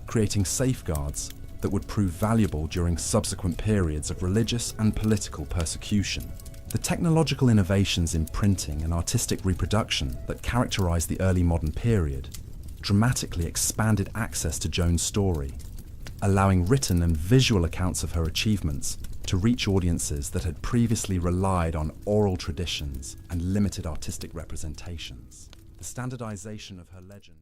creating safeguards that would prove valuable during subsequent periods of religious and political persecution. The technological innovations in printing and artistic reproduction that characterized the early modern period dramatically expanded access to Joan's story, allowing written and visual accounts of her achievements to reach audiences that had previously relied on oral traditions and limited artistic representations. The standardization of her legend